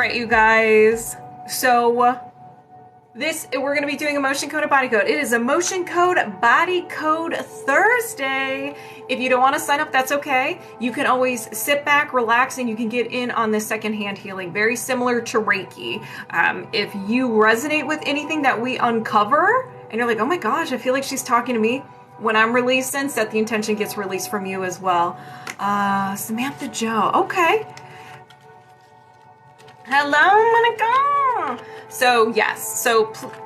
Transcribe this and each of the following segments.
right, you guys. So we're going to be doing emotion code and body code. It is emotion code, body code Thursday. If you don't want to sign up, that's okay. You can always sit back, relax, and you can get in on this secondhand healing. Very similar to Reiki. If you resonate with anything that we uncover, and you're like, oh my gosh, I feel like she's talking to me. When I'm releasing, Set the Intention gets released from you as well. Samantha Joe. Okay. Hello, Monica. So yes,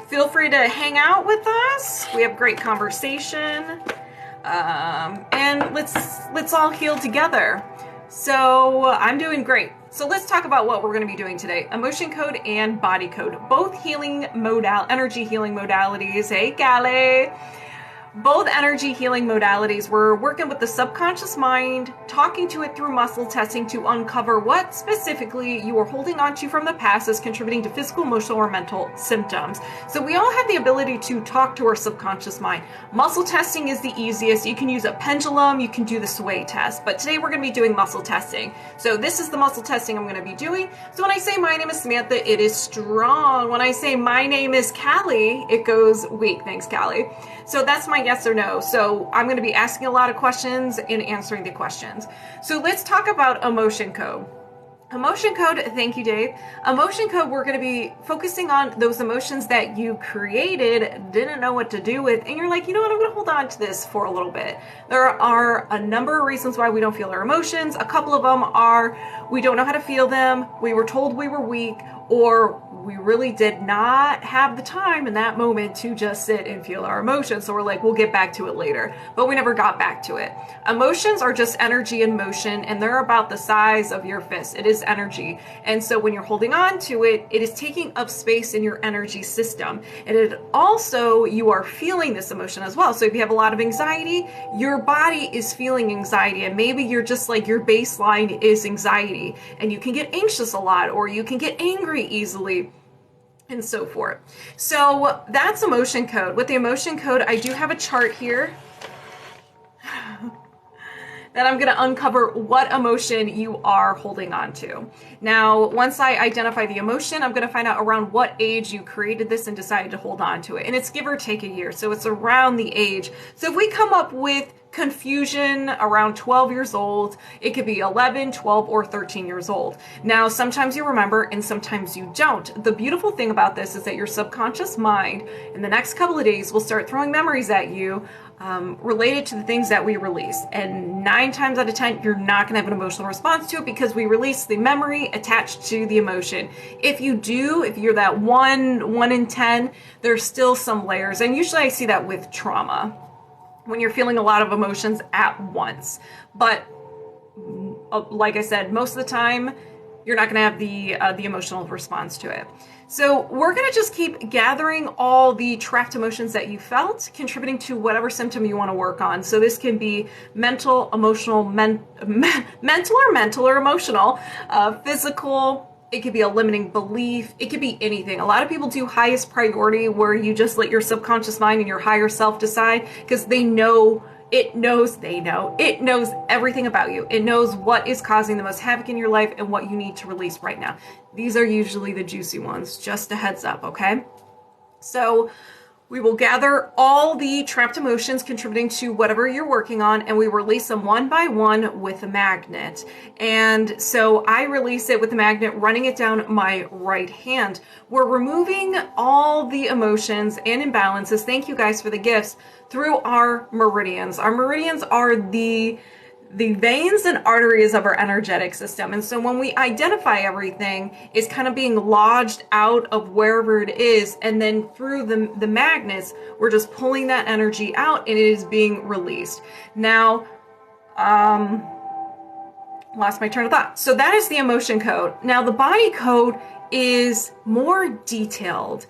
feel free to hang out with us. We have great conversation, and let's all heal together. So I'm doing great. So let's talk about what we're going to be doing today. Emotion code and body code, both energy healing modalities. Hey, Callie. Both energy healing modalities. We're working with the subconscious mind, talking to it through muscle testing to uncover what specifically you are holding on to from the past is contributing to physical, emotional, or mental symptoms. So we all have the ability to talk to our subconscious mind. Muscle testing is the easiest. You can use a pendulum, you can do the sway test, but today we're going to be doing muscle testing. So this is the muscle testing I'm going to be doing. So when I say my name is Samantha, it is strong. When I say my name is Callie, it goes weak. Thanks, Callie. So that's my yes or no. So I'm going to be asking a lot of questions and answering the questions. So let's talk about emotion code. Emotion code, thank you, Dave. Emotion code, we're going to be focusing on those emotions that you created, didn't know what to do with, and you're like, you know what, I'm going to hold on to this for a little bit. There are a number of reasons why we don't feel our emotions. A couple of them are we don't know how to feel them, we were told we were weak, or we really did not have the time in that moment to just sit and feel our emotions. So we're like, we'll get back to it later, but we never got back to it. Emotions are just energy in motion, and they're about the size of your fist. It is energy. And so when you're holding on to it, it is taking up space in your energy system. And it also, you are feeling this emotion as well. So if you have a lot of anxiety, your body is feeling anxiety, and maybe you're just like, your baseline is anxiety, and you can get anxious a lot, or you can get angry easily, and so forth. So that's emotion code. With the emotion code, I do have a chart here that I'm going to uncover what emotion you are holding on to. Now, once I identify the emotion, I'm going to find out around what age you created this and decided to hold on to it. And it's give or take a year, so it's around the age. So if we come up with confusion around 12 years old, it could be 11, 12, or 13 years old. Now, sometimes you remember and sometimes you don't. The beautiful thing about this is that your subconscious mind in the next couple of days will start throwing memories at you related to the things that we release. And 9 times out of 10, you're not going to have an emotional response to it because we release the memory attached to the emotion. If you do, if you're that 1 in 10, there's still some layers. And usually I see that with trauma, when you're feeling a lot of emotions at once. But like I said, most of the time, you're not going to have the emotional response to it. So we're going to just keep gathering all the trapped emotions that you felt, contributing to whatever symptom you want to work on. So this can be mental, emotional, mental or emotional, physical. It could be a limiting belief. It could be anything. A lot of people do highest priority, where you just let your subconscious mind and your higher self decide, because it knows everything about you. It knows what is causing the most havoc in your life and what you need to release right now. These are usually the juicy ones, just a heads up, okay? So we will gather all the trapped emotions contributing to whatever you're working on, and we release them one by one with a magnet. And so I release it with the magnet, running it down my right hand. We're removing all the emotions and imbalances, thank you guys for the gifts, through our meridians. Our meridians are the veins and arteries of our energetic system. And so when we identify everything, it's kind of being lodged out of wherever it is, and then through the magnets, we're just pulling that energy out and it is being released. Now, lost my train of thought. So that is the emotion code. Now the body code is more detailed.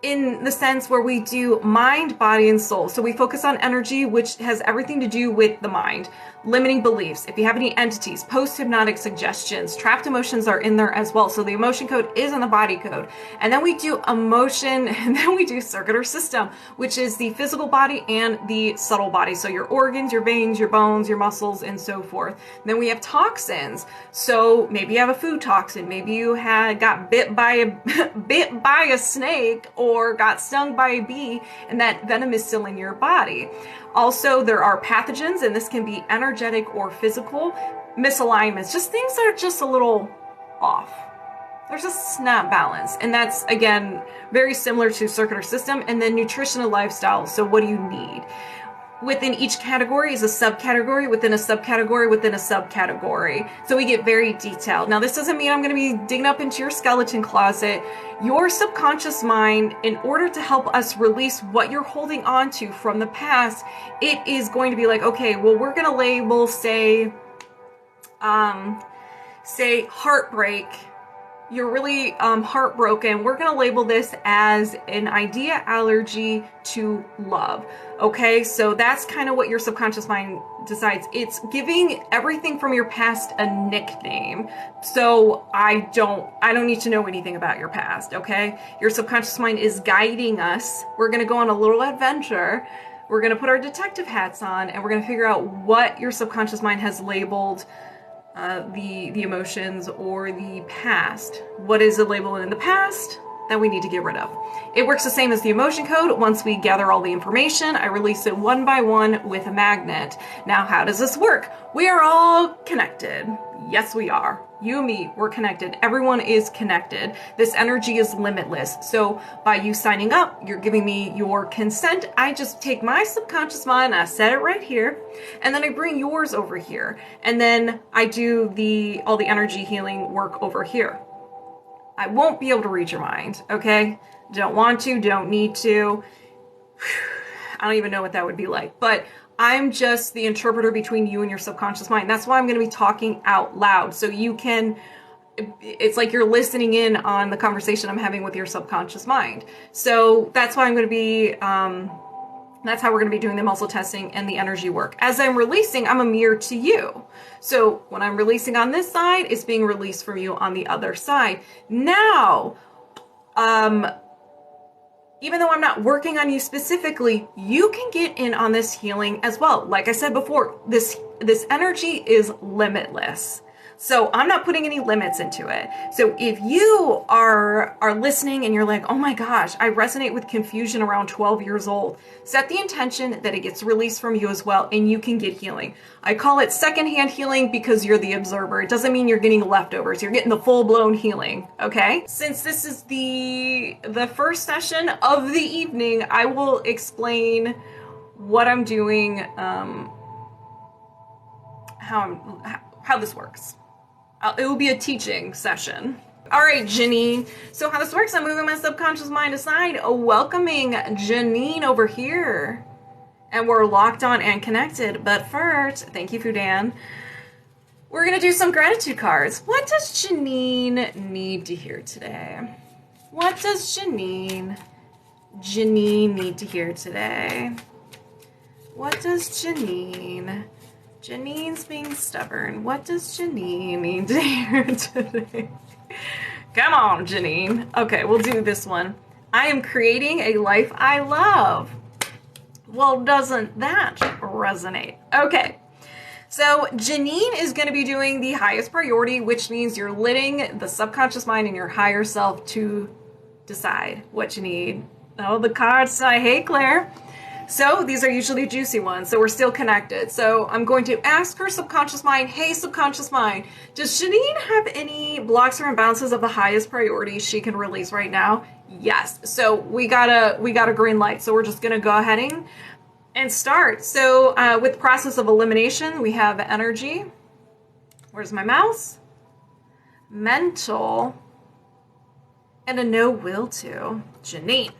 in the sense where we do mind, body, and soul. So we focus on energy, which has everything to do with the mind. Limiting beliefs. If you have any entities, post-hypnotic suggestions, trapped emotions are in there as well. So the emotion code is in the body code. And then we do emotion, and then we do circuit or system, which is the physical body and the subtle body. So your organs, your veins, your bones, your muscles, and so forth. And then we have toxins. So maybe you have a food toxin. Maybe you got bit by a snake or got stung by a bee, and that venom is still in your body. Also, there are pathogens, and this can be energetic or physical misalignments, just things that are just a little off. There's a snap balance, and that's, again, very similar to circuit or system. And then nutrition and lifestyle. So what do you need? Within each category is a subcategory within a subcategory within a subcategory. So we get very detailed. Now, this doesn't mean I'm going to be digging up into your skeleton closet. Your subconscious mind, in order to help us release what you're holding on to from the past, it is going to be like, okay, well, we're going to label, say heartbreak. You're really heartbroken. We're going to label this as an idea allergy to love. Okay, so that's kind of what your subconscious mind decides. It's giving everything from your past a nickname. So I don't need to know anything about your past, okay? Your subconscious mind is guiding us. We're going to go on a little adventure. We're going to put our detective hats on, and we're going to figure out what your subconscious mind has labeled the emotions or the past. What is it labeled in the past that we need to get rid of? It works the same as the emotion code. Once we gather all the information, I release it one by one with a magnet. Now, how does this work? We are all connected. Yes, we are. You and me, we're connected. Everyone is connected. This energy is limitless. So by you signing up, you're giving me your consent. I just take my subconscious mind, I set it right here, and then I bring yours over here. And then I do all the energy healing work over here. I won't be able to read your mind, okay? Don't want to, don't need to. I don't even know what that would be like, but I'm just the interpreter between you and your subconscious mind. That's why I'm going to be talking out loud. So you can, it's like you're listening in on the conversation I'm having with your subconscious mind. So that's why I'm going to be, that's how we're going to be doing the muscle testing and the energy work. As I'm releasing, I'm a mirror to you. So when I'm releasing on this side, it's being released from you on the other side. Now, even though I'm not working on you specifically, you can get in on this healing as well. Like I said before, this energy is limitless. So I'm not putting any limits into it. So if you are listening and you're like, oh my gosh, I resonate with confusion around 12 years old, set the intention that it gets released from you as well, and you can get healing. I call it secondhand healing because you're the observer. It doesn't mean you're getting leftovers. You're getting the full-blown healing, okay? Since this is the first session of the evening, I will explain what I'm doing, how this works. It will be a teaching session. All right, Janine. So how this works, I'm moving my subconscious mind aside, welcoming Janine over here. And we're locked on and connected. But first, thank you, Fudan. We're going to do some gratitude cards. What does Janine need to hear today? What does Janine need to hear today? What does Janine's being stubborn. What does Janine need to hear today? Come on, Janine. Okay, we'll do this one. I am creating a life I love. Well, doesn't that resonate? Okay, so Janine is going to be doing the highest priority, which means you're letting the subconscious mind and your higher self to decide what you need. Oh, the cards say, hey, Claire. So these are usually juicy ones, so we're still connected. So I'm going to ask her subconscious mind, hey, subconscious mind, does Janine have any blocks or imbalances of the highest priority she can release right now? Yes. So we got a green light. So we're just going to go ahead and start. So with the process of elimination, we have energy. Where's my mouse? Mental. And a no will to. Janine.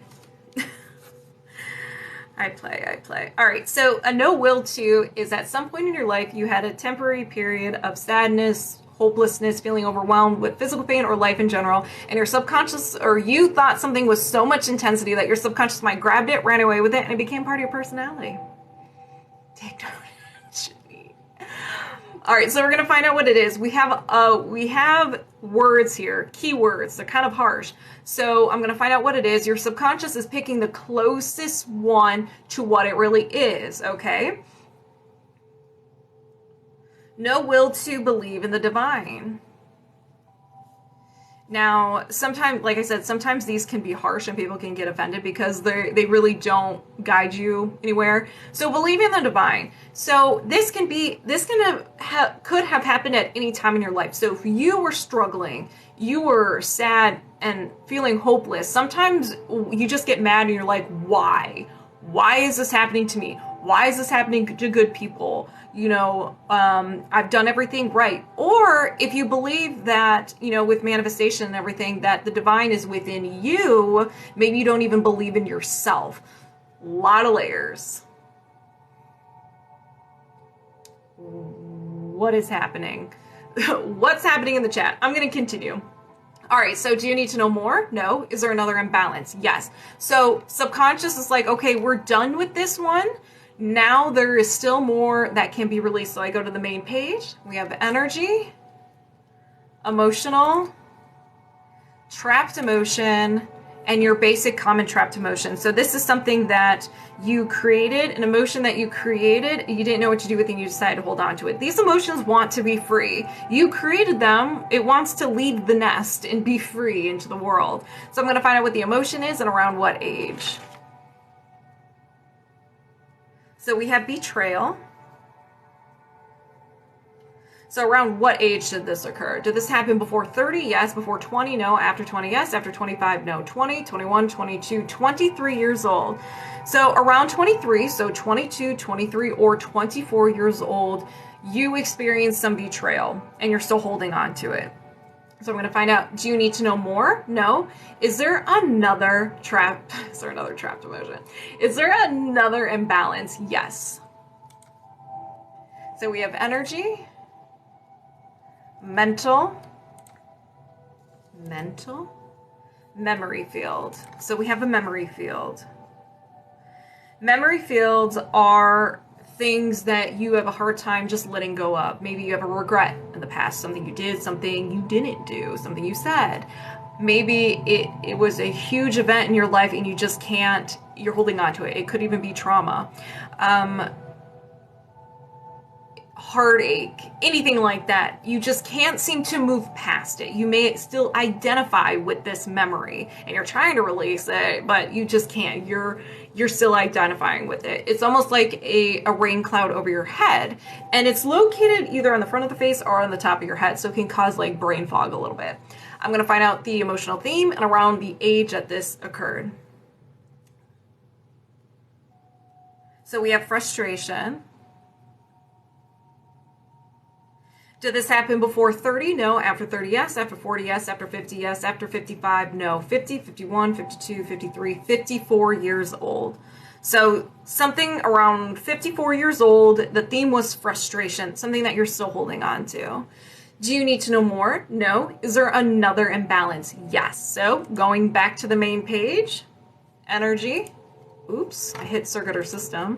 I play. All right, so a no will to is at some point in your life you had a temporary period of sadness, hopelessness, feeling overwhelmed with physical pain or life in general, and your subconscious, or you thought something was so much intensity that your subconscious mind grabbed it, ran away with it, and it became part of your personality. Take note. All right, so we're gonna find out what it is. We have words here, keywords. They're kind of harsh. So I'm gonna find out what it is. Your subconscious is picking the closest one to what it really is, okay? No will to believe in the divine. Now, sometimes, like I said, sometimes these can be harsh and people can get offended because they really don't guide you anywhere. So believe in the divine. So this could have happened at any time in your life. So if you were struggling, you were sad and feeling hopeless, sometimes you just get mad and you're like, why? Why is this happening to me? Why is this happening to good people? You know, I've done everything right. Or if you believe that, you know, with manifestation and everything, that the divine is within you, maybe you don't even believe in yourself. A lot of layers. What is happening? What's happening in the chat? I'm going to continue. All right, so do you need to know more? No. Is there another imbalance? Yes. So subconscious is like, okay, we're done with this one. Now there is still more that can be released. So I go to the main page. We have energy, emotional, trapped emotion, and your basic common trapped emotion. So this is something that you created, an emotion that you created, you didn't know what to do with it, and you decided to hold on to it. These emotions want to be free. You created them. It wants to leave the nest and be free into the world. So I'm going to find out what the emotion is and around what age. So we have betrayal. So around what age did this occur? Did this happen before 30? Yes. Before 20? No. After 20? Yes. After 25? No. 20, 21, 22, 23 years old. So around 23, so 22, 23, or 24 years old, you experienced some betrayal and you're still holding on to it. So I'm going to find out, do you need to know more? No. Is there another trap? Is there another trapped emotion? Is there another imbalance? Yes. So we have energy, mental, memory field. So we have a memory field. Memory fields are things that you have a hard time just letting go of. Maybe you have a regret in the past, something you did, something you didn't do, something you said. Maybe it was a huge event in your life and you just can't, you're holding on to it. It could even be trauma. Heartache, anything like that. You just can't seem to move past it. You may still identify with this memory and you're trying to release it, but you just can't. You're still identifying with it. It's almost like a rain cloud over your head, and it's located either on the front of the face or on the top of your head, so it can cause like brain fog a little bit. I'm going to find out the emotional theme and around the age that this occurred. So we have frustration. Did this happen before 30? No. After 30, yes. After 40, yes. After 50, yes. After 55, no. 50, 51, 52, 53, 54 years old. So something around 54 years old, the theme was frustration, something that you're still holding on to. Do you need to know more? No. Is there another imbalance? Yes. So going back to the main page, energy. Oops, I hit circuit or system.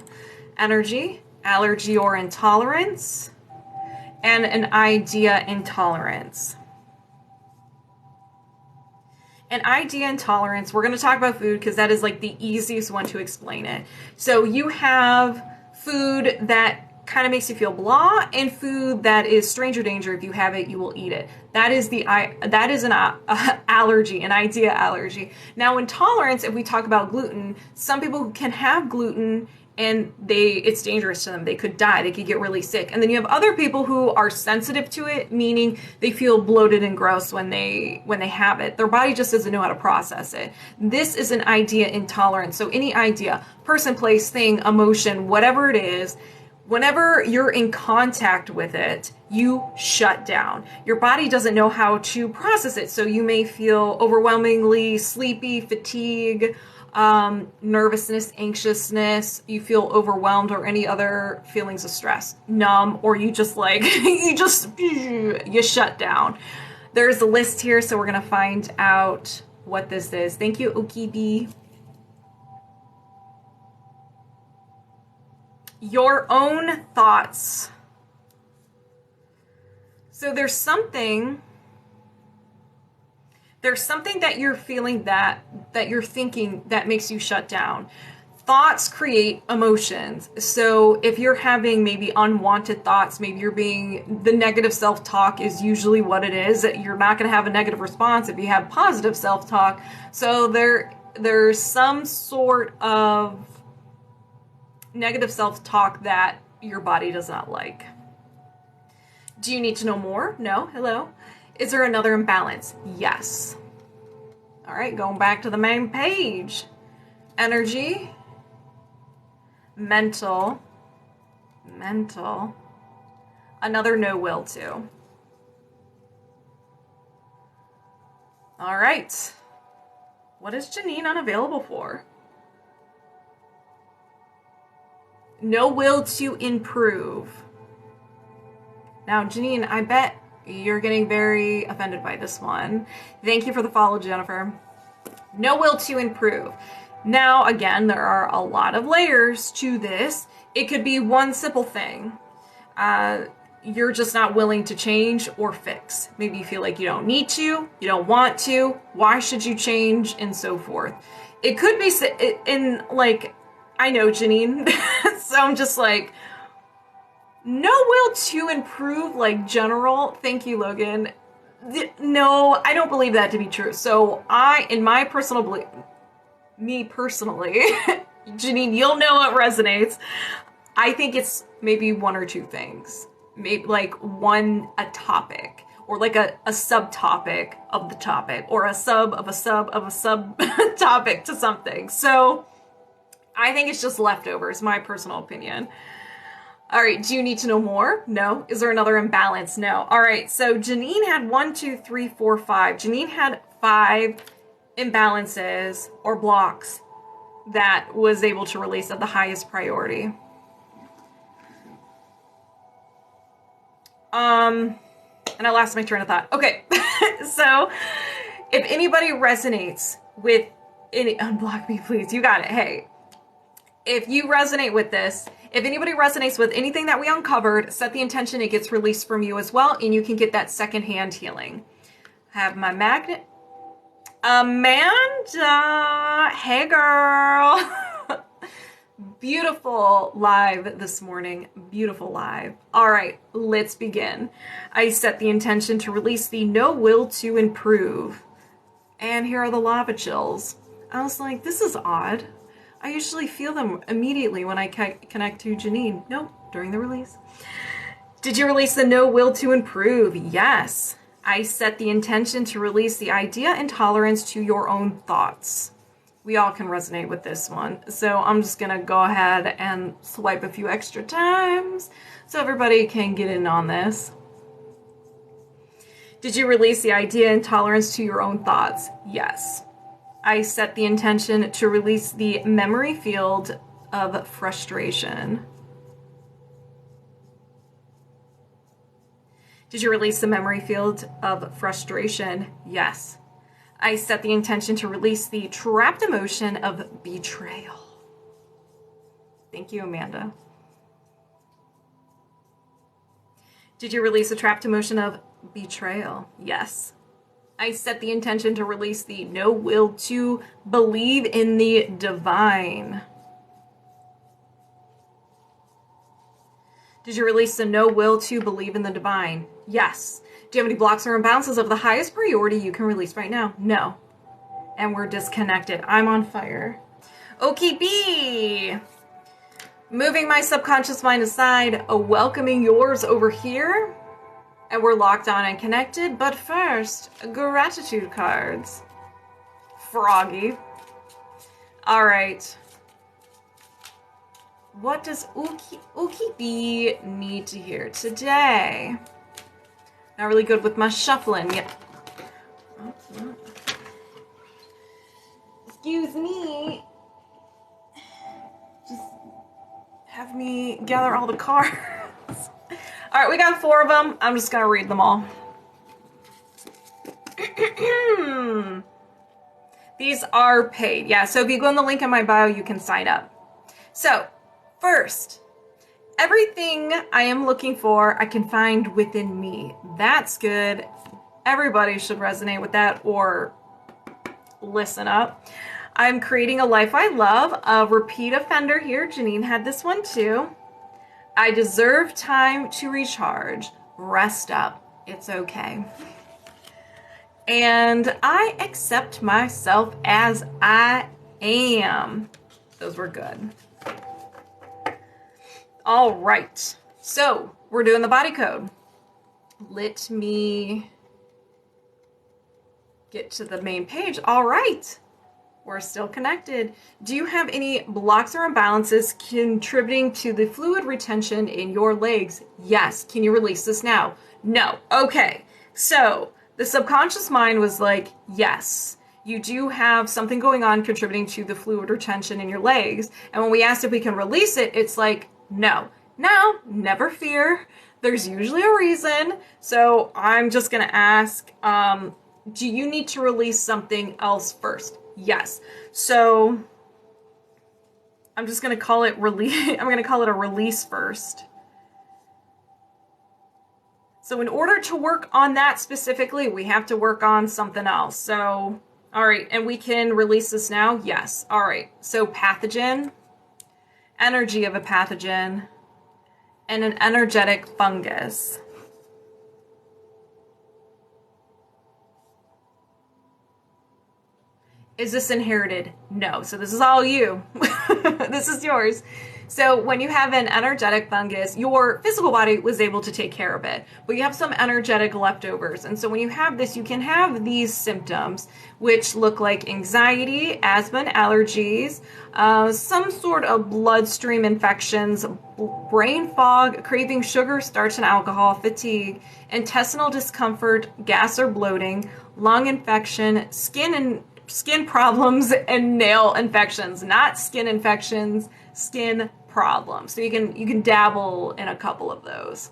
Energy, allergy or intolerance, and an idea intolerance. An idea intolerance, we're going to talk about food because that is like the easiest one to explain it. So you have food that kind of makes you feel blah, and food that is stranger danger. If you have it, you will eat it. That is an allergy, an idea allergy. Now intolerance, if we talk about gluten, some people can have gluten and it's dangerous to them. They could die. They could get really sick. And then you have other people who are sensitive to it, meaning they feel bloated and gross when they have it. Their body just doesn't know how to process it. This is an idea intolerance. So any idea, person, place, thing, emotion, whatever it is, whenever you're in contact with it, you shut down. Your body doesn't know how to process it. So you may feel overwhelmingly sleepy, fatigue, nervousness, anxiousness, you feel overwhelmed, or any other feelings of stress, numb, or you just like, you shut down. There's a list here, so we're going to find out what this is. Thank you, Okibi. Your own thoughts. So there's something that you're feeling, that you're thinking, that makes you shut down. Thoughts create emotions. So if you're having maybe unwanted thoughts, maybe you're being, the negative self-talk is usually what it is. You're not going to have a negative response if you have positive self-talk. So there's some sort of negative self-talk that your body does not like. Do you need to know more? No. Hello. Is there another imbalance? Yes. All right, going back to the main page. Energy, mental, another no will to. All right. What is Janine unavailable for? No will to improve. Now, Janine, I bet you're getting very offended by this one. Thank you for the follow, Jennifer. No will to improve. Now, again, there are a lot of layers to this. It could be one simple thing. You're just not willing to change or fix. Maybe you feel like you don't need to, you don't want to, why should you change, and so forth. It could be in, like, I know, Janine, so I'm just like, no will to improve, like general. Thank you, Logan. No, I don't believe that to be true. So in my personal belief, me personally, Janine, you'll know what resonates. I think it's maybe one or two things. Maybe like a topic, or like a subtopic of the topic, or a sub of a sub of a sub topic to something. So I think it's just leftovers, my personal opinion. All right, do you need to know more? No. Is there another imbalance? No. All right, so Janine had 1, 2, 3, 4, 5. Janine had 5 imbalances or blocks that was able to release at the highest priority. And I lost my train of thought. Okay, so if anybody resonates with any, unblock me please, you got it. Hey, if you resonate with this, if anybody resonates with anything that we uncovered, set the intention it gets released from you as well, and you can get that secondhand healing. Have my magnet. Amanda, hey girl. Beautiful live this morning. Beautiful live. All right, let's begin. I set the intention to release the no will to improve. And here are the lava chills. I was like, this is odd. I usually feel them immediately when I connect to Janine. Nope, during the release. Did you release the no will to improve? Yes. I set the intention to release the idea and tolerance to your own thoughts. We all can resonate with this one. So I'm just going to go ahead and swipe a few extra times so everybody can get in on this. Did you release the idea and tolerance to your own thoughts? Yes. I set the intention to release the memory field of frustration. Did you release the memory field of frustration? Yes. I set the intention to release the trapped emotion of betrayal. Thank you, Amanda. Did you release the trapped emotion of betrayal? Yes. I set the intention to release the no will to believe in the divine. Did you release the no will to believe in the divine? Yes. Do you have any blocks or imbalances of the highest priority you can release right now? No. And we're disconnected. I'm on fire. Okay, B. Moving my subconscious mind aside, welcoming yours over here. And we're locked on and connected, but first, gratitude cards. Froggy. All right. What does Uki B need to hear today? Not really good with my shuffling yet. Excuse me. Just have me gather all the cards. All right, we got 4 of them. I'm just gonna read them all. These are paid. Yeah, so if you go on the link in my bio, you can sign up. So, first, everything I am looking for, I can find within me. That's good. Everybody should resonate with that or listen up. I'm creating a life I love. A repeat offender here. Janine had this one too. I deserve time to recharge. Rest up. It's okay. And I accept myself as I am. Those were good. All right. So we're doing the body code. Let me get to the main page. All right. We're still connected. Do you have any blocks or imbalances contributing to the fluid retention in your legs? Yes. Can you release this now? No. Okay. So the subconscious mind was like, yes, you do have something going on contributing to the fluid retention in your legs. And when we asked if we can release it, it's like, no. Now, never fear. There's usually a reason. So I'm just going to ask, do you need to release something else first? Yes. So I'm just going to call it release. I'm going to call it a release first. So in order to work on that specifically, we have to work on something else. So, all right. And we can release this now? Yes. All right. So pathogen, energy of a pathogen, and an energetic fungus. Is this inherited? No. So this is all you. This is yours. So when you have an energetic fungus, your physical body was able to take care of it, but you have some energetic leftovers. And so when you have this, you can have these symptoms, which look like anxiety, asthma, and allergies, some sort of bloodstream infections, brain fog, craving sugar, starch, and alcohol, fatigue, intestinal discomfort, gas or bloating, lung infection, skin problems, and nail infections. Not skin infections, skin problems. So you can dabble in a couple of those.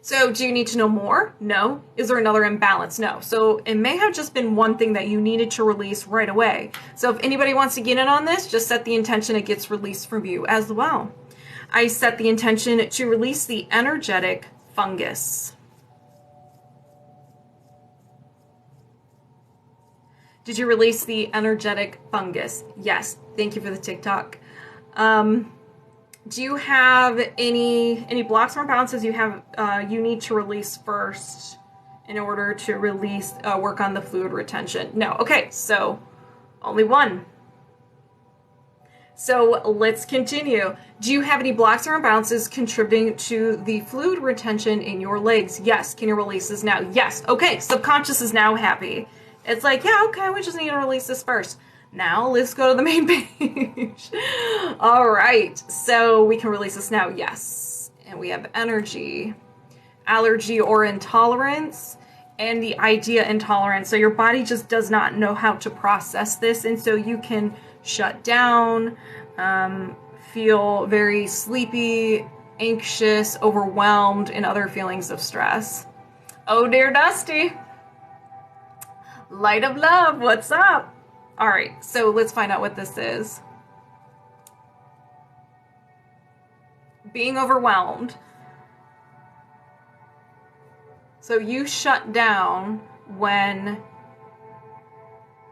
So do you need to know more? No. Is there another imbalance? No. So it may have just been one thing that you needed to release right away. So if anybody wants to get in on this, just set the intention it gets released from you as well. I set the intention to release the energetic fungus. Did you release the energetic fungus? Yes. Thank you for the TikTok. Do you have any blocks or imbalances you need to release first in order to release work on the fluid retention? No. Okay. So only one. So let's continue. Do you have any blocks or imbalances contributing to the fluid retention in your legs? Yes. Can you release this now? Yes. Okay. Subconscious is now happy. It's like, yeah, okay, we just need to release this first. Now let's go to the main page. All right, so we can release this now, yes. And we have energy, allergy or intolerance, and the idea intolerance. So your body just does not know how to process this, and so you can shut down, feel very sleepy, anxious, overwhelmed, and other feelings of stress. Oh, dear Dusty. Light of love, what's up? All right, so let's find out what this is. Being overwhelmed. So you shut down when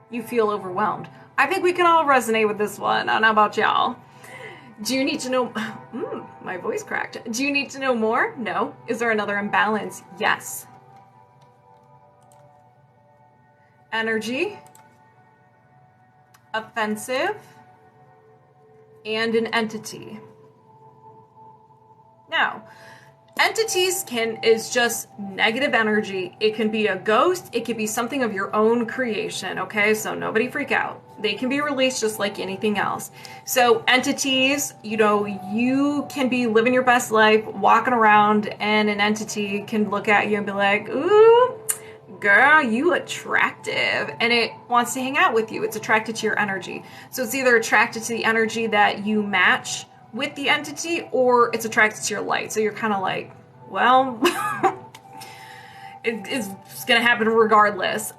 you feel overwhelmed. I think we can all resonate with this one. I don't know about y'all. Do you need to know? My voice cracked. Do you need to know more? No. Is there another imbalance? Yes. Energy, offensive, and an entity. Now, entities is just negative energy. It can be a ghost. It could be something of your own creation, okay? So nobody freak out. They can be released just like anything else. So entities, you can be living your best life, walking around, and an entity can look at you and be like, ooh, girl, you attractive, and it wants to hang out with you. It's attracted to your energy. So it's either attracted to the energy that you match with the entity, or it's attracted to your light. So you're kind of like, well, it's gonna happen regardless.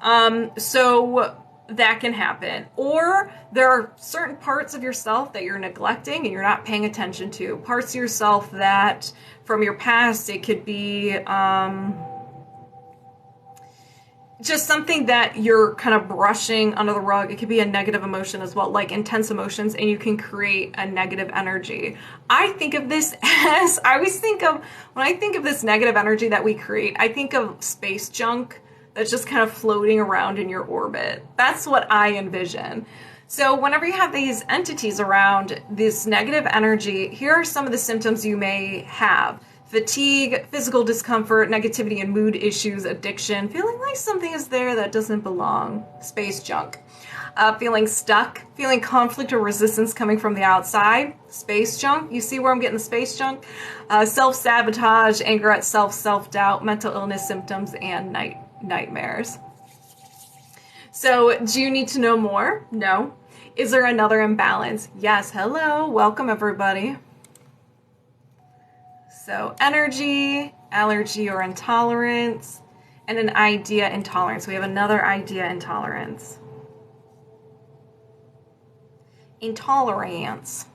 So that can happen. Or there are certain parts of yourself that you're neglecting and you're not paying attention to. Parts of yourself that from your past, it could be just something that you're kind of brushing under the rug. It could be a negative emotion as well, like intense emotions, and you can create a negative energy. I think of this as, I always think of, when I think of this negative energy that we create, I think of space junk that's just kind of floating around in your orbit. That's what I envision. So whenever you have these entities around, this negative energy, here are some of the symptoms you may have. Fatigue, physical discomfort, negativity and mood issues, addiction, feeling like something is there that doesn't belong, space junk. Feeling stuck, feeling conflict or resistance coming from the outside, space junk. You see where I'm getting the space junk? Self-sabotage, anger at self, self-doubt, mental illness symptoms, and nightmares. So, do you need to know more? No. Is there another imbalance? Yes. Hello. Welcome, everybody. So, energy, allergy or intolerance, and an idea intolerance. We have another idea intolerance. Intolerance.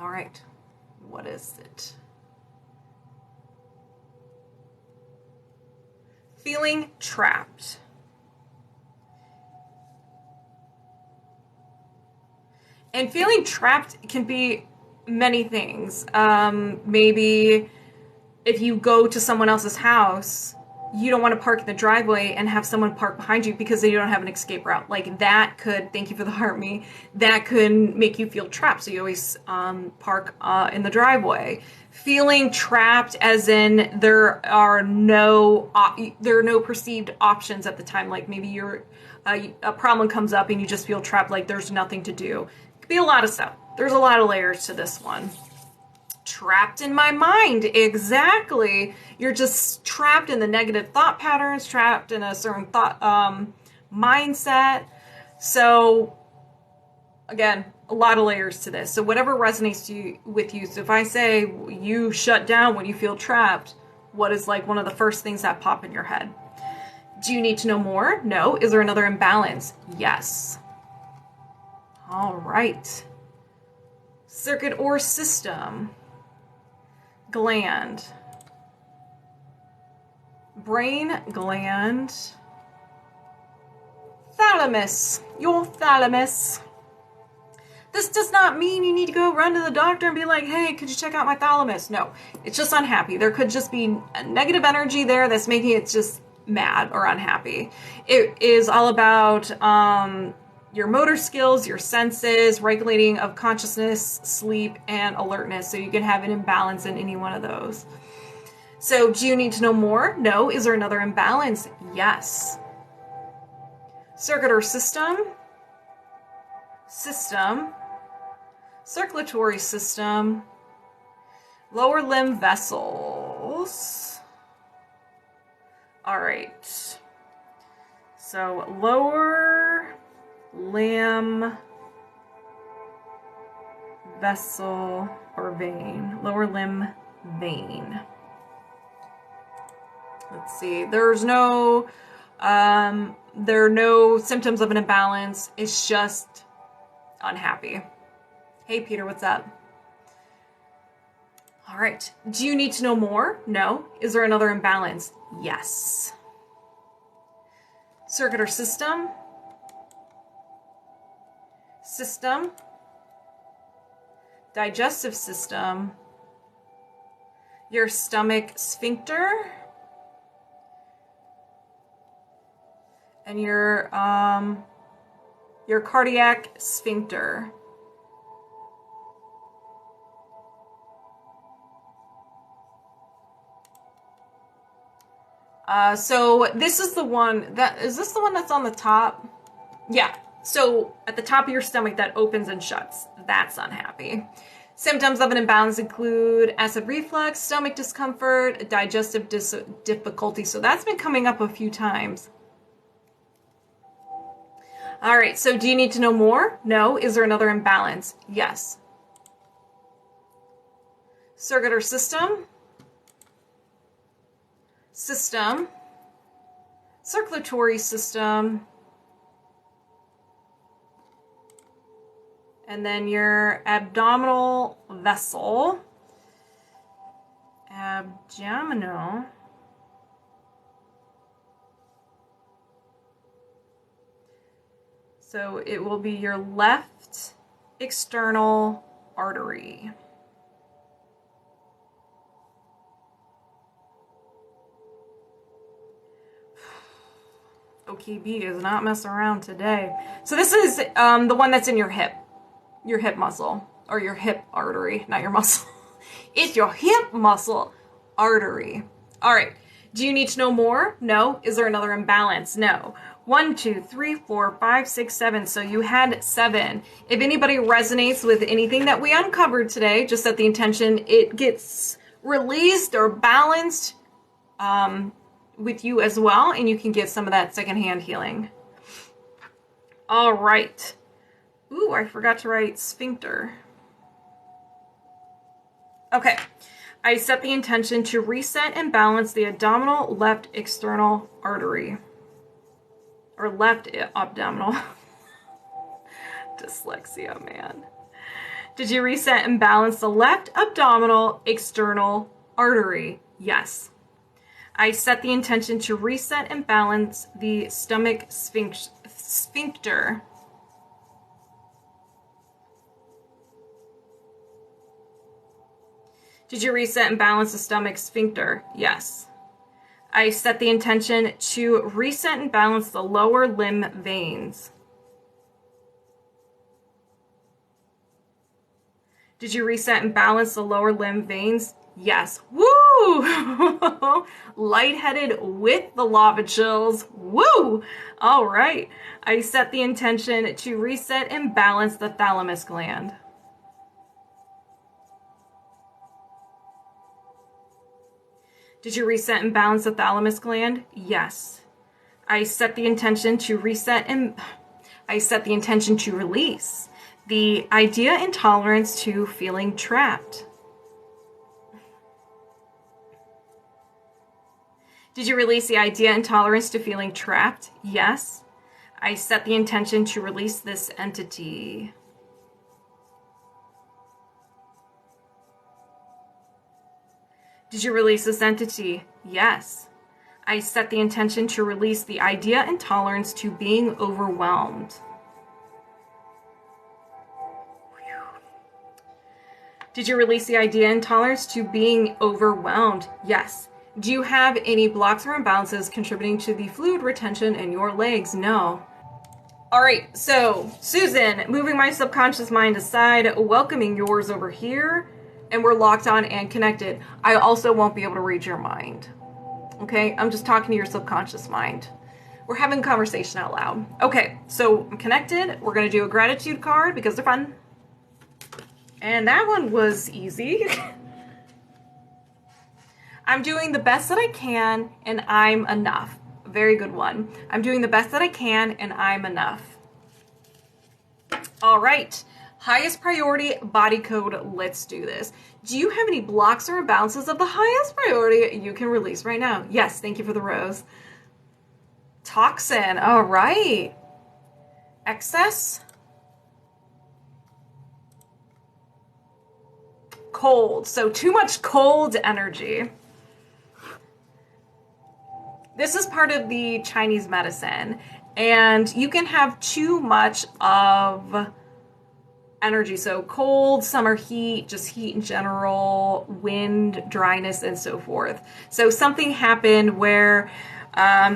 All right. What is it? Feeling trapped. And feeling trapped can be many things. Maybe if you go to someone else's house, you don't want to park in the driveway and have someone park behind you because they don't have an escape route. Like that could, thank you for the heart me, that could make you feel trapped. So you always park in the driveway. Feeling trapped as in there are no perceived options at the time. Like maybe a problem comes up and you just feel trapped, like there's nothing to do. It could be a lot of stuff. There's a lot of layers to this one. Trapped in my mind, exactly. You're just trapped in the negative thought patterns, trapped in a certain thought mindset. So again, a lot of layers to this. So whatever resonates with you. So if I say you shut down when you feel trapped, what is like one of the first things that pop in your head? Do you need to know more? No. Is there another imbalance? Yes. All right. Circuit or system. Gland. Brain gland. Thalamus. Your thalamus. This does not mean you need to go run to the doctor and be like, hey, could you check out my thalamus? No, it's just unhappy. There could just be a negative energy there that's making it just mad or unhappy. It is all about your motor skills, your senses, regulating of consciousness, sleep, and alertness. So you can have an imbalance in any one of those. So do you need to know more? No. Is there another imbalance? Yes. Circuit or system. System. Circulatory system. Lower limb vessels. All right. So lower limb vessel or vein. Lower limb vein. Let's see. There are no symptoms of an imbalance. It's just unhappy. Hey, Peter, what's up? All right. Do you need to know more? No. Is there another imbalance? Yes. Circuit or system? System. Digestive system. Your stomach sphincter. And your cardiac sphincter. So this is the one is this the one that's on the top? Yeah. So at the top of your stomach that opens and shuts, that's unhappy. Symptoms of an imbalance include acid reflux, stomach discomfort, digestive difficulty. So that's been coming up a few times. All right, so do you need to know more? No. Is there another imbalance? Yes. Circuit or system? System. Circulatory system. And then your abdominal vessel. Abdominal. So it will be your left external artery. OKB is not messing around today. So this is the one that's in your hip muscle, or your hip artery, not your muscle. It's your hip muscle artery. All right. Do you need to know more? No. Is there another imbalance? No. 1, 2, 3, 4, 5, 6, 7. So you had 7. If anybody resonates with anything that we uncovered today, just set the intention it gets released or balanced with you as well, and you can get some of that secondhand healing. All right. Ooh, I forgot to write sphincter. Okay. I set the intention to reset and balance the abdominal left external artery. Or left abdominal. Dyslexia, man. Did you reset and balance the left abdominal external artery? Yes. I set the intention to reset and balance the stomach sphincter. Did you reset and balance the stomach sphincter? Yes. I set the intention to reset and balance the lower limb veins. Did you reset and balance the lower limb veins? Yes. Woo! Lightheaded with the lava chills. Woo! All right. I set the intention to reset and balance the thalamus gland. Did you reset and balance the thalamus gland? Yes. I set the intention to reset and I set the intention to release the idea and tolerance to feeling trapped. Did you release the idea and tolerance to feeling trapped? Yes. I set the intention to release this entity. Did you release this entity? Yes. I set the intention to release the idea and tolerance to being overwhelmed. Did you release the idea and tolerance to being overwhelmed? Yes. Do you have any blocks or imbalances contributing to the fluid retention in your legs? No. All right, so Susan, moving my subconscious mind aside, welcoming yours over here, and we're locked on and connected. I also won't be able to read your mind. Okay, I'm just talking to your subconscious mind. We're having a conversation out loud. Okay, so I'm connected. We're gonna do a gratitude card because they're fun. And that one was easy. I'm doing the best that I can and I'm enough. Very good one. I'm doing the best that I can and I'm enough. All right. Highest priority body code. Let's do this. Do you have any blocks or imbalances of the highest priority you can release right now? Yes. Thank you for the rose. Toxin. All right. Excess. Cold. So too much cold energy. This is part of the Chinese medicine, and you can have too much of energy. So cold, summer heat, just heat in general, wind, dryness, and so forth. So something happened where,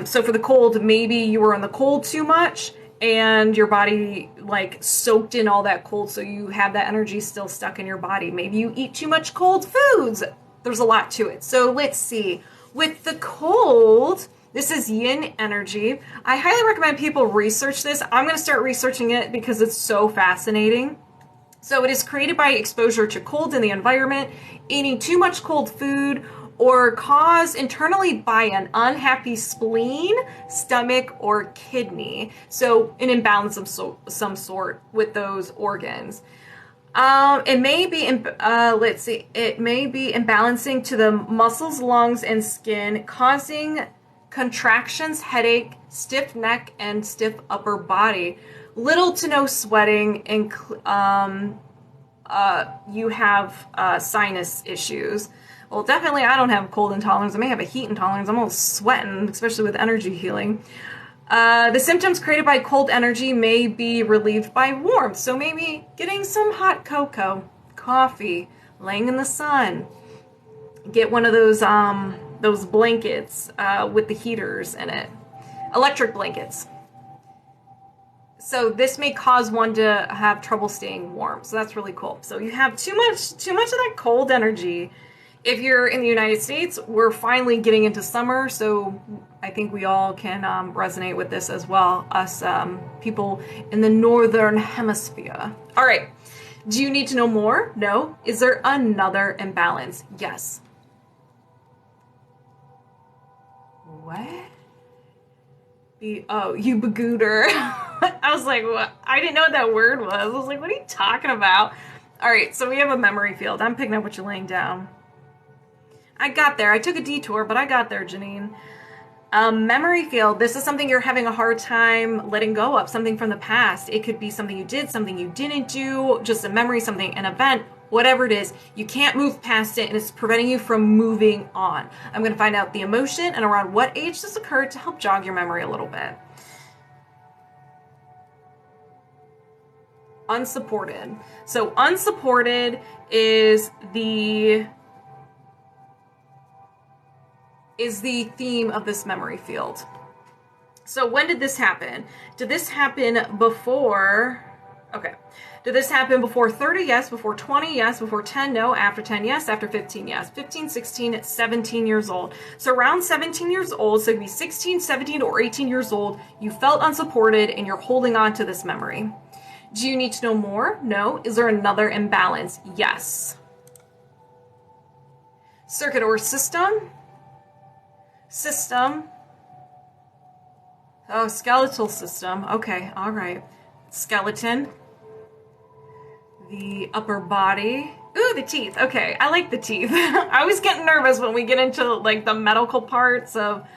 so for the cold, maybe you were in the cold too much and your body like soaked in all that cold. So you have that energy still stuck in your body. Maybe you eat too much cold foods. There's a lot to it. So let's see. With the cold, this is yin energy. I highly recommend people research this. I'm going to start researching it because it's so fascinating. So it is created by exposure to cold in the environment, eating too much cold food, or caused internally by an unhappy spleen, stomach, or kidney. So an imbalance of some sort with those organs. It may be, it may be imbalancing to the muscles, lungs, and skin, causing contractions, headache, stiff neck, and stiff upper body. Little to no sweating, and you have sinus issues. Well, definitely I don't have cold intolerance. I may have a heat intolerance. I'm almost sweating, especially with energy healing. The symptoms created by cold energy may be relieved by warmth. So maybe getting some hot cocoa, coffee, laying in the sun. Get one of those blankets with the heaters in it. Electric blankets. So this may cause one to have trouble staying warm. So that's really cool. So you have too much of that cold energy. If you're in the United States, we're finally getting into summer, so I think we all can resonate with this as well, us people in the Northern Hemisphere. All right, do you need to know more? No. Is there another imbalance? Yes. What? You bagooter. I was like, what? I didn't know what that word was. I was like, what are you talking about? All right, so we have a memory field. I'm picking up what you're laying down. I got there. I took a detour, but I got there, Janine. Memory field. This is something you're having a hard time letting go of, something from the past. It could be something you did, something you didn't do, just a memory, something, an event, whatever it is. You can't move past it, and it's preventing you from moving on. I'm going to find out the emotion and around what age this occurred to help jog your memory a little bit. Unsupported. So unsupported is the theme of this memory field. So when did this happen? Did this happen before? Okay. Did this happen before 30? Yes. Before 20? Yes. Before 10? No. After 10? Yes. After 15? Yes. 15, 16, 17 years old. So around 17 years old, so it could be 16, 17, or 18 years old, you felt unsupported and you're holding on to this memory. Do you need to know more? No. Is there another imbalance? Yes. Circuit or system? System. Oh, skeletal system. Okay, all right. Skeleton. The upper body. Ooh, the teeth. Okay, I like the teeth. I always get nervous when we get into like the medical parts of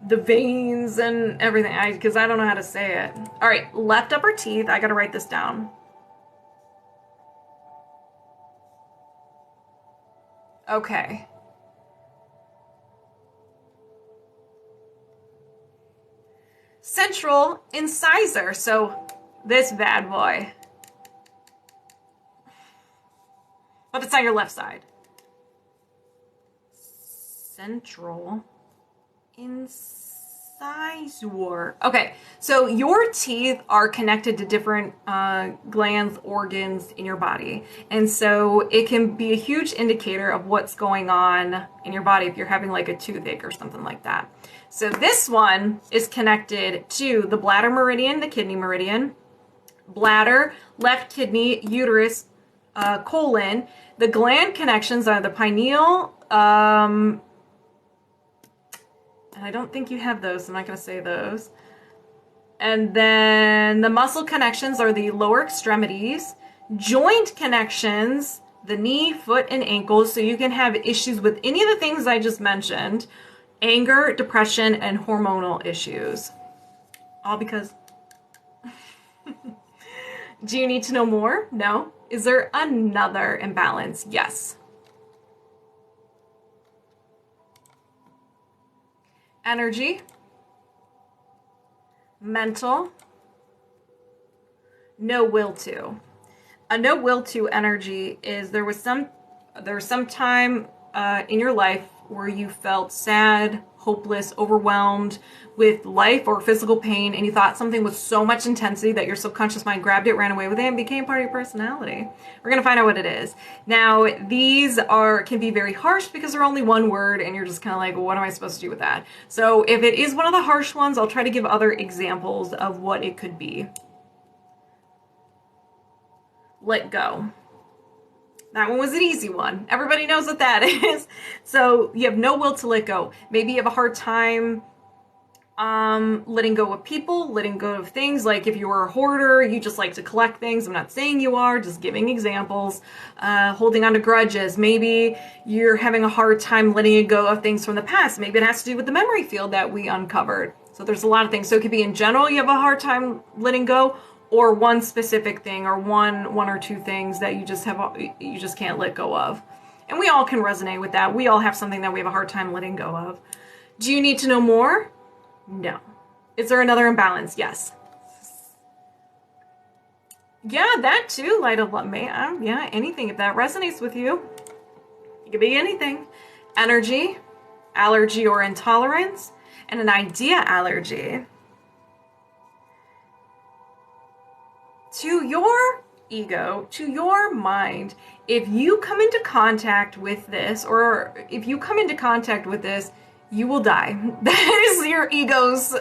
the veins and everything, because I don't know how to say it. All right, left upper teeth. I gotta write this down. Okay. Central incisor. So this bad boy. But it's on your left side. Central incisor. Okay, so your teeth are connected to different glands, organs in your body. And so it can be a huge indicator of what's going on in your body if you're having like a toothache or something like that. So this one is connected to the bladder meridian, the kidney meridian, bladder, left kidney, uterus, colon. The gland connections are the pineal, and I don't think you have those, so I'm not going to say those. And then the muscle connections are the lower extremities, joint connections, the knee, foot, and ankles, so you can have issues with any of the things I just mentioned. Anger, depression, and hormonal issues. All because... Do you need to know more? No. Is there another imbalance? Yes. Energy. Mental. No will to. A no will to energy is there was some time in your life where you felt sad, hopeless, overwhelmed with life or physical pain, and you thought something with so much intensity that your subconscious mind grabbed it, ran away with it, and became part of your personality. We're going to find out what it is. Now, these can be very harsh because they're only one word, and you're just kind of like, well, what am I supposed to do with that? So if it is one of the harsh ones, I'll try to give other examples of what it could be. Let go. That one was an easy one. Everybody knows what that is. So you have no will to let go. Maybe you have a hard time letting go of people, letting go of things. Like if you were a hoarder, you just like to collect things. I'm not saying you are, just giving examples. Holding on to grudges. Maybe you're having a hard time letting go of things from the past. Maybe it has to do with the memory field that we uncovered. So there's a lot of things. So it could be in general you have a hard time letting go, or one specific thing, or one or two things that you just can't let go of. And we all can resonate with that. We all have something that we have a hard time letting go of. Do you need to know more? No. Is there another imbalance? Yes. Yeah, that too, light of love. Yeah, anything. If that resonates with you, it could be anything. Energy, allergy or intolerance, and an idea allergy. To your ego, to your mind, if you come into contact with this, you will die. That is your ego's,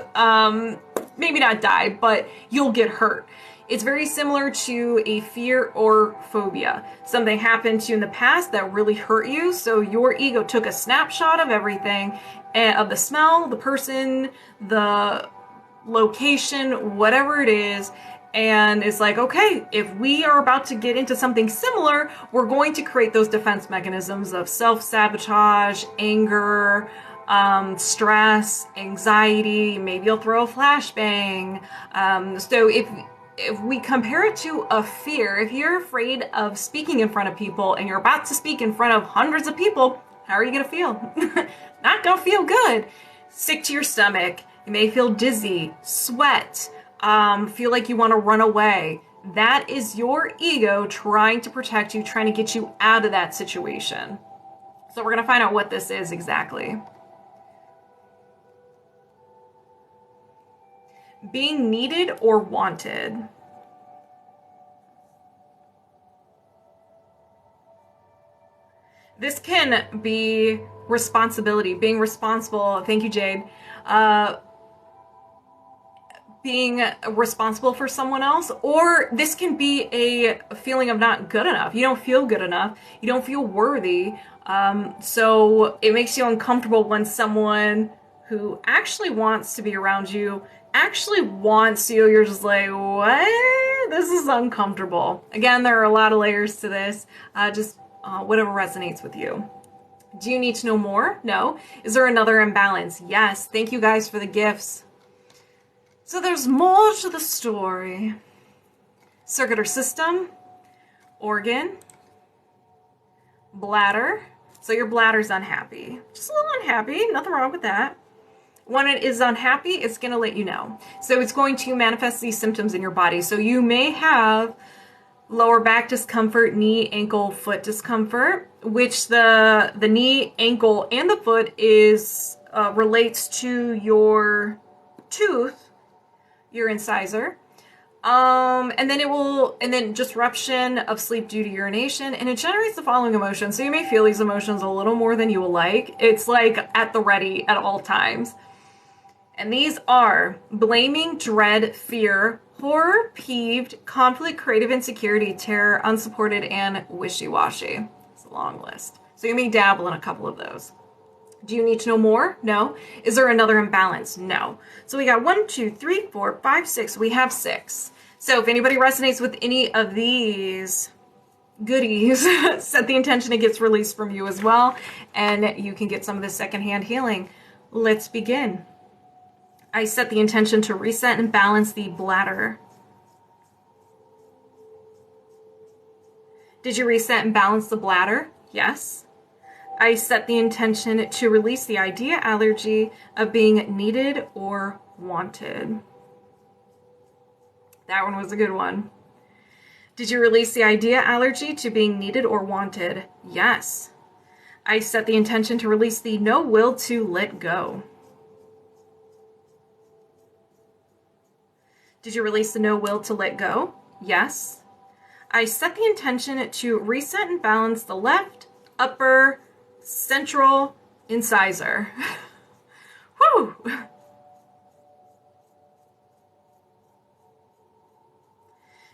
maybe not die, but you'll get hurt. It's very similar to a fear or phobia. Something happened to you in the past that really hurt you, so your ego took a snapshot of everything, of the smell, the person, the location, whatever it is, and it's like, okay, if we are about to get into something similar, we're going to create those defense mechanisms of self-sabotage, anger, stress, anxiety. Maybe you'll throw a flashbang. So if we compare it to a fear, if you're afraid of speaking in front of people and you're about to speak in front of hundreds of people, how are you going to feel? Not going to feel good. Sick to your stomach. You may feel dizzy, sweat, feel like you want to run away. That is your ego trying to protect you, trying to get you out of that situation. So we're going to find out what this is exactly. Being needed or wanted. This can be responsibility, being responsible. Thank you, Jade. Being responsible for someone else, or this can be a feeling of not good enough. You don't feel good enough. You don't feel worthy. So it makes you uncomfortable when someone who actually wants to be around you actually wants you. You're just like, what? This is uncomfortable. Again, there are a lot of layers to this. Just whatever resonates with you. Do you need to know more? No. Is there another imbalance? Yes. Thank you guys for the gifts. So there's more to the story. Circuit or system, organ, bladder. So your bladder's unhappy. Just a little unhappy. Nothing wrong with that. When it is unhappy, it's going to let you know. So it's going to manifest these symptoms in your body. So you may have lower back discomfort, knee, ankle, foot discomfort, which the knee, ankle, and the foot is relates to your tooth, your incisor. And then disruption of sleep due to urination, and it generates the following emotions. So you may feel these emotions a little more than you will like. It's like at the ready at all times. And these are blaming, dread, fear, horror, peeved, conflict, creative insecurity, terror, unsupported, and wishy-washy. It's a long list. So you may dabble in a couple of those. Do you need to know more? No. Is there another imbalance? No. So we got 1, 2, 3, 4, 5, 6. We have 6. So if anybody resonates with any of these goodies, set the intention it gets released from you as well, and you can get some of this secondhand healing. Let's begin. I set the intention to reset and balance the bladder. Did you reset and balance the bladder? Yes. I set the intention to release the idea allergy of being needed or wanted. That one was a good one. Did you release the idea allergy to being needed or wanted? Yes. I set the intention to release the no will to let go. Did you release the no will to let go? Yes. I set the intention to reset and balance the left, upper, central incisor. Whew.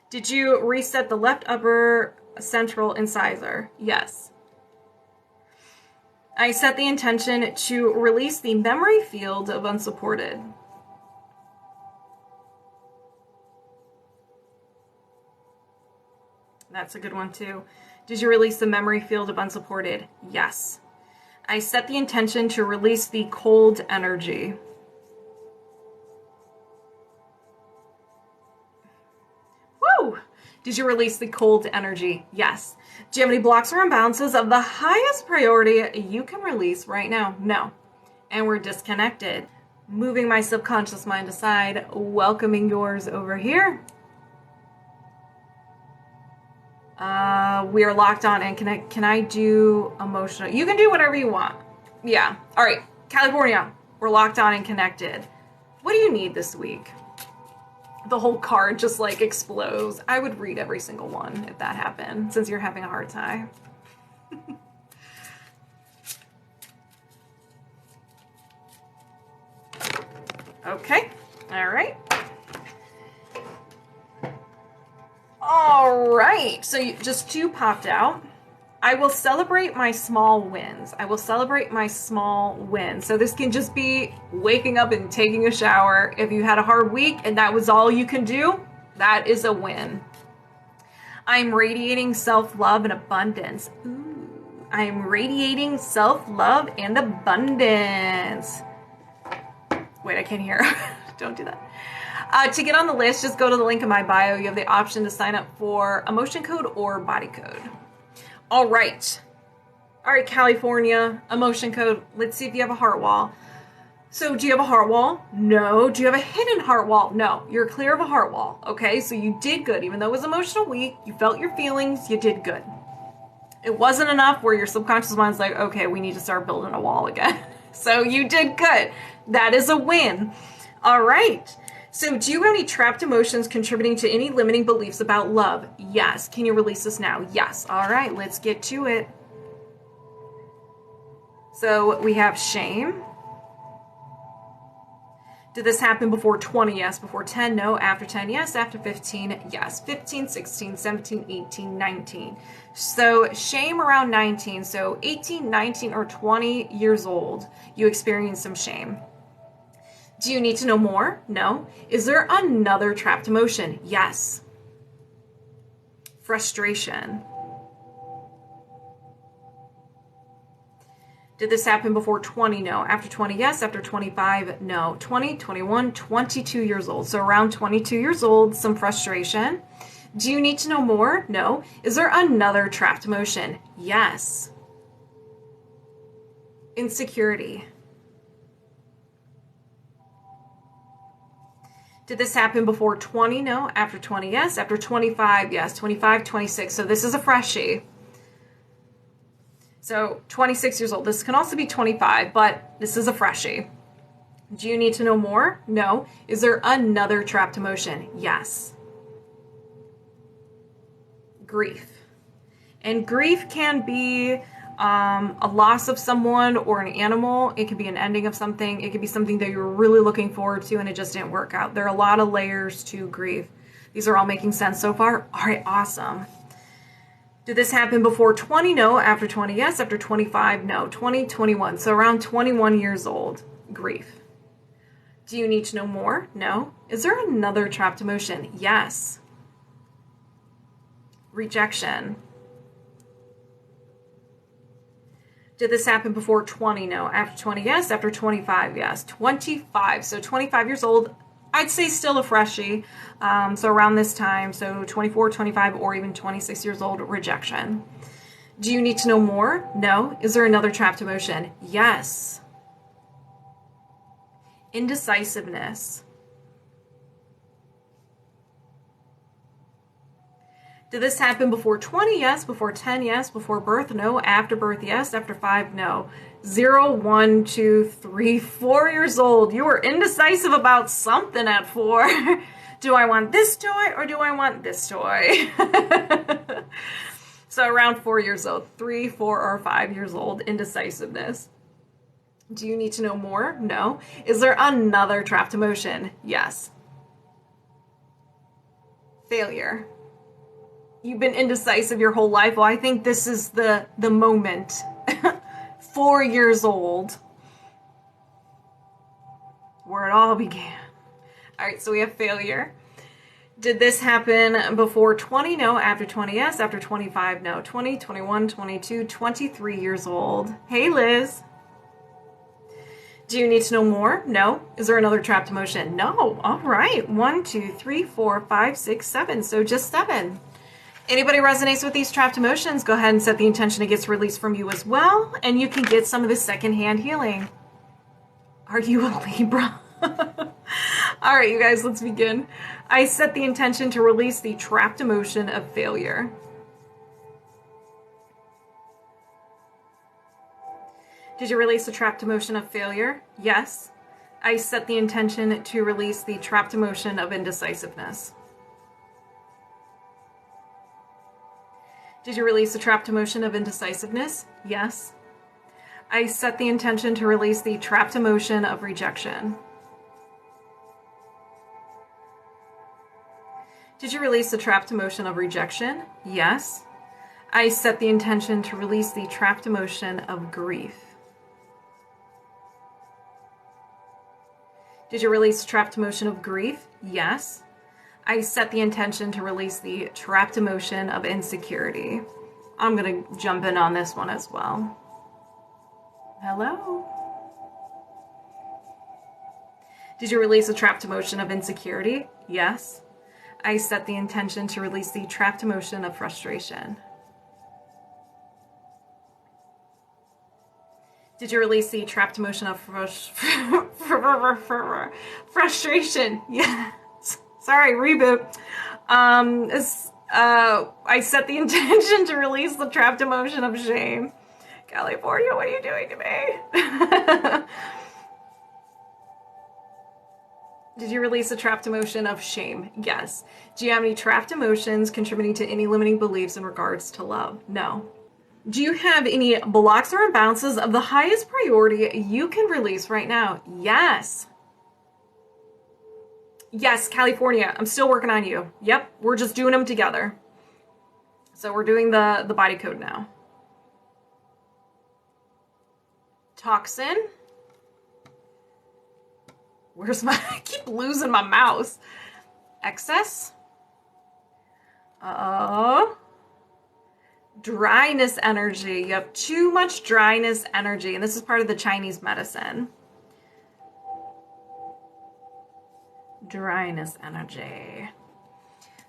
Did you reset the left upper A central incisor. Yes. I set the intention to release the memory field of unsupported. That's a good one too. Did you release the memory field of unsupported? Yes. I set the intention to release the cold energy. Woo! Did you release the cold energy? Yes. Do you have any blocks or imbalances of the highest priority you can release right now? No. And we're disconnected. Moving my subconscious mind aside, welcoming yours over here. We are locked on and connect. Can I do emotional? You can do whatever you want. Yeah. All right. California, we're locked on and connected. What do you need this week? The whole card just like explodes. I would read every single one if that happened, since you're having a hard time. Okay. All right. All right. So just two popped out. I will celebrate my small wins. I will celebrate my small wins. So this can just be waking up and taking a shower. If you had a hard week and that was all you can do, that is a win. I'm radiating self-love and abundance. Ooh, I'm radiating self-love and abundance. Wait, I can't hear. Don't do that. To get on the list, just go to the link in my bio. You have the option to sign up for emotion code or body code. All right, California, emotion code. Let's see if you have a heart wall. So do you have a heart wall? No. Do you have a hidden heart wall? No. You're clear of a heart wall. Okay, so you did good. Even though it was emotional week, you felt your feelings, you did good. It wasn't enough where your subconscious mind's like, okay, we need to start building a wall again. So you did good. That is a win. All right. So do you have any trapped emotions contributing to any limiting beliefs about love? Yes. Can you release this now? Yes. All right, let's get to it. So we have shame. Did this happen before 20? Yes. Before 10? No. After 10? Yes. After 15? Yes. 15, 16, 17, 18, 19. So shame around 19. So 18, 19, or 20 years old, you experience some shame. Do you need to know more? No. Is there another trapped emotion? Yes. Frustration. Did this happen before 20? No. After 20? Yes. After 25? No. 20, 21, 22 years old. So around 22 years old, some frustration. Do you need to know more? No. Is there another trapped emotion? Yes. Insecurity. Did this happen before 20? No. After 20? Yes. After 25? Yes. 25, 26. So this is a freshie. So 26 years old. This can also be 25, but this is a freshie. Do you need to know more? No. Is there another trapped emotion? Yes. Grief. And grief can be a loss of someone or an animal. It could be an ending of something. It could be something that you were really looking forward to and it just didn't work out. There are a lot of layers to grief. These are all making sense so far? All right, awesome. Did this happen before 20? No. After 20? Yes. After 25? No. 20, 21. So around 21 years old, grief. Do you need to know more? No. Is there another trapped emotion? Yes. Rejection. Did this happen before 20? No. After 20? Yes. After 25? Yes. 25. So 25 years old, I'd say still a freshie. So around this time, so 24, 25, or even 26 years old, rejection. Do you need to know more? No. Is there another trapped emotion? Yes. Indecisiveness. Did this happen before 20? Yes. Before 10? Yes. Before birth? No. After birth? Yes. After 5? No. 0, 1, 2, 3, 4 years old. You were indecisive about something at 4. Do I want this toy or do I want this toy? So around 4 years old, 3, 4, or 5 years old, indecisiveness. Do you need to know more? No. Is there another trapped emotion? Yes. Failure. You've been indecisive your whole life. Well, I think this is the moment. 4 years old. Where it all began. All right, so we have failure. Did this happen before 20? No. After 20? Yes. After 25? No. 20, 21, 22, 23 years old. Hey, Liz. Do you need to know more? No. Is there another trapped emotion? No. All right. 1, 2, 3, 4, 5, 6, 7. So just 7. Anybody resonates with these trapped emotions, go ahead and set the intention it gets released from you as well, and you can get some of this secondhand healing. Are you a Libra? All right, you guys, let's begin. I set the intention to release the trapped emotion of failure. Did you release the trapped emotion of failure? Yes. I set the intention to release the trapped emotion of indecisiveness. Did you release the trapped emotion of indecisiveness? Yes. I set the intention to release the trapped emotion of rejection. Did you release the trapped emotion of rejection? Yes. I set the intention to release the trapped emotion of grief. Did you release the trapped emotion of grief? Yes. I set the intention to release the trapped emotion of insecurity. I'm going to jump in on this one as well. Hello? Did you release the trapped emotion of insecurity? Yes. I set the intention to release the trapped emotion of frustration. Did you release the trapped emotion of frustration? Yes. Sorry, reboot. I set the intention to release the trapped emotion of shame. California, what are you doing to me? Did you release the trapped emotion of shame? Yes. Do you have any trapped emotions contributing to any limiting beliefs in regards to love? No. Do you have any blocks or imbalances of the highest priority you can release right now? Yes. Yes, California, I'm still working on you. Yep, we're just doing them together. So we're doing the body code now. Toxin. Where's my... I keep losing my mouse. Excess. Dryness energy. You have too much dryness energy, and this is part of the Chinese medicine. Dryness energy.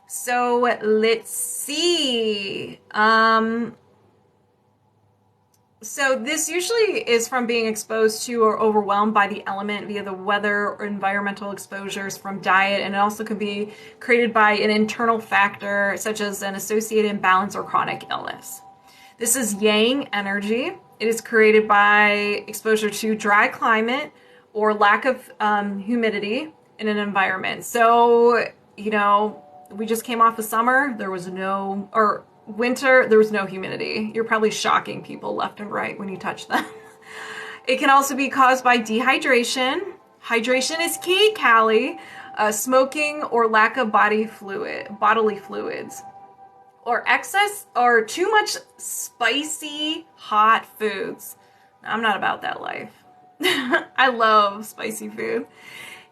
So let's see. So this usually is from being exposed to or overwhelmed by the element via the weather or environmental exposures from diet, and it also could be created by an internal factor such as an associated imbalance or chronic illness. This is yang energy. It is created by exposure to dry climate or lack of humidity in an environment. So, you know, we just came off of summer. There was no, or winter, there was no humidity. You're probably shocking people left and right when you touch them. It can also be caused by dehydration. Hydration is key, Callie. Smoking or lack of bodily fluids. Or excess or too much spicy, hot foods. I'm not about that life. I love spicy food.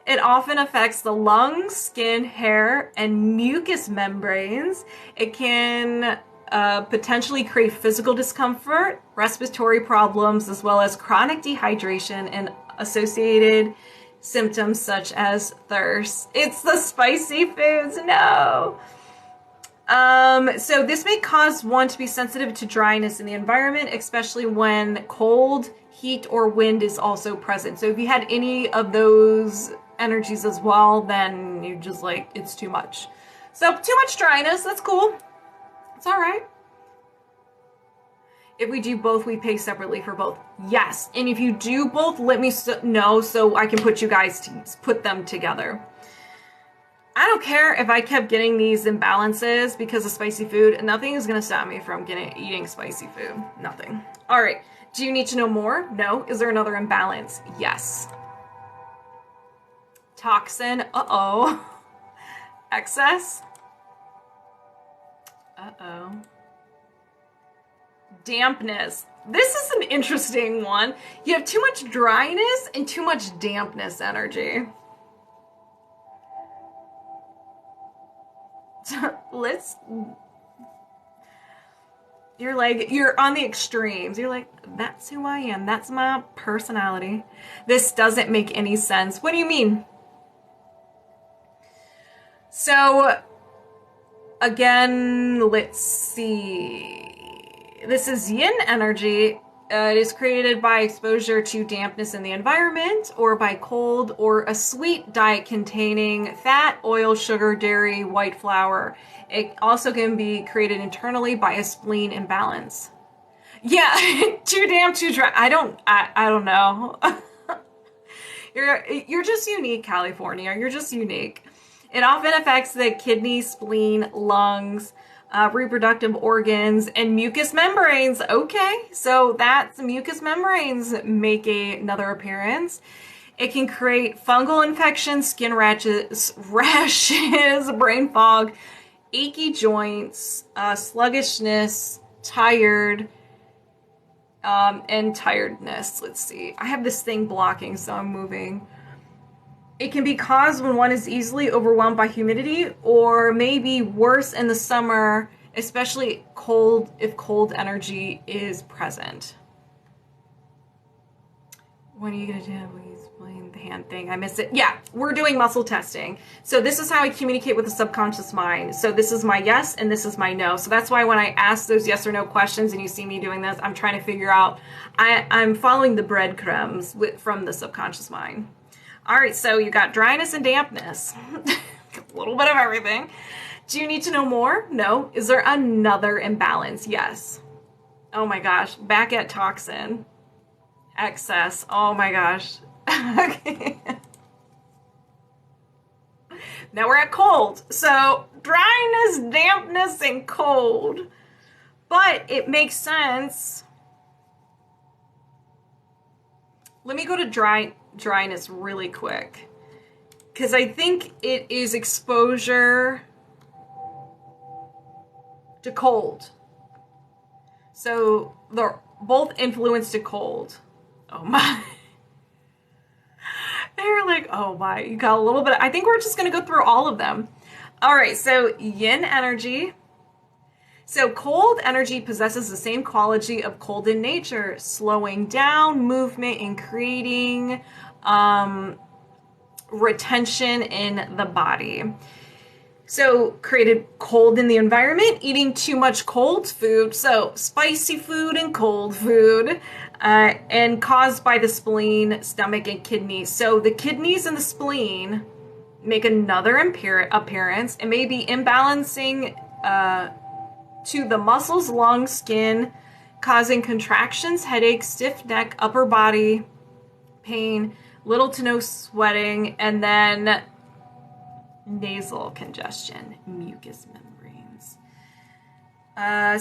It often affects the lungs, skin, hair, and mucous membranes. It can potentially create physical discomfort, respiratory problems, as well as chronic dehydration and associated symptoms such as thirst. It's the spicy foods, no! So this may cause one to be sensitive to dryness in the environment, especially when cold, heat, or wind is also present. So if you had any of those energies as well, then you're just like, it's too much. So too much dryness, that's cool. It's all right. If we do both, we pay separately for both. Yes, and if you do both, let me know so I can put you guys to put them together. I don't care if I kept getting these imbalances because of spicy food. Nothing is going to stop me from eating spicy food. Nothing. All right. Do you need to know more? No. Is there another imbalance? Yes. Toxin. Uh-oh. Excess. Uh-oh. Dampness. This is an interesting one. You have too much dryness and too much dampness energy. You're like, you're on the extremes. You're like, that's who I am. That's my personality. This doesn't make any sense. What do you mean? So, again, let's see. This is yin energy. It is created by exposure to dampness in the environment, or by cold, or a sweet diet containing fat, oil, sugar, dairy, white flour. It also can be created internally by a spleen imbalance. Yeah, too damn, too dry. I don't know. You're just unique, California. You're just unique. It often affects the kidney, spleen, lungs, reproductive organs, and mucous membranes. Okay, so that's mucous membranes make another appearance. It can create fungal infections, skin rashes, brain fog, achy joints, sluggishness, tired, and tiredness. Let's see. I have this thing blocking, so I'm moving. It can be caused when one is easily overwhelmed by humidity, or maybe worse in the summer, especially cold, if cold energy is present. What are you gonna do? Please explain the hand thing. I missed it. Yeah, we're doing muscle testing. So this is how I communicate with the subconscious mind. So this is my yes and this is my no. So that's why when I ask those yes or no questions and you see me doing this, I'm trying to figure out, I'm following the breadcrumbs from the subconscious mind. All right, so you got dryness and dampness. A little bit of everything. Do you need to know more? No. Is there another imbalance? Yes. Oh my gosh. Back at toxin. Excess. Oh my gosh. Okay. Now we're at cold. So dryness, dampness, and cold. But it makes sense. Let me go to dryness really quick, because I think it is exposure to cold. So they're both influenced to cold. Oh my. They're like, oh my, you got a little bit. I think we're just going to go through all of them. All right, so yin energy. So cold energy possesses the same quality of cold in nature, slowing down movement and creating retention in the body. So created cold in the environment, eating too much cold food, so spicy food and cold food, and caused by the spleen, stomach, and kidneys. So the kidneys and the spleen make another appearance and may be imbalancing to the muscles, lungs, skin, causing contractions, headaches, stiff neck, upper body pain, little to no sweating, and then nasal congestion, mucous membranes.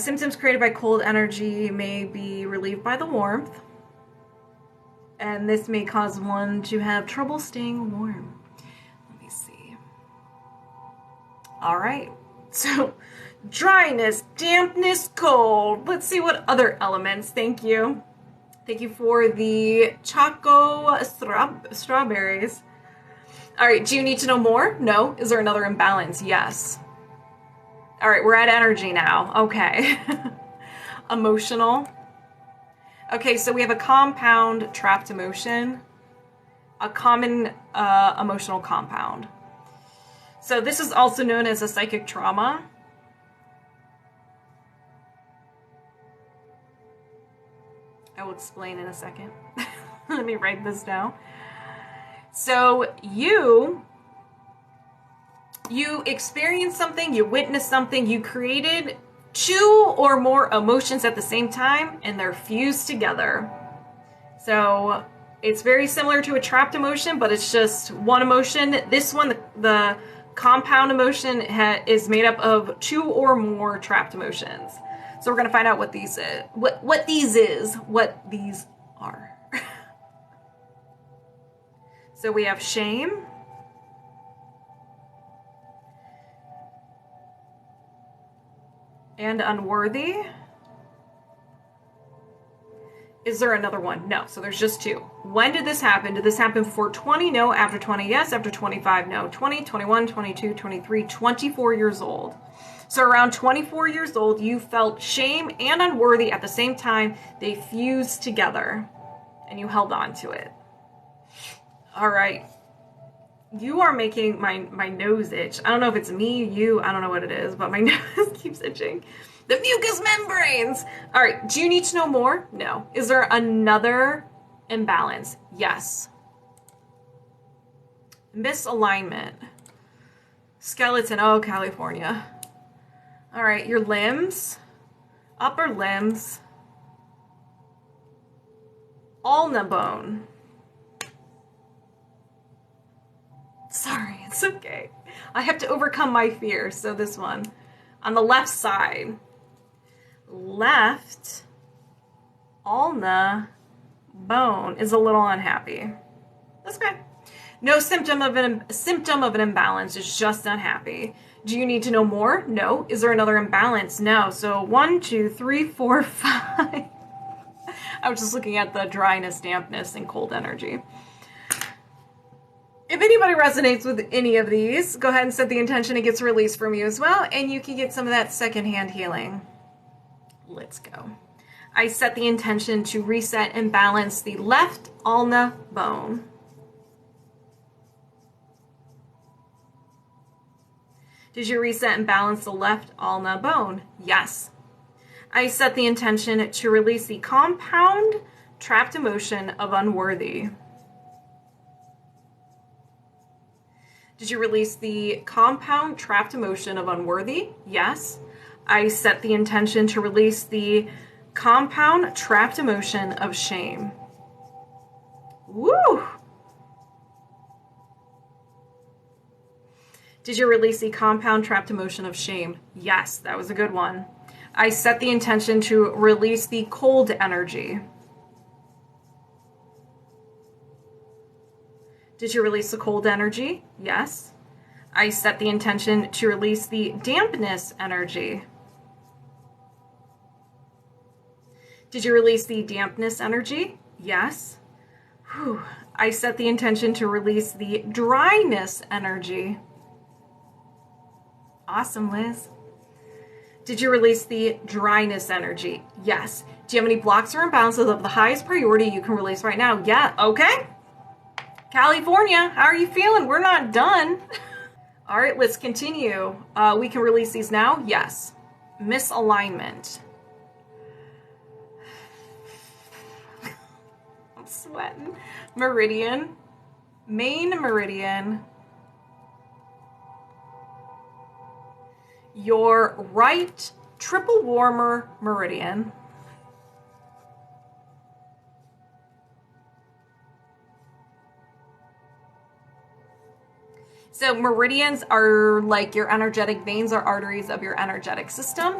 Symptoms created by cold energy may be relieved by the warmth, and this may cause one to have trouble staying warm. Let me see. All right, so dryness, dampness, cold. Let's see what other elements. Thank you. Thank you for the choco strawberries. All right, do you need to know more? No. Is there another imbalance? Yes. All right, we're at energy now. Okay. Emotional. Okay, so we have a compound trapped emotion, a common emotional compound. So this is also known as a psychic trauma. I will explain in a second. Let me write this down. So you experienced something, you witnessed something, you created two or more emotions at the same time, and they're fused together. So it's very similar to a trapped emotion, but it's just one emotion. This one, the compound emotion, is made up of two or more trapped emotions. So we're going to find out what these is, what these are. So we have shame, and unworthy. Is there another one? No. So there's just two. When did this happen? Did this happen before 20? No. After 20? Yes. After 25? No. 20, 21, 22, 23, 24 years old. So around 24 years old, you felt shame and unworthy at the same time. They fused together and you held on to it. All right. You are making my nose itch. I don't know if it's me, you, I don't know what it is, but my nose keeps itching. The mucous membranes. All right. Do you need to know more? No. Is there another imbalance? Yes. Misalignment. Skeleton. Oh, California. All right. Your limbs. Upper limbs. Ulna bone. Sorry. It's okay. I have to overcome my fear. So this one. On the left side. Left ulna bone is a little unhappy. That's okay. No symptom of an imbalance, is just unhappy. Do you need to know more? No. Is there another imbalance? No. So 1, 2, 3, 4, 5. I was just looking at the dryness, dampness, and cold energy. If anybody resonates with any of these, go ahead and set the intention it gets released from you as well, and you can get some of that secondhand healing. Let's go. I set the intention to reset and balance the left ulna bone. Did you reset and balance the left ulna bone? Yes. I set the intention to release the compound trapped emotion of unworthy. Did you release the compound trapped emotion of unworthy? Yes. I set the intention to release the compound trapped emotion of shame. Woo! Did you release the compound trapped emotion of shame? Yes, that was a good one. I set the intention to release the cold energy. Did you release the cold energy? Yes. I set the intention to release the dampness energy. Did you release the dampness energy? Yes. Whew. I set the intention to release the dryness energy. Awesome, Liz. Did you release the dryness energy? Yes. Do you have any blocks or imbalances of the highest priority you can release right now? Yeah. Okay. California, how are you feeling? We're not done. All right, let's continue. We can release these now? Yes. Misalignment. I'm sweating. Meridian. Main meridian. Your right triple warmer meridian. So meridians are like your energetic veins or arteries of your energetic system.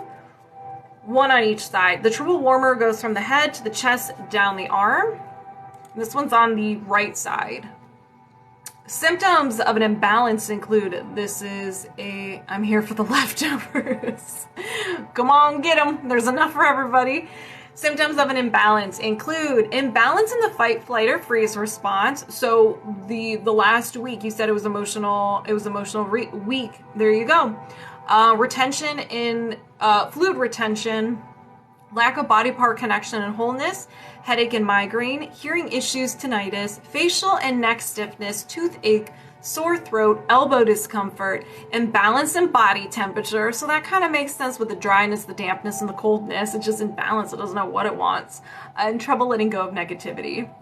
One on each side. The triple warmer goes from the head to the chest down the arm. This one's on the right side. Symptoms of an imbalance include, I'm here for the leftovers. Come on, get them. There's enough for everybody. Symptoms of an imbalance include imbalance in the fight, flight, or freeze response. So the last week you said it was emotional week. There you go. Retention in fluid retention, lack of body part connection and wholeness, headache and migraine, hearing issues, tinnitus, facial and neck stiffness, toothache, sore throat, elbow discomfort, imbalance in body temperature. So that kind of makes sense with the dryness, the dampness, and the coldness. It's just imbalance. It doesn't know what it wants. And trouble letting go of negativity.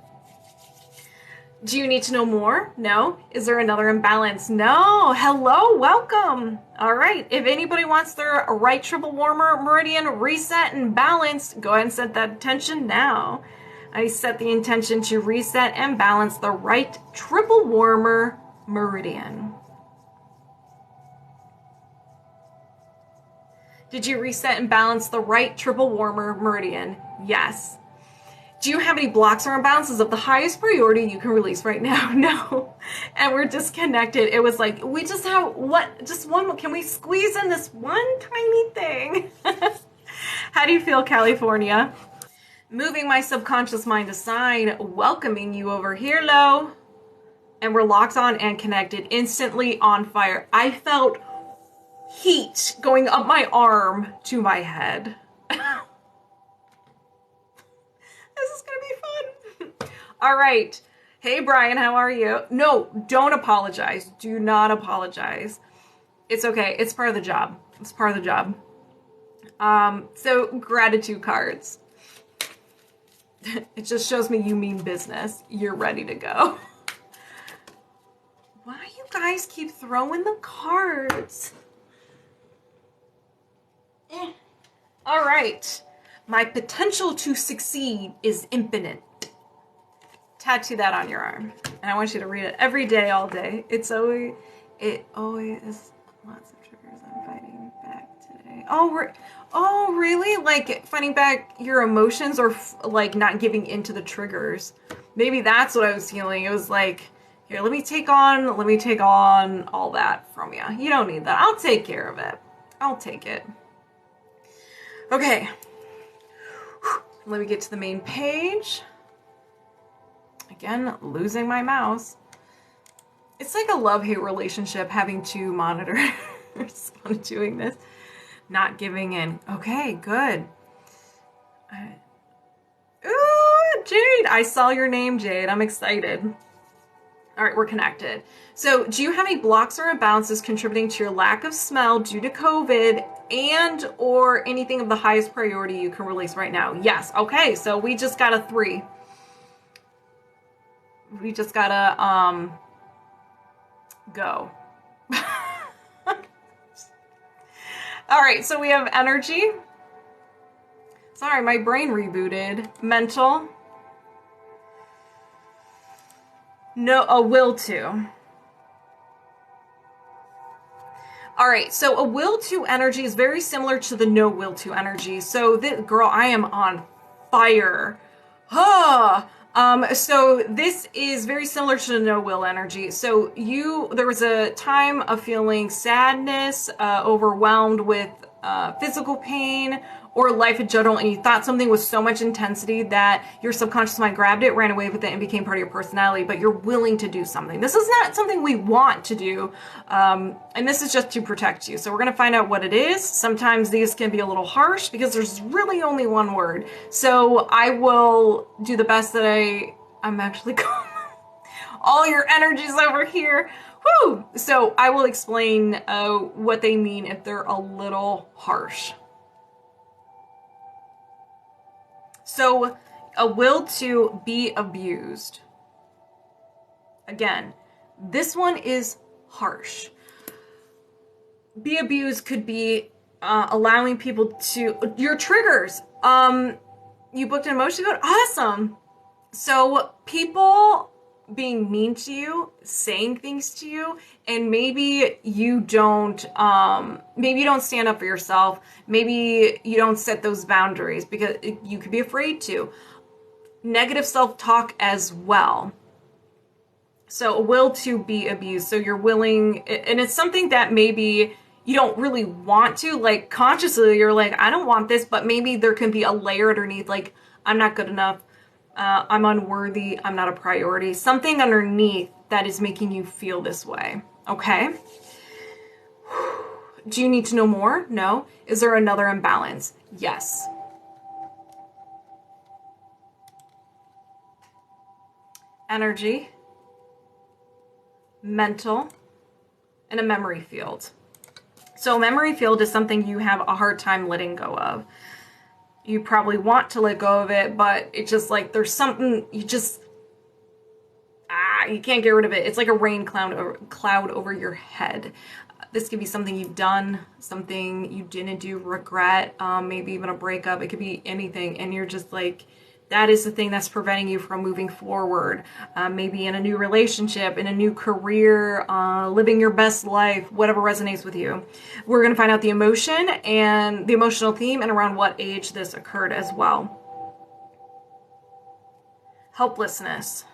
Do you need to know more? No. Is there another imbalance? No. Hello, welcome. All right. If anybody wants their right triple warmer meridian reset and balanced, go ahead and set that intention now. I set the intention to reset and balance the right triple warmer meridian. Did you reset and balance the right triple warmer meridian? Yes. Do you have any blocks or imbalances of the highest priority you can release right now? No. And we're disconnected. It was like, we just have just one, can we squeeze in this one tiny thing? How do you feel, California? Moving my subconscious mind aside, welcoming you over here, Lo. And we're locked on and connected, instantly on fire. I felt heat going up my arm to my head. This is gonna be fun. All right. Hey, Brian, how are you? No, don't apologize. Do not apologize. It's okay. It's part of the job. It's part of the job. So gratitude cards. It just shows me you mean business. You're ready to go. Why you guys keep throwing the cards? All right. My potential to succeed is infinite. Tattoo that on your arm. And I want you to read it every day, all day. It always lots of triggers. I'm fighting back today. Oh, really? Like fighting back your emotions, or like not giving into the triggers? Maybe that's what I was feeling. It was like, here, let me take on all that from you. You don't need that. I'll take care of it. I'll take it. Okay. Let me get to the main page. Again, losing my mouse. It's like a love-hate relationship, having two monitors on doing this. Not giving in. Okay, good. Ooh, Jade! I saw your name, Jade. I'm excited. All right, we're connected. So, do you have any blocks or imbalances contributing to your lack of smell due to COVID and or anything of the highest priority you can release right now? Yes. Okay, so we just got a 3. We just gotta go. All right, so we have energy. Sorry, my brain rebooted. Mental. No, a will to. All right, so a will to energy is very similar to the no will to energy. So girl, I am on fire. So this is very similar to the no will energy. So there was a time of feeling sadness, overwhelmed with physical pain or life in general, and you thought something was so much intensity that your subconscious mind grabbed it, ran away with it, and became part of your personality, but you're willing to do something. This is not something we want to do, and this is just to protect you. So we're going to find out what it is. Sometimes these can be a little harsh because there's really only one word. So I will do the best that I'm actually calm. All your energies over here. Woo! So I will explain what they mean if they're a little harsh. So, a will to be abused. Again, this one is harsh. Be abused could be allowing people to, your triggers. You booked an emotion code? Awesome. So, people being mean to you, saying things to you, and maybe you don't stand up for yourself. Maybe you don't set those boundaries because you could be afraid to. Negative self-talk as well. So a will to be abused. So you're willing, and it's something that maybe you don't really want to, like consciously you're like, I don't want this, but maybe there can be a layer underneath, like, I'm not good enough. I'm unworthy, I'm not a priority. Something underneath that is making you feel this way, okay? Do you need to know more? No. Is there another imbalance? Yes. Energy, mental, and a memory field. So a memory field is something you have a hard time letting go of. You probably want to let go of it, but it's just like there's something you can't get rid of it. It's like a rain cloud over your head. This could be something you've done, something you didn't do, regret, maybe even a breakup. It could be anything, and you're just like, that is the thing that's preventing you from moving forward. Maybe in a new relationship, in a new career, living your best life, whatever resonates with you. We're going to find out the emotion and the emotional theme and around what age this occurred as well. Helplessness.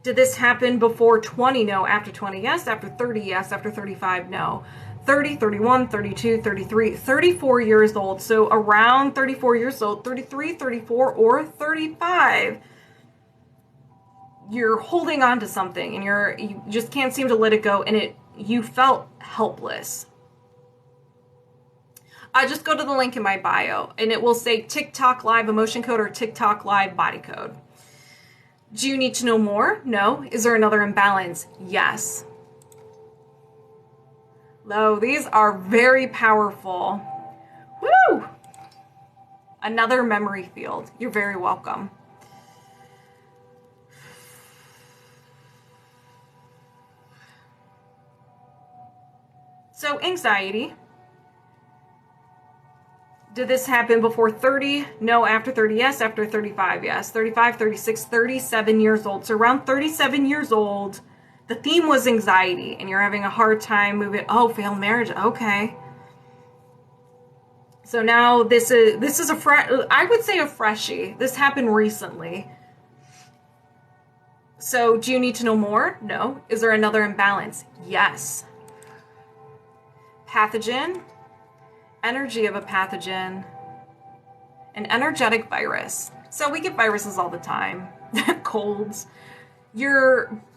Did this happen before 20? No. After 20? Yes. After 30? Yes. After 35? No. 30, 31, 32, 33, 34 years old. So around 34 years old, 33, 34, or 35, you're holding on to something and you just can't seem to let it go, and you felt helpless. I just go to the link in my bio and it will say TikTok live emotion code or TikTok live body code. Do you need to know more? No. Is there another imbalance? Yes. Lo, these are very powerful. Woo! Another memory field. You're very welcome. So, anxiety. Did this happen before 30? No. After 30? Yes. After 35? Yes. 35, 36, 37 years old. So around 37 years old, the theme was anxiety, and you're having a hard time moving. Oh, failed marriage. Okay. So now this is I would say a freshie. This happened recently. So do you need to know more? No. Is there another imbalance? Yes. Pathogen. Energy of a pathogen. An energetic virus. So we get viruses all the time. Colds.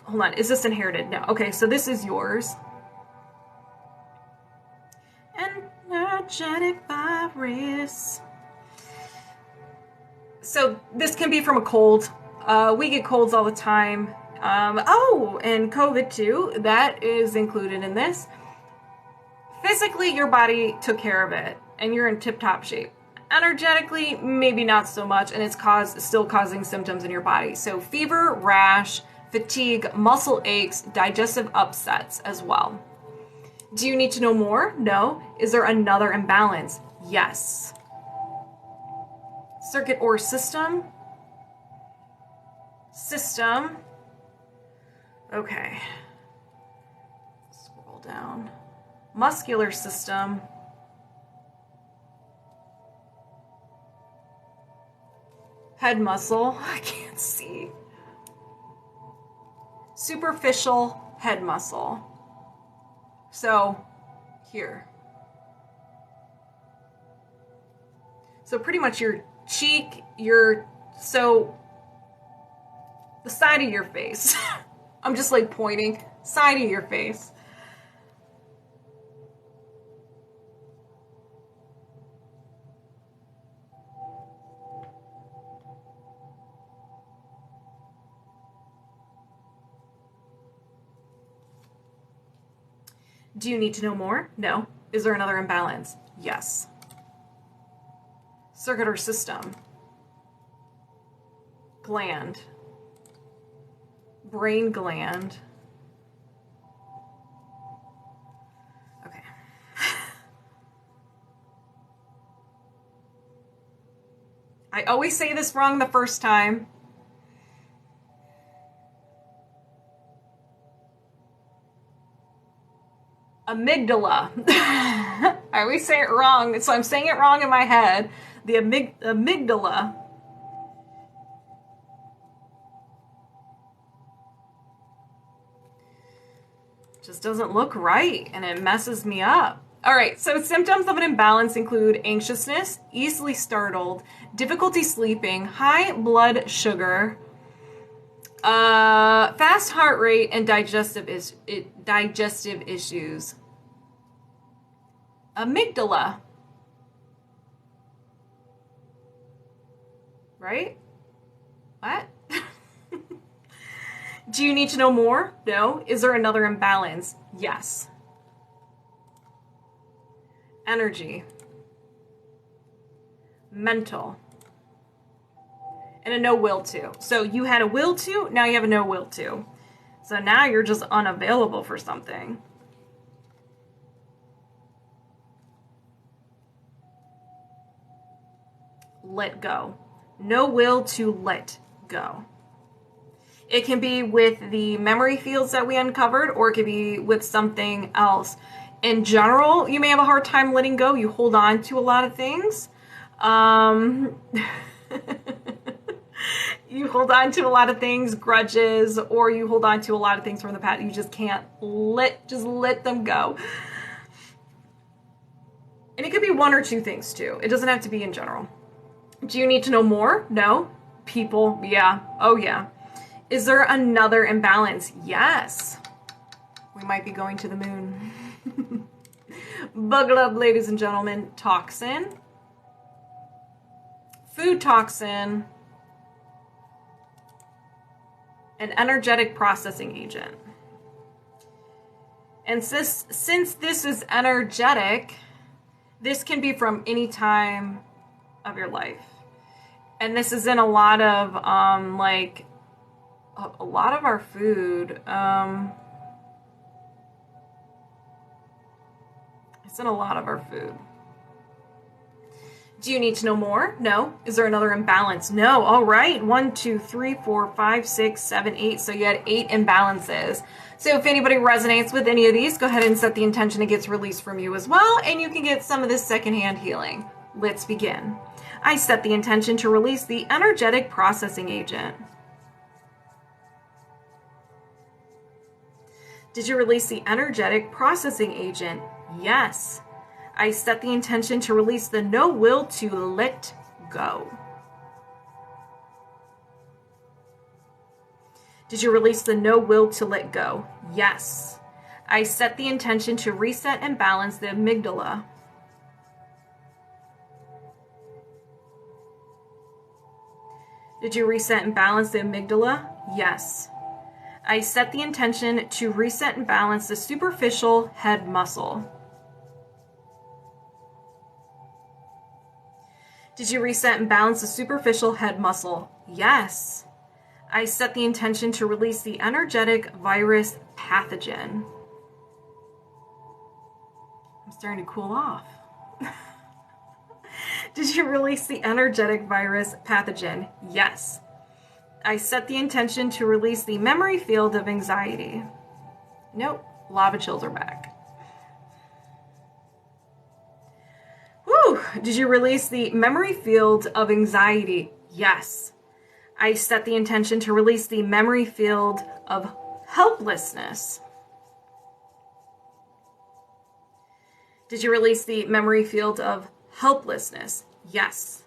Hold on, is this inherited? No. Okay, so this is yours. Energetic virus. So this can be from a cold. We get colds all the time. And COVID too. That is included in this. Physically, your body took care of it, and you're in tip-top shape. Energetically, maybe not so much, and it's still causing symptoms in your body. So fever, rash, fatigue, muscle aches, digestive upsets as well. Do you need to know more? No. Is there another imbalance? Yes. Circuit or system? System. Okay. Scroll down. Muscular system. Head muscle. I can't see. Superficial head muscle. So, here. So pretty much your cheek, the side of your face. I'm just like pointing. Side of your face. Do you need to know more? No. Is there another imbalance? Yes. Circuit or system. Gland. Brain gland. Okay. I always say this wrong the first time. Amygdala. I always say it wrong, so I'm saying it wrong in my head. The amygdala. Just doesn't look right, and it messes me up. All right, so symptoms of an imbalance include anxiousness, easily startled, difficulty sleeping, high blood sugar, fast heart rate, and digestive issues. Amygdala. Right? What? Do you need to know more? No. Is there another imbalance? Yes. Energy. Mental. And a no will to. So you had a will to, now you have a no will to. So now you're just unavailable for something. Let go. No will to let go. It can be with the memory fields that we uncovered, or it could be with something else. In general, you may have a hard time letting go. You hold on to a lot of things. You hold on to a lot of things, grudges, or you hold on to a lot of things from the past. You just can't let them go. And it could be one or two things too. It doesn't have to be in general. Do you need to know more? No. People? Yeah. Oh yeah. Is there another imbalance? Yes. We might be going to the moon. Buckle up, ladies and gentlemen. Toxin. Food toxin. An energetic processing agent. And since this is energetic, this can be from any time of your life. And this is in a lot of, like, a lot of our food. It's in a lot of our food. Do you need to know more? No. Is there another imbalance? No. All right. 1, 2, 3, 4, 5, 6, 7, 8. So you had 8 imbalances. So if anybody resonates with any of these, go ahead and set the intention it gets released from you as well, and you can get some of this secondhand healing. Let's begin. I set the intention to release the energetic processing agent. Did you release the energetic processing agent? Yes. I set the intention to release the no will to let go. Did you release the no will to let go? Yes. I set the intention to reset and balance the amygdala. Did you reset and balance the amygdala? Yes. I set the intention to reset and balance the superficial head muscle. Did you reset and balance the superficial head muscle? Yes. I set the intention to release the energetic virus pathogen. I'm starting to cool off. Did you release the energetic virus pathogen? Yes. I set the intention to release the memory field of anxiety. Nope. Lava chills are back. Whew. Did you release the memory field of anxiety? Yes. I set the intention to release the memory field of helplessness. Did you release the memory field of helplessness? Yes.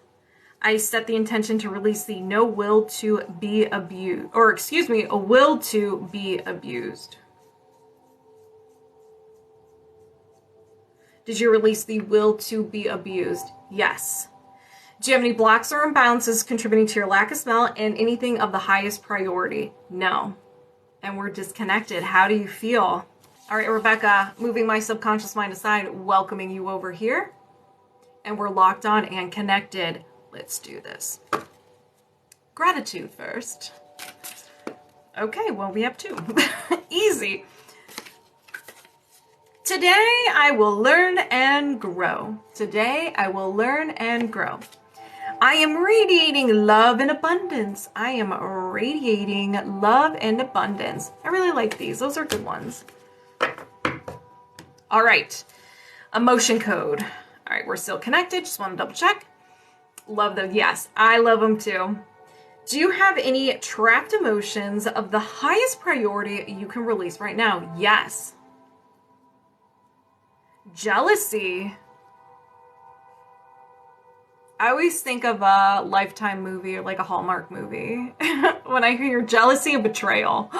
I set the intention to release the no will to be abused, or excuse me, a will to be abused. Did you release the will to be abused? Yes. Do you have any blocks or imbalances contributing to your lack of smell and anything of the highest priority? No. And we're disconnected. How do you feel? All right, Rebecca, moving my subconscious mind aside, welcoming you over here. And we're locked on and connected. Let's do this. Gratitude first. Okay, well, we have 2. Easy. Today, I will learn and grow. Today, I will learn and grow. I am radiating love and abundance. I am radiating love and abundance. I really like these. Those are good ones. All right. Emotion code. All right, we're still connected. Just want to double check. Love them. Yes, I love them too. Do you have any trapped emotions of the highest priority you can release right now? Yes. Jealousy. I always think of a Lifetime movie or like a Hallmark movie when I hear jealousy and betrayal.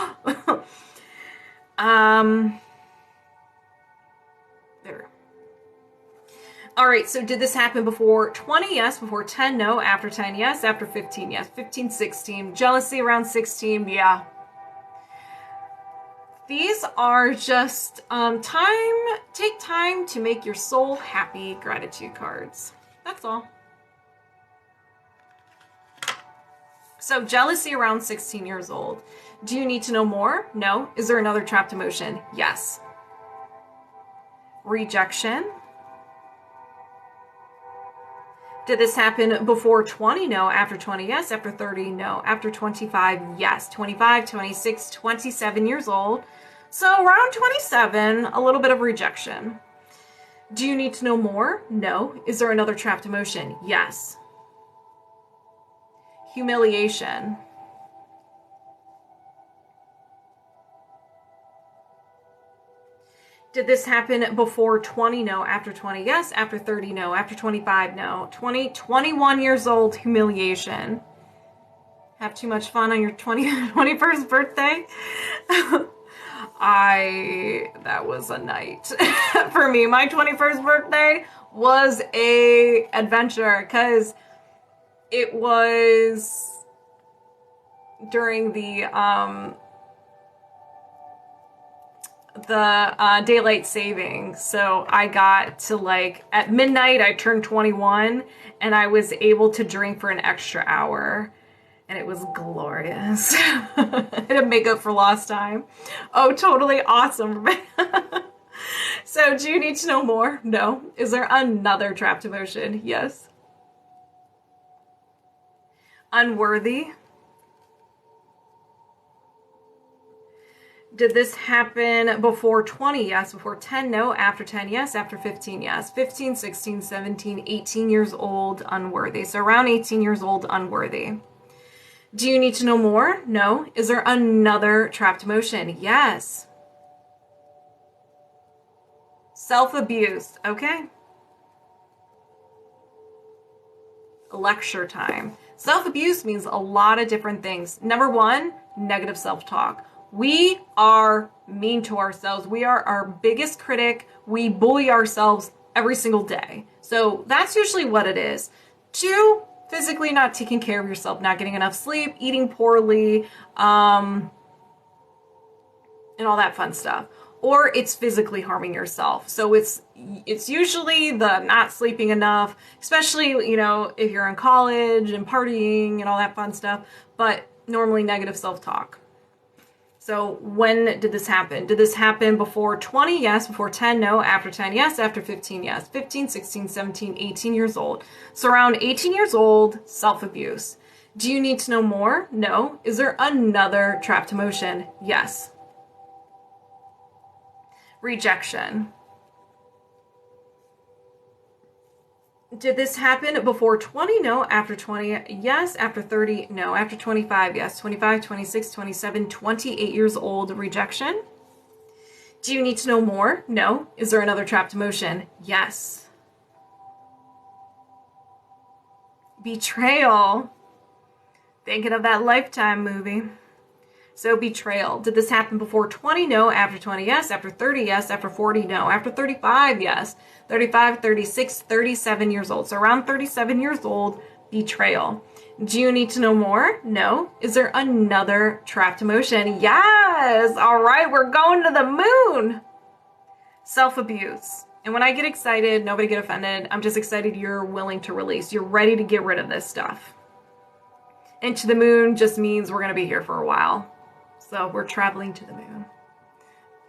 There. All right, so did this happen before 20? Yes. Before 10? No. After 10? Yes. After 15? Yes. 15, 16. Jealousy around 16? Yeah. These are just take time to make your soul happy gratitude cards. That's all. So jealousy around 16 years old. Do you need to know more? No. Is there another trapped emotion? Yes. Rejection. Did this happen before 20? No. After 20? Yes. After 30? No. After 25? Yes. 25, 26, 27 years old. So around 27, a little bit of rejection. Do you need to know more? No. Is there another trapped emotion? Yes. Humiliation. Did this happen before 20? No. After 20? Yes. After 30? No. After 25? No. 21 years old, humiliation. Have too much fun on your 21st birthday? That was a night. For me, my 21st birthday was a adventure because it was during the daylight savings. So I got to, like, at midnight I turned 21 and I was able to drink for an extra hour. And it was glorious. To make up for lost time. Oh, totally awesome. So, do you need to know more? No. Is there another trapped emotion? Yes. Unworthy. Did this happen before 20? Yes. Before 10? No. After 10? Yes. After 15? Yes. 15, 16, 17, 18 years old, unworthy. So around 18 years old, unworthy. Do you need to know more? No. Is there another trapped emotion? Yes. Self-abuse. Okay. Lecture time. Self-abuse means a lot of different things. Number one, negative self-talk. We are mean to ourselves. We are our biggest critic. We bully ourselves every single day. So that's usually what it is. Two, physically not taking care of yourself, not getting enough sleep, eating poorly, and all that fun stuff. Or it's physically harming yourself. So it's usually the not sleeping enough, especially, you know, if you're in college and partying and all that fun stuff, but normally negative self-talk. So when did this happen? Did this happen before 20? Yes. Before 10? No. After 10? Yes. After 15? Yes. 15, 16, 17, 18 years old. So around 18 years old, self-abuse. Do you need to know more? No. Is there another trapped emotion? Yes. Rejection. Did this happen before 20? No. After 20? Yes. After 30? No. After 25? Yes. 25, 26, 27, 28 years old. Rejection. Do you need to know more? No. Is there another trapped emotion? Yes. Betrayal. Thinking of that Lifetime movie. So betrayal. Did this happen before 20? No. After 20? Yes. After 30? Yes. After 40? No. After 35? Yes. 35, 36, 37 years old. So around 37 years old, betrayal. Do you need to know more? No. Is there another trapped emotion? Yes. All right. We're going to the moon. Self-abuse. And when I get excited, nobody get offended. I'm just excited you're willing to release. You're ready to get rid of this stuff. And to the moon just means we're going to be here for a while. So we're traveling to the moon.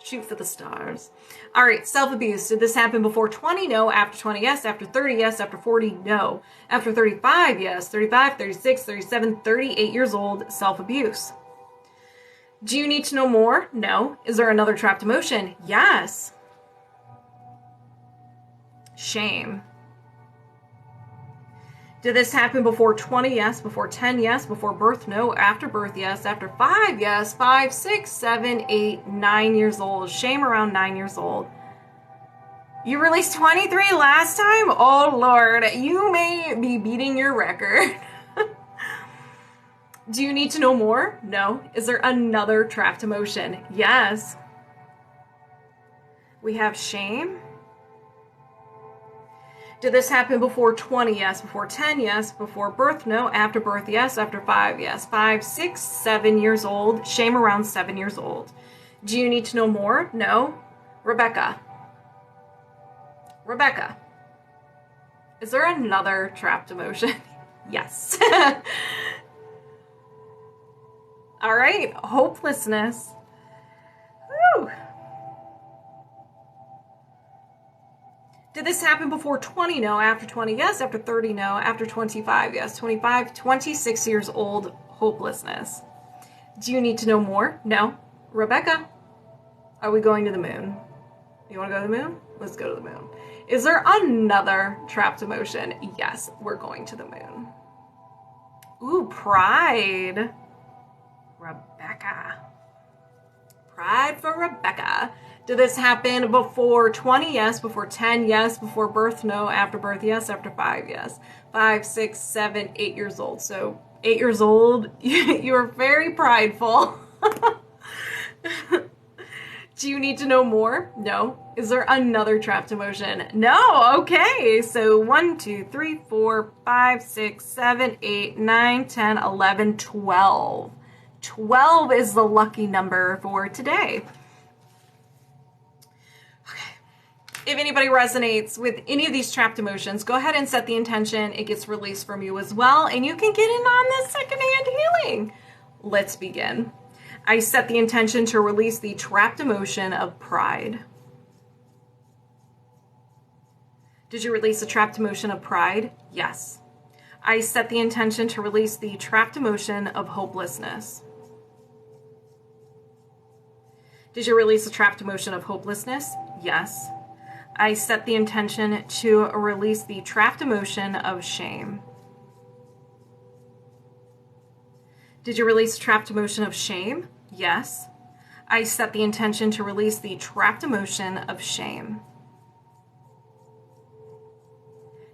Shoot for the stars. All right, self-abuse. Did this happen before 20? No. After 20? Yes. After 30? Yes. After 40? No. After 35? Yes. 35, 36, 37, 38 years old, self-abuse. Do you need to know more? No. Is there another trapped emotion? Yes. Shame. Did this happen before 20? Yes. Before 10? Yes. Before birth? No. After birth? Yes. After 5? Yes. 5, 6, 7, 8, 9 years old. Shame around 9 years old. You released 23 last time? Oh, Lord. You may be beating your record. Do you need to know more? No. Is there another trapped emotion? Yes. We have shame. Did this happen before 20? Yes. Before 10? Yes. Before birth? No. After birth? Yes. After 5? Yes. 5, 6, 7 years old. Shame around 7 years old. Do you need to know more? No. Rebecca. Rebecca. Is there another trapped emotion? Yes. All right. Hopelessness. Whew. Did this happen before 20? No. After 20? Yes. After 30? No. After 25? Yes. 25, 26 years old, hopelessness. Do you need to know more? No. Rebecca, are we going to the moon? You want to go to the moon? Let's go to the moon. Is there another trapped emotion? Yes, we're going to the moon. Ooh, pride. Rebecca. Pride for Rebecca. Did this happen before 20? Yes. Before 10? Yes. Before birth? No. After birth? Yes. After 5? Yes. 5, 6, 7, 8 years old. So 8 years old, you're very prideful. Do you need to know more? No. Is there another trapped emotion? No. Okay. So 1, 2, 3, 4, 5, 6, 7, 8, 9, 10, 11, 12. 12 is the lucky number for today. Okay. If anybody resonates with any of these trapped emotions, go ahead and set the intention. It gets released from you as well, and you can get in on this secondhand healing. Let's begin. I set the intention to release the trapped emotion of pride. Did you release the trapped emotion of pride? Yes. I set the intention to release the trapped emotion of hopelessness. Did you release the trapped emotion of hopelessness? Yes. I set the intention to release the trapped emotion of shame. Did you release the trapped emotion of shame? Yes. I set the intention to release the trapped emotion of shame.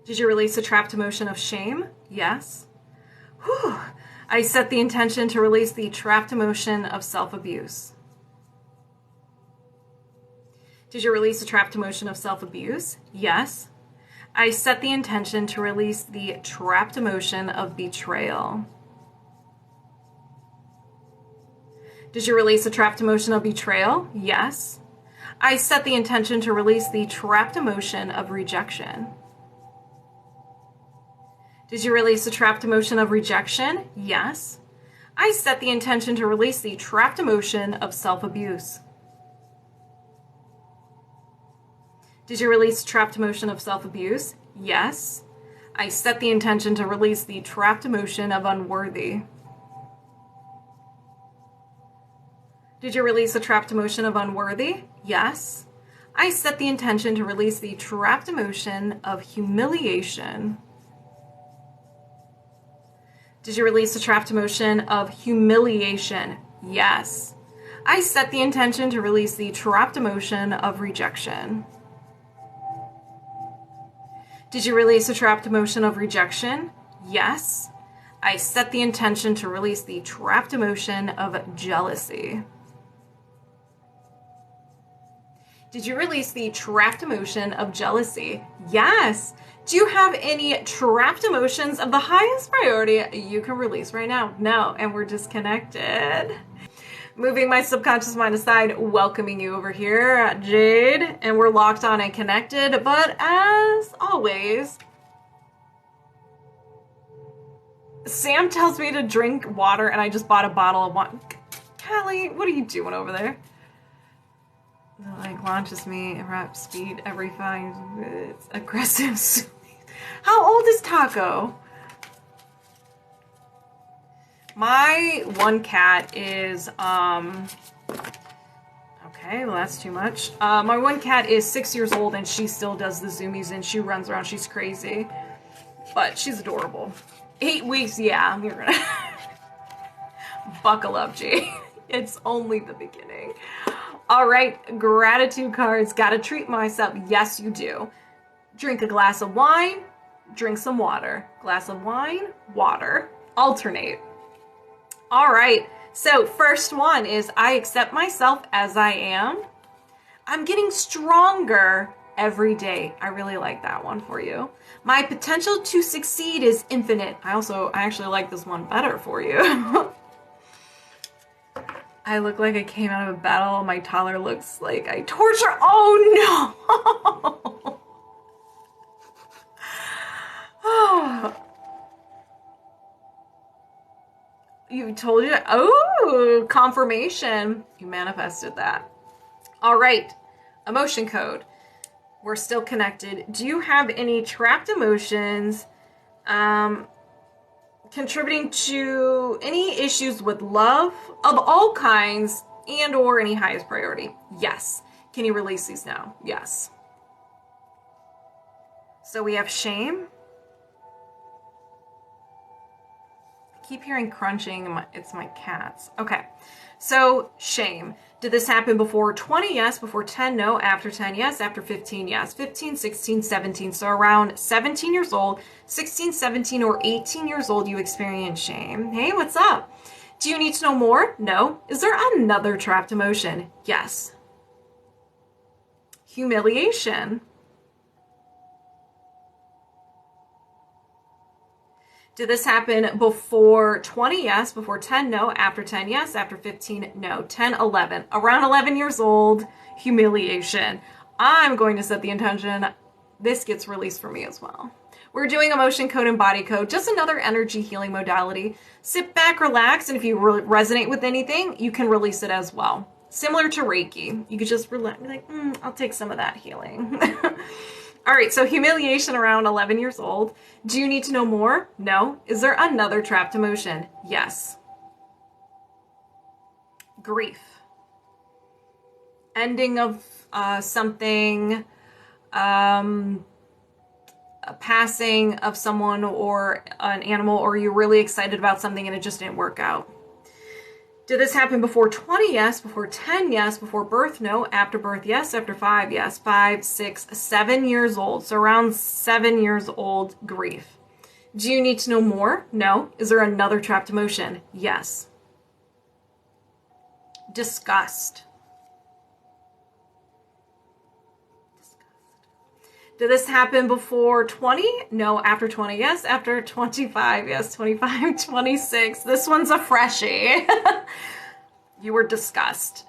Did you release the trapped emotion of shame? Yes. Whew. I set the intention to release the trapped emotion of self-abuse. Did you release the trapped emotion of self-abuse? Yes. I set the intention to release the trapped emotion of betrayal. Did you release the trapped emotion of betrayal? Yes. I set the intention to release the trapped emotion of rejection. Did you release the trapped emotion of rejection? Yes. I set the intention to release the trapped emotion of self-abuse. Did you release the trapped emotion of self-abuse? Yes. I set the intention to release the trapped emotion of unworthy. Did you release the trapped emotion of unworthy? Yes. I set the intention to release the trapped emotion of humiliation. Did you release the trapped emotion of humiliation? Yes. I set the intention to release the trapped emotion of rejection. Did you release the trapped emotion of rejection? Yes. I set the intention to release the trapped emotion of jealousy. Did you release the trapped emotion of jealousy? Yes. Do you have any trapped emotions of the highest priority you can release right now? No, and we're disconnected. Moving my subconscious mind aside, welcoming you over here, Jade, and we're locked on and connected, but as always, Sam tells me to drink water, and I just bought a bottle of water. Callie, what are you doing over there? Like, launches me at rap speed every 5 minutes. Aggressive. How old is Taco? My one cat is, okay, well that's too much. My one cat is 6 years old and she still does the zoomies and she runs around, she's crazy. But she's adorable. 8 weeks, yeah, you're gonna buckle up, G. It's only the beginning. All right, gratitude cards, gotta treat myself. Yes, you do. Drink a glass of wine, drink some water. Glass of wine, water. Alternate. All right, so first one is I accept myself as I am. I'm getting stronger every day. I really like that one for you. My potential to succeed is infinite. I actually like this one better for you. I look like I came out of a battle. My toddler looks like I torture. Oh no! Oh. You told you. Oh, confirmation. You manifested that. All right. Emotion code. We're still connected. Do you have any trapped emotions contributing to any issues with love of all kinds and or any highest priority? Yes. Can you release these now? Yes. So we have shame. I keep hearing crunching. It's my cats. Okay. So shame. Did this happen before 20? Yes. Before 10? No. After 10? Yes. After 15? Yes. 15, 16, 17. So around 17 years old, 16, 17, or 18 years old, you experience shame. Hey, what's up? Do you need to know more? No. Is there another trapped emotion? Yes. Humiliation. Did this happen before 20? Yes. Before 10? No. After 10? Yes. After 15? No. 10, 11. Around 11 years old, humiliation. I'm going to set the intention. This gets released for me as well. We're doing emotion code and body code, just another energy healing modality. Sit back, relax, and if you resonate with anything, you can release it as well. Similar to Reiki. You could just relax, be like, I'll take some of that healing. All right, so humiliation around 11 years old. Do you need to know more? No. Is there another trapped emotion? Yes. Grief. Ending of something, a passing of someone or an animal, or you're really excited about something and it just didn't work out. Did this happen before 20? Yes. Before 10? Yes. Before birth? No. After birth? Yes. After 5? Yes. 5, 6, 7 years old. So around 7 years old, grief. Do you need to know more? No. Is there another trapped emotion? Yes. Disgust. Did this happen before 20? No. After 20? Yes. After 25? Yes. 25, 26. This one's a freshie. You were disgust.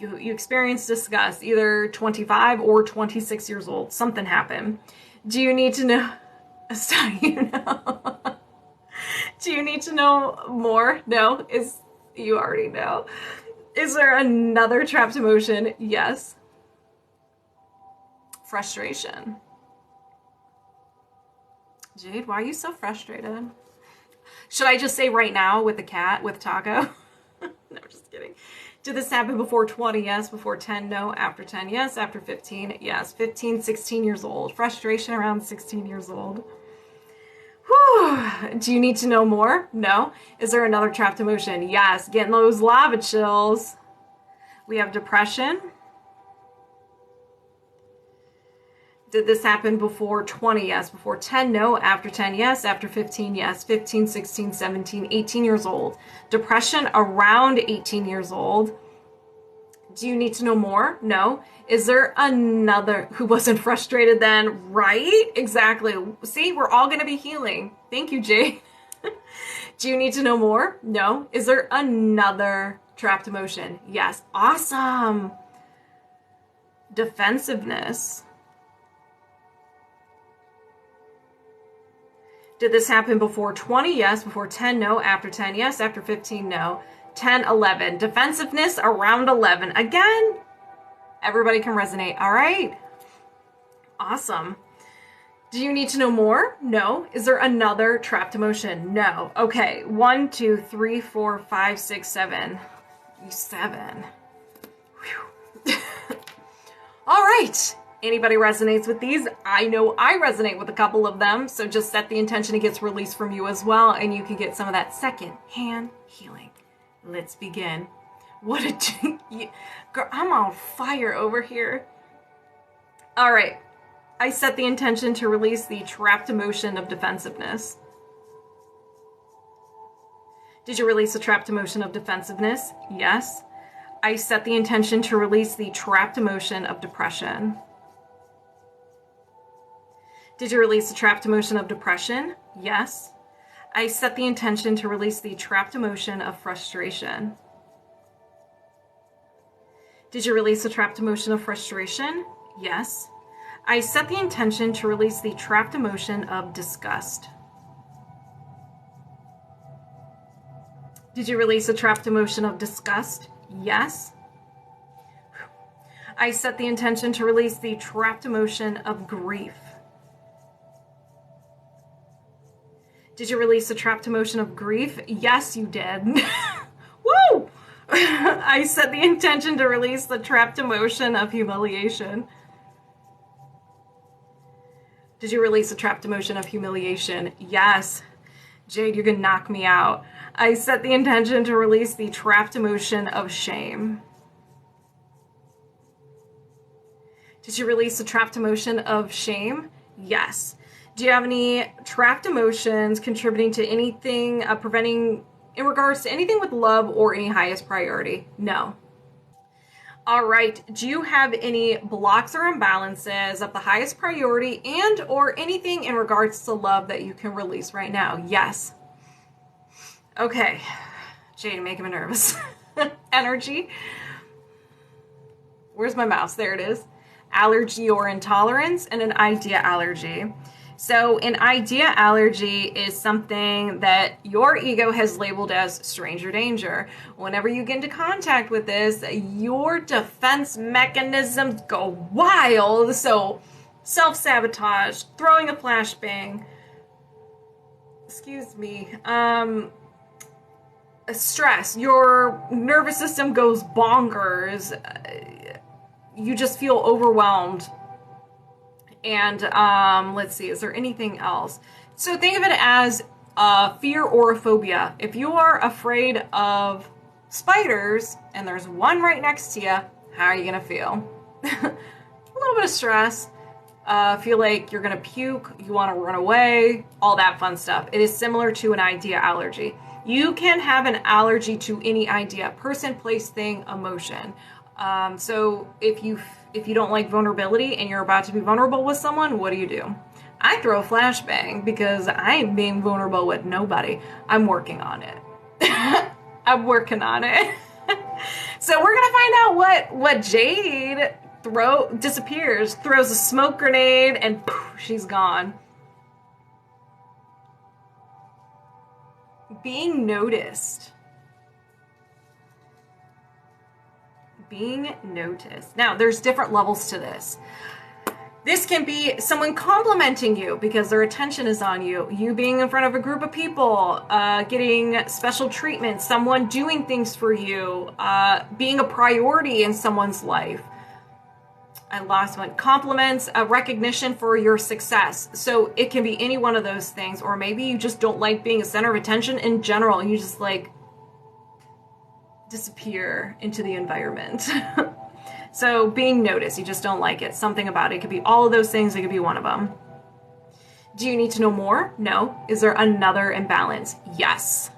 You experienced disgust, either 25 or 26 years old. Something happened. Do you need to know? Do you need to know more? No. You already know. Is there another trapped emotion? Yes. Frustration. Jade, why are you so frustrated? Should I just say right now with the cat, with Taco? No, just kidding. Did this happen before 20? Yes. Before 10? No. After 10? Yes. After 15? Yes. 15, 16 years old. Frustration around 16 years old. Whew. Do you need to know more? No. Is there another trapped emotion? Yes. Getting those lava chills. We have depression. Did this happen before 20? Yes. Before 10? No. After 10? Yes. After 15? Yes. 15, 16, 17, 18 years old. Depression around 18 years old. Do you need to know more? No. Is there another who wasn't frustrated then? Right? Exactly. See, we're all going to be healing. Thank you, Jay. Do you need to know more? No. Is there another trapped emotion? Yes. Awesome. Defensiveness. Did this happen before 20? Yes. Before 10? No. After 10? Yes. After 15? No. 10, 11. Defensiveness around 11. Again, everybody can resonate. All right. Awesome. Do you need to know more? No. Is there another trapped emotion? No. Okay. 1, 2, 3, 4, 5, 6, 7. 7. Whew. All right. Anybody resonates with these? I know I resonate with a couple of them, so just set the intention it gets released from you as well, and you can get some of that second hand healing. Let's begin. What a girl, I'm on fire over here. All right. I set the intention to release the trapped emotion of defensiveness. Did you release the trapped emotion of defensiveness? Yes. I set the intention to release the trapped emotion of depression. Did you release the trapped emotion of depression? Yes. I set the intention to release the trapped emotion of frustration. Did you release the trapped emotion of frustration? Yes. I set the intention to release the trapped emotion of disgust. Did you release the trapped emotion of disgust? Yes. I set the intention to release the trapped emotion of grief. Did you release the trapped emotion of grief? Yes, you did. Woo! I set the intention to release the trapped emotion of humiliation. Did you release a trapped emotion of humiliation? Yes. Jade, you're gonna knock me out. I set the intention to release the trapped emotion of shame. Did you release the trapped emotion of shame? Yes. Do you have any trapped emotions contributing to anything, preventing, in regards to anything with love or any highest priority? No. All right. Do you have any blocks or imbalances of the highest priority and or anything in regards to love that you can release right now? Yes. Okay. Jade, making me nervous. Energy. Where's my mouse? There it is. Allergy or intolerance, and an idea allergy. So an idea allergy is something that your ego has labeled as stranger danger. Whenever you get into contact with this, your defense mechanisms go wild. So self-sabotage, throwing a flashbang, stress, your nervous system goes bonkers. You just feel overwhelmed. And let's see, is there anything else? So think of it as a fear or a phobia. If you are afraid of spiders and there's one right next to you, how are you gonna feel? A little bit of stress. Feel like you're gonna puke, you wanna run away, all that fun stuff. It is similar to an idea allergy. You can have an allergy to any idea, person, place, thing, emotion. So if you don't like vulnerability and you're about to be vulnerable with someone, what do? I throw a flashbang because I ain't being vulnerable with nobody. I'm working on it. I'm working on it. So we're gonna find out what Jade disappears, throws a smoke grenade, and poof, she's gone. Being noticed. Being noticed. Now, there's different levels to this. This can be someone complimenting you because their attention is on you, you being in front of a group of people, getting special treatment, someone doing things for you, being a priority in someone's life. I lost one. Compliments, recognition for your success. So it can be any one of those things, or maybe you just don't like being a center of attention in general, and you just like disappear into the environment. So being noticed, you just don't like it. Something about it. It could be all of those things. It could be one of them. Do you need to know more? No. Is there another imbalance? Yes.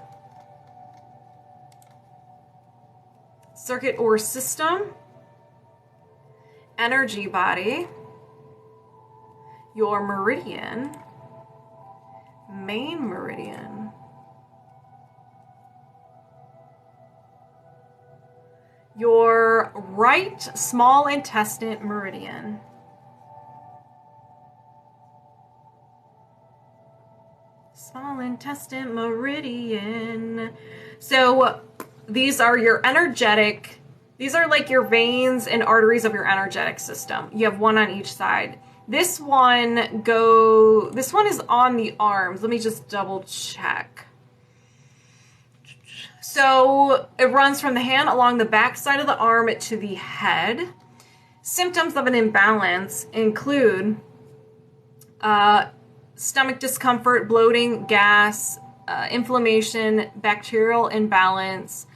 Circuit or system. Energy body. Your meridian. Main meridian. Your right small intestine meridian. Small intestine meridian. So these are your energetic, these are like your veins and arteries of your energetic system. You have one on each side. This one is on the arms. Let me just double check. So it runs from the hand along the back side of the arm to the head. Symptoms of an imbalance include stomach discomfort, bloating, gas, inflammation, bacterial imbalance,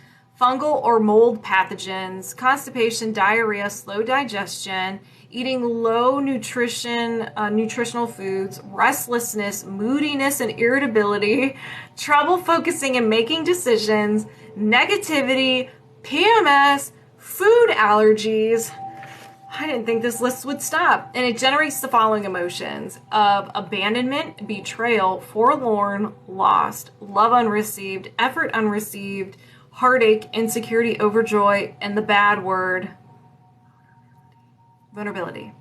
fungal or mold pathogens, constipation, diarrhea, slow digestion, eating low nutritional foods, restlessness, moodiness and irritability, trouble focusing and making decisions, negativity, PMS, food allergies. I didn't think this list would stop. And it generates the following emotions of abandonment, betrayal, forlorn, lost, love unreceived, effort unreceived, heartache, insecurity, overjoy, and the bad word, vulnerability.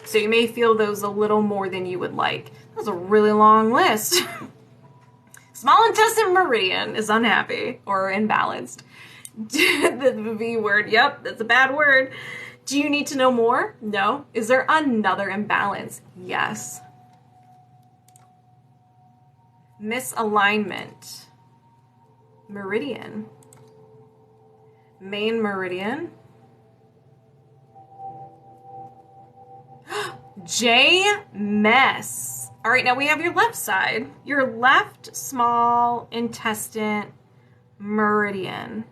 So you may feel those a little more than you would like. That was a really long list. Small intestine meridian is unhappy or imbalanced. The V word, yep, that's a bad word. Do you need to know more? No. Is there another imbalance? Yes. Misalignment. Meridian. Main meridian. Jaymas. All right, now we have your left side. Your left small intestine meridian.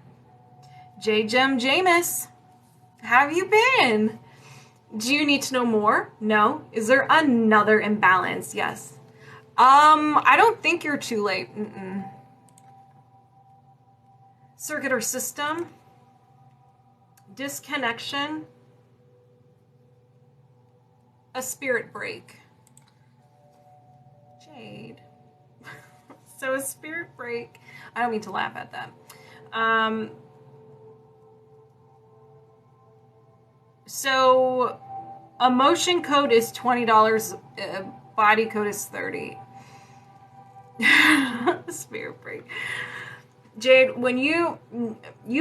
Jaygem, Jaymas. How have you been? Do you need to know more? No. Is there another imbalance? Yes. I don't think you're too late. Circuit or system. Disconnection. A spirit break. Jade. So a spirit break. I don't mean to laugh at that. So emotion code is $20. Body code is $30. Spirit break. Jade, when you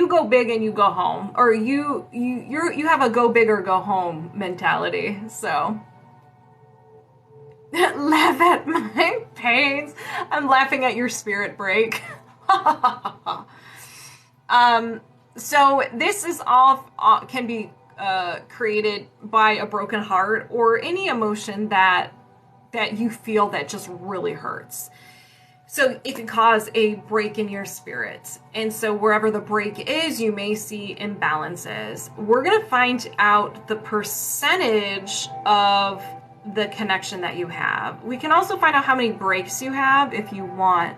go big and you go home, or you have a go big or go home mentality. So laugh at my pains. I'm laughing at your spirit break. So this is all can be created by a broken heart or any emotion that you feel that just really hurts. So it can cause a break in your spirit. And so wherever the break is, you may see imbalances. We're going to find out the percentage of the connection that you have. We can also find out how many breaks you have if you want.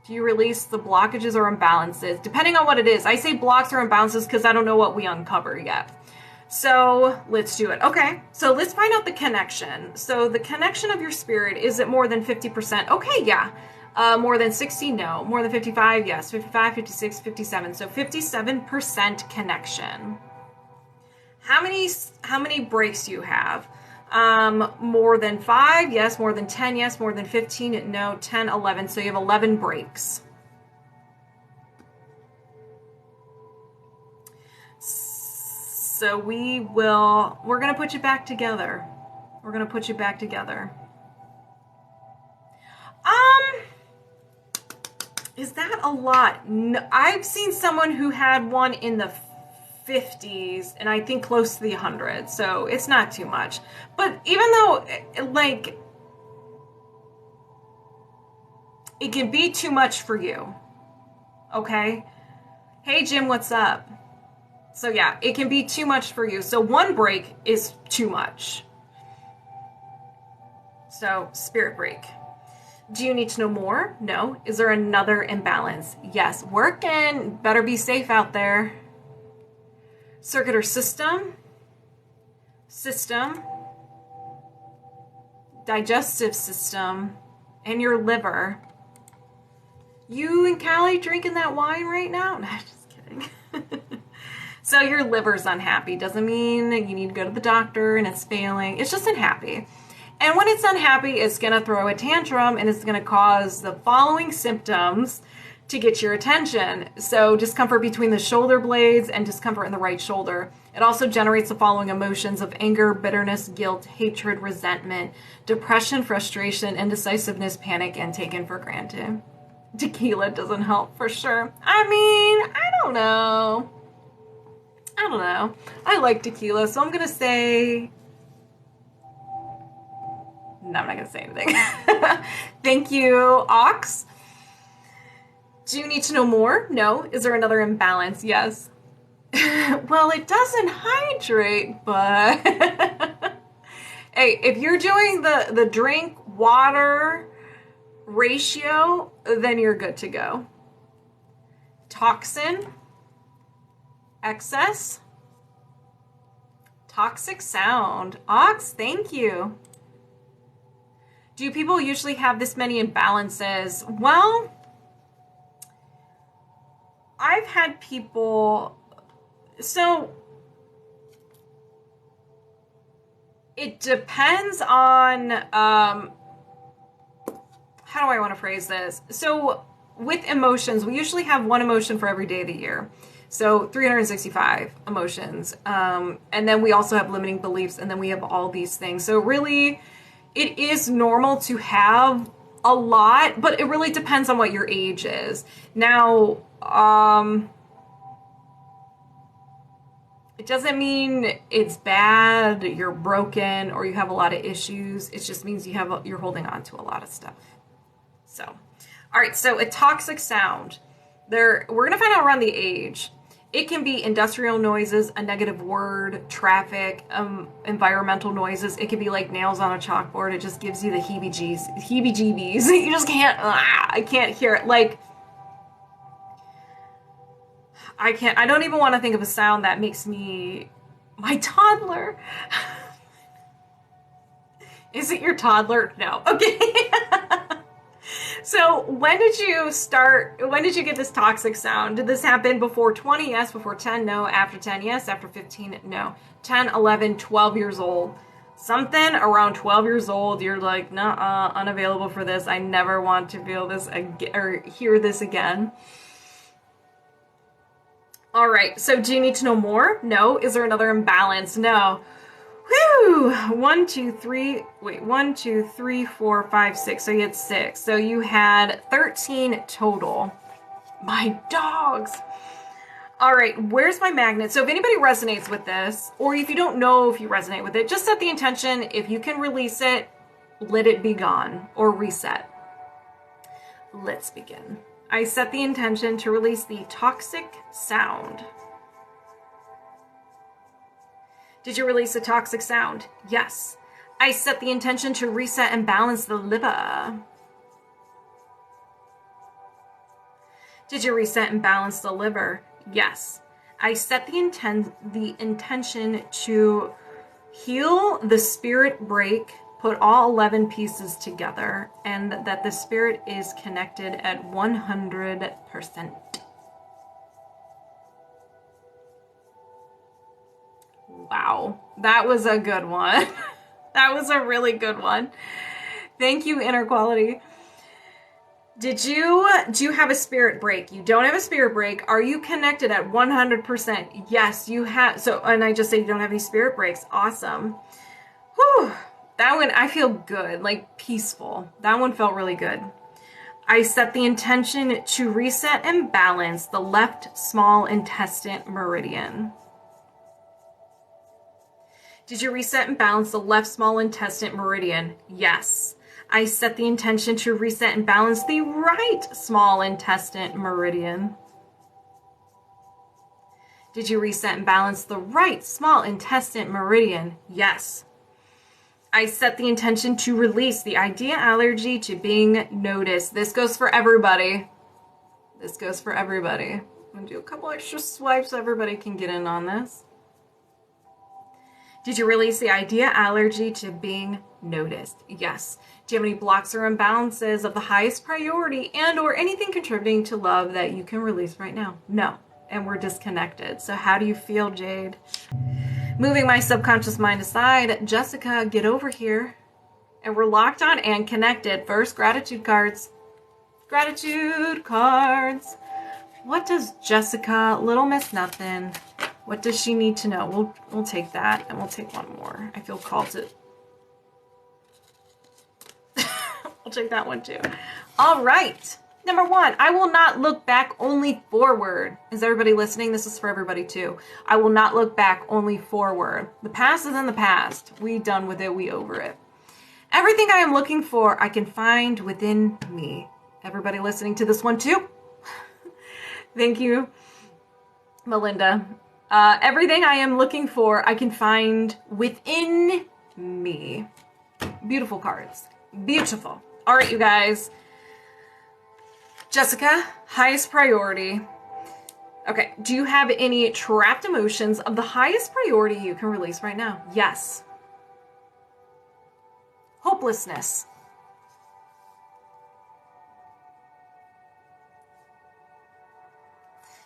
Do you release the blockages or imbalances? Depending on what it is. I say blocks or imbalances because I don't know what we uncover yet. So let's do it. Okay, so let's find out the connection. So the connection of your spirit, is it more than 50%? Okay, yeah. More than 60? No. More than 55? Yes. 55, 56, 57. So 57% connection. How many breaks do you have? More than 5? Yes. More than 10? Yes. More than 15? No. 10, 11. So you have 11 breaks. So we're going to put you back together. We're going to put you back together. Is that a lot? No, I've seen someone who had one in the 50s and I think close to the 100. So it's not too much. But even though, like, it can be too much for you. Okay? Hey, Jim, what's up? So yeah, it can be too much for you. So one break is too much. So spirit break. Do you need to know more? No. Is there another imbalance? Yes. Working. Better be safe out there. Circuit or system. System. Digestive system. And your liver. You and Callie drinking that wine right now? No, just kidding. So your liver's unhappy. Doesn't mean you need to go to the doctor and it's failing. It's just unhappy. And when it's unhappy, it's going to throw a tantrum and it's going to cause the following symptoms to get your attention. So discomfort between the shoulder blades and discomfort in the right shoulder. It also generates the following emotions of anger, bitterness, guilt, hatred, resentment, depression, frustration, indecisiveness, panic, and taken for granted. Tequila doesn't help for sure. I mean, I don't know. I like tequila, so I'm going to say... No, I'm not going to say anything. Thank you, Ox. Do you need to know more? No. Is there another imbalance? Yes. Well, it doesn't hydrate, but... Hey, if you're doing the drink water ratio, then you're good to go. Toxin. Excess. Toxic sound. Ox, thank you. Do people usually have this many imbalances? Well, I've had people, so it depends on, how do I want to phrase this? So with emotions, we usually have one emotion for every day of the year. So 365 emotions. And then we also have limiting beliefs, and then we have all these things. So really, it is normal to have a lot, but it really depends on what your age is. Now, It doesn't mean it's bad, you're broken, or you have a lot of issues. It just means you're holding on to a lot of stuff. So, all right, so a toxic sound. We're going to find out around the age. It can be industrial noises, a negative word, traffic, environmental noises. It could be like nails on a chalkboard. It just gives you the heebie-jeebies. You just can't, I can't hear it. Like, I don't even want to think of a sound that makes me, my toddler. Is it your toddler? No. Okay. So when did you get this toxic sound? Did this happen before 20? Yes. Before 10? No. After 10? Yes. After 15? No. 10, 11, 12 years old. Something around 12 years old, you're like, nah, unavailable for this. I never want to feel this again or hear this again. All right, so do you need to know more? No. Is there another imbalance? No. Whew! 1, 2, 3, 4, 5, 6. So you had 6. So you had 13 total. My dogs. All right, where's my magnet? So if anybody resonates with this, or if you don't know if you resonate with it, just set the intention. If you can release it, let it be gone or reset. Let's begin. I set the intention to release the toxic sound. Did you release a toxic sound? Yes. I set the intention to reset and balance the liver. Did you reset and balance the liver? Yes. I set the intention to heal the spirit break, put all 11 pieces together, and that the spirit is connected at 100%. Wow, that was a good one. That was a really good one. Thank you, Inner Quality. Do you have a spirit break? You don't have a spirit break. Are you connected at 100%? Yes, you have. So, and I just say you don't have any spirit breaks. Awesome. Whew. That one, I feel good, like peaceful. That one felt really good. I set the intention to reset and balance the left small intestine meridian. Did you reset and balance the left small intestine meridian? Yes. I set the intention to reset and balance the right small intestine meridian. Did you reset and balance the right small intestine meridian? Yes. I set the intention to release the idea allergy to being noticed. This goes for everybody. This goes for everybody. I'm going to do a couple extra swipes so everybody can get in on this. Did you release the idea allergy to being noticed? Yes. Do you have any blocks or imbalances of the highest priority and or anything contributing to love that you can release right now? No. And we're disconnected. So how do you feel, Jade? Moving my subconscious mind aside, Jessica, get over here. And we're locked on and connected. First, gratitude cards. Gratitude cards. What does Jessica, Little.miss.nothin, what does she need to know? We'll take that, and we'll take one more. I feel called to. We'll take that one too. All right. Number 1, I will not look back, only forward. Is everybody listening? This is for everybody too. I will not look back, only forward. The past is in the past. We done with it. We over it. Everything I am looking for, I can find within me. Everybody listening to this one too? Thank you, Melinda. Everything I am looking for, I can find within me. Beautiful cards. Beautiful. All right, you guys. Jessica, highest priority. Okay, do you have any trapped emotions of the highest priority you can release right now? Yes. Hopelessness.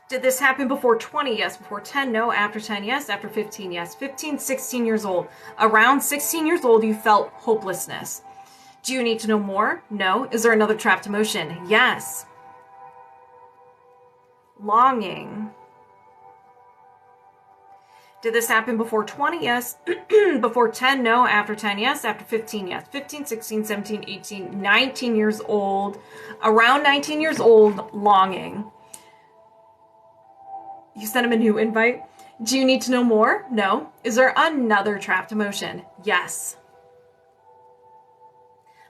Did this happen before 20? Yes. Before 10? No. After 10? Yes. After 15? Yes. 15, 16 years old. Around 16 years old, you felt hopelessness. Do you need to know more? No. Is there another trapped emotion? Yes. Longing. Did this happen before 20? Yes. Before 10? No. After 10? Yes. After 15? Yes. 15, 16, 17, 18, 19 years old. Around 19 years old, longing. You sent him a new invite? Do you need to know more? No. Is there another trapped emotion? Yes.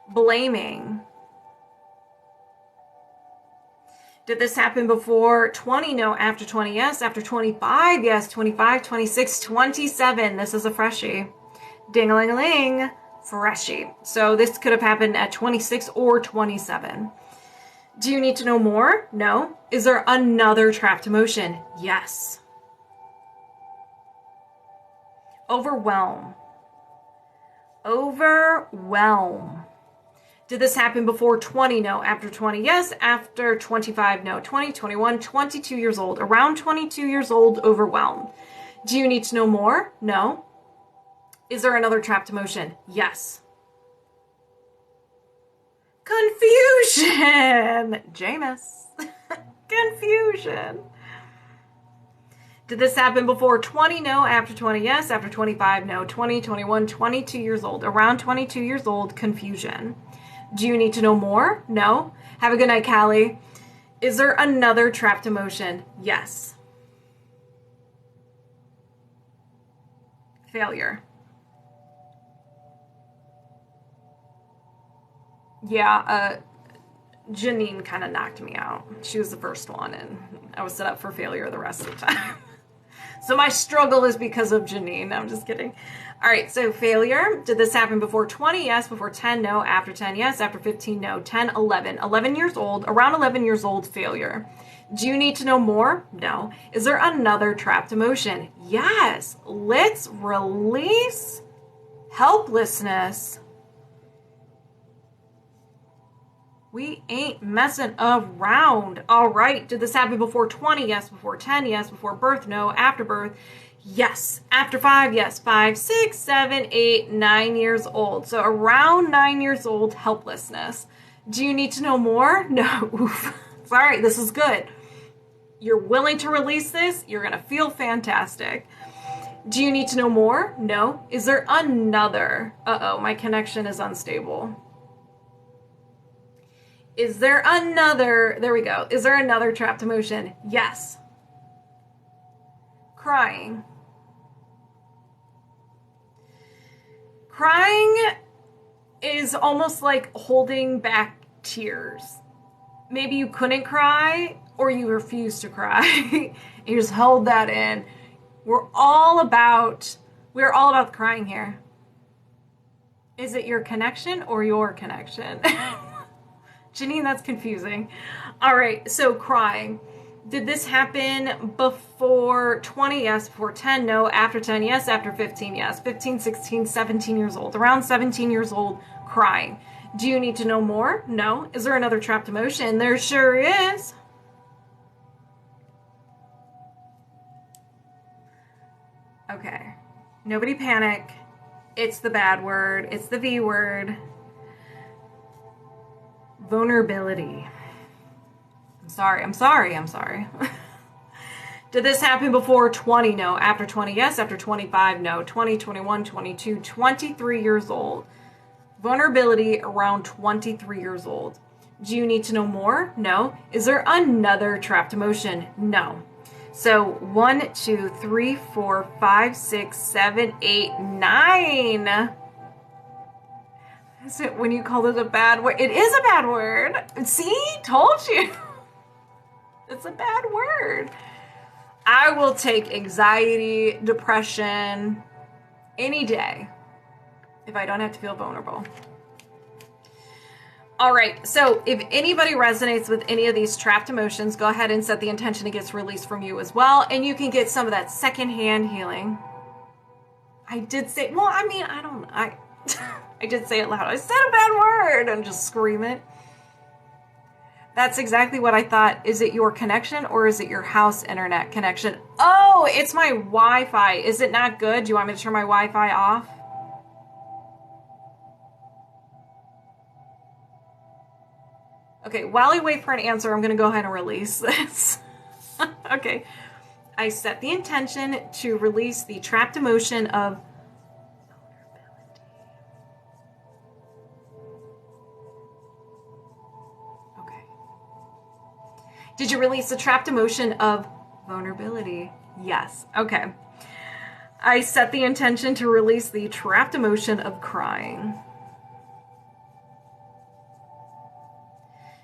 Blaming. Did this happen before 20? No. After 20? Yes. After 25? Yes. 25, 26, 27. This is a freshie. Ding-a-ling-a-ling. Freshie. So this could have happened at 26 or 27. Do you need to know more? No. Is there another trapped emotion? Yes. Overwhelm. Overwhelm. Did this happen before 20? No. After 20? Yes. After 25? No. 20, 21, 22 years old. Around 22 years old, overwhelmed. Do you need to know more? No. Is there another trapped emotion? Yes. Confusion. Jaymas. Confusion. Did this happen before 20? No. After 20? Yes. After 25? No. 20, 21, 22 years old. Around 22 years old, confusion. Do you need to know more? No. Have a good night, Callie. Is there another trapped emotion? Yes. Failure. Yeah, Janine kind of knocked me out. She was the first one, and I was set up for failure the rest of the time. So my struggle is because of Janine. I'm just kidding. All right, so failure. Did this happen before 20? Yes. Before 10? No. After 10? Yes. After 15? No. 10, 11. 11 years old. Around 11 years old, failure. Do you need to know more? No. Is there another trapped emotion? Yes. Let's release helplessness. We ain't messing around. All right. Did this happen before 20? Yes. Before 10? Yes. Before birth? No. After birth? Yes. After 5? Yes. 5, 6, 7, 8, 9 years old. So around 9 years old, helplessness. Do you need to know more? No. Oof. All right. This is good. You're willing to release this. You're going to feel fantastic. Do you need to know more? No. Is there another? Uh-oh. My connection is unstable. Is there another? There we go. Is there another trapped emotion? Yes. Crying. Crying is almost like holding back tears. Maybe you couldn't cry or you refused to cry. You just hold that in. We're all about crying here. Is it your connection or your connection? Janine, that's confusing. All right, so crying. Did this happen before 20? Yes. Before 10? No. After 10? Yes. After 15? Yes. 15, 16, 17 years old. Around 17 years old, crying. Do you need to know more? No. Is there another trapped emotion? There sure is. Okay. Nobody panic. It's the bad word. It's the V word. Vulnerability. I'm sorry. Did this happen before 20? No. After 20? Yes. After 25? No. 20, 21, 22, 23 years old. Vulnerability around 23 years old. Do you need to know more? No. Is there another trapped emotion? No. So 1, 2, 3, 4, 5, 6, 7, 8, 9. Is it when you call it a bad word? It is a bad word. See? Told you. It's a bad word. I will take anxiety, depression, any day if I don't have to feel vulnerable. All right, so if anybody resonates with any of these trapped emotions, go ahead and set the intention it gets released from you as well, and you can get some of that secondhand healing. I did say, well, I mean, I did say it loud. I said a bad word and just scream it. That's exactly what I thought. Is it your connection or is it your house internet connection? Oh, it's my Wi-Fi. Is it not good? Do you want me to turn my Wi-Fi off? Okay, while I wait for an answer, I'm going to go ahead and release this. Okay. I set the intention to release the trapped emotion of vulnerability. Okay. Did you release the trapped emotion of vulnerability? Yes. Okay. I set the intention to release the trapped emotion of crying.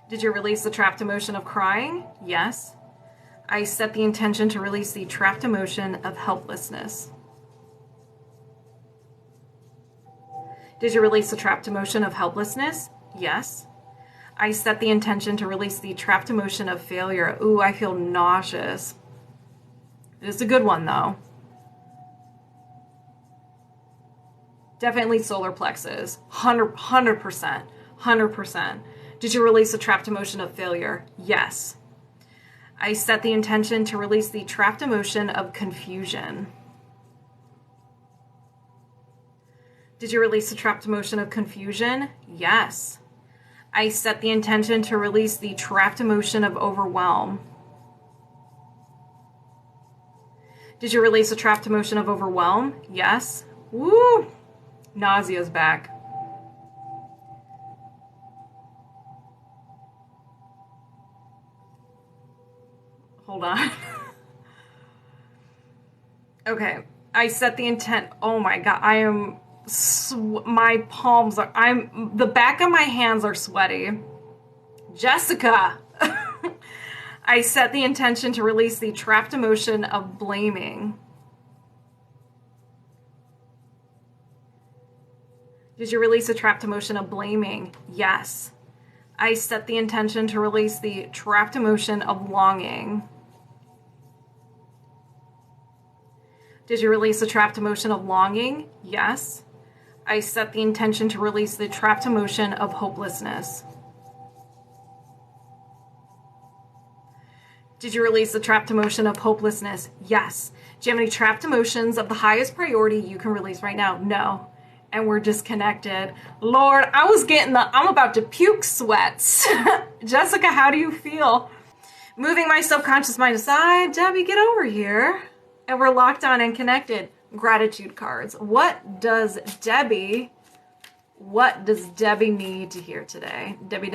Did you release the trapped emotion of crying? Yes. I set the intention to release the trapped emotion of helplessness. Did you release the trapped emotion of helplessness? Yes. I set the intention to release the trapped emotion of failure. Ooh, I feel nauseous. It is a good one, though. Definitely solar plexus. 100%. 100%. Did you release the trapped emotion of failure? Yes. I set the intention to release the trapped emotion of confusion. Did you release the trapped emotion of confusion? Yes. I set the intention to release the trapped emotion of overwhelm. Did you release the trapped emotion of overwhelm? Yes. Woo! Nausea's back. Hold on. Okay. I set the intent. Oh my God. I am... my palms are... the back of my hands are sweaty. Jessica! I set the intention to release the trapped emotion of blaming. Did you release the trapped emotion of blaming? Yes. I set the intention to release the trapped emotion of longing. Did you release the trapped emotion of longing? Yes. I set the intention to release the trapped emotion of hopelessness. Did you release the trapped emotion of hopelessness? Yes. Do you have any trapped emotions of the highest priority you can release right now? No. And we're disconnected. Lord, I'm about to puke sweats. Jessica, how do you feel? Moving my subconscious mind aside, Debbie, get over here. And we're locked on and connected. Gratitude cards. What does Debbie need to hear today? Debbie.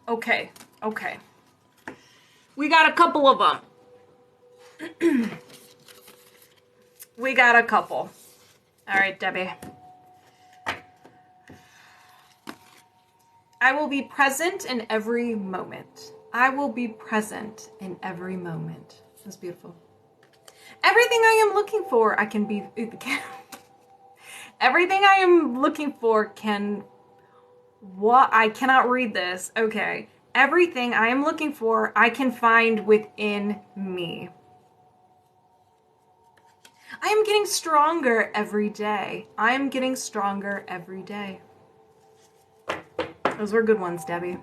Okay. We got a couple of them. We got a couple. All right, Debbie. I will be present in every moment. I will be present in every moment. That's beautiful. Everything I am looking for, I can be... Everything I am looking for can... What? I cannot read this. Okay. Everything I am looking for, I can find within me. I am getting stronger every day. I am getting stronger every day. Those were good ones, Debbie.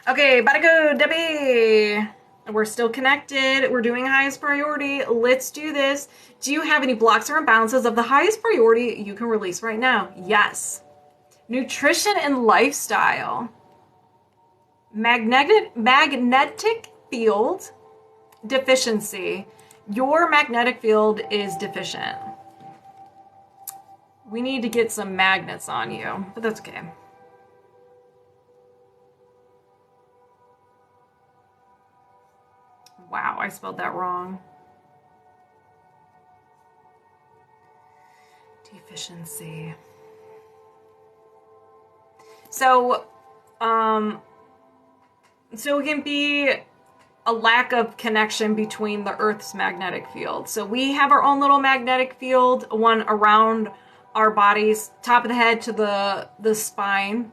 Okay, gotta go, Debbie. We're still connected. We're doing highest priority. Let's do this. Do you have any blocks or imbalances of the highest priority you can release right now? Yes. Nutrition and lifestyle. Magnetic field deficiency. Your magnetic field is deficient. We need to get some magnets on you, but that's okay. Wow, I spelled that wrong. Deficiency. So it can be a lack of connection between the Earth's magnetic field. So we have our own little magnetic field, one around our bodies, top of the head to the spine,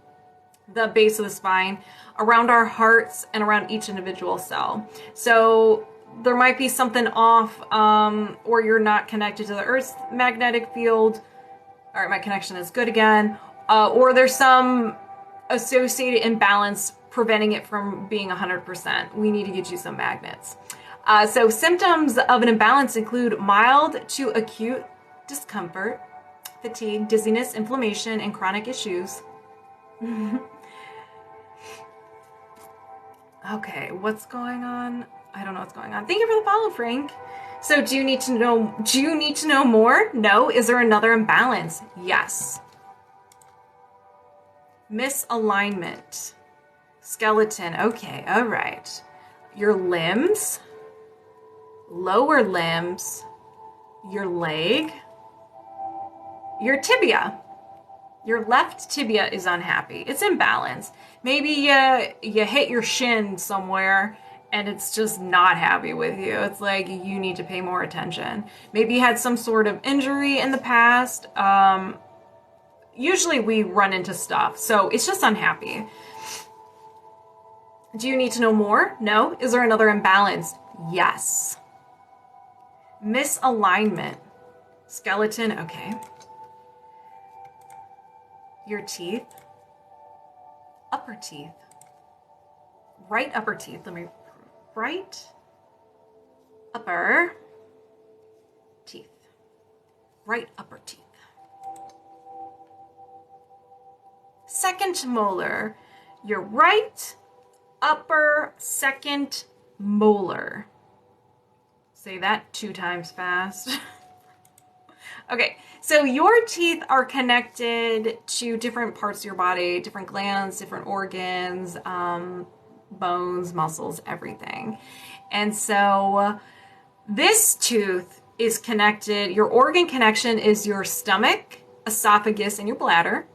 the base of the spine, around our hearts, and around each individual cell. So there might be something off, or you're not connected to the Earth's magnetic field. All right, my connection is good again. Or there's some associated imbalance preventing it from being 100%. We need to get you some magnets. So symptoms of an imbalance include mild to acute discomfort, fatigue, dizziness, inflammation, and chronic issues. Okay, what's going on? I don't know what's going on. Thank you for the follow, Frank. So do you need to know more? No. Is there another imbalance? Yes. Misalignment. Skeleton. Okay, all right. Your limbs, lower limbs, your leg, your tibia. Your left tibia is unhappy. It's imbalanced. Maybe you hit your shin somewhere and it's just not happy with you. It's like you need to pay more attention. Maybe you had some sort of injury in the past. Usually we run into stuff, so it's just unhappy. Do you need to know more? No. Is there another imbalance? Yes. Misalignment. Skeleton, okay. Your teeth. Upper teeth. Right upper teeth. Right upper teeth. Right upper teeth. Second molar. Your right upper second molar. Say that 2 times fast. Okay, so your teeth are connected to different parts of your body, different glands, different organs, bones, muscles, everything. And so this tooth is connected, your organ connection is your stomach, esophagus, and your bladder.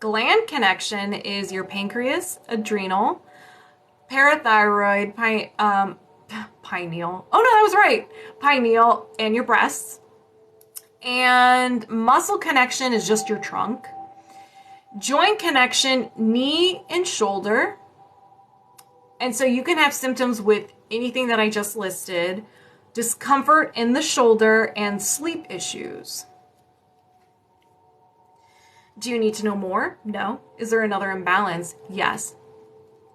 Gland connection is your pancreas, adrenal, parathyroid, pineal. Oh no, that was right. Pineal and your breasts. And muscle connection is just your trunk. Joint connection, knee and shoulder. And so you can have symptoms with anything that I just listed. Discomfort in the shoulder and sleep issues. Do you need to know more? No. Is there another imbalance? Yes.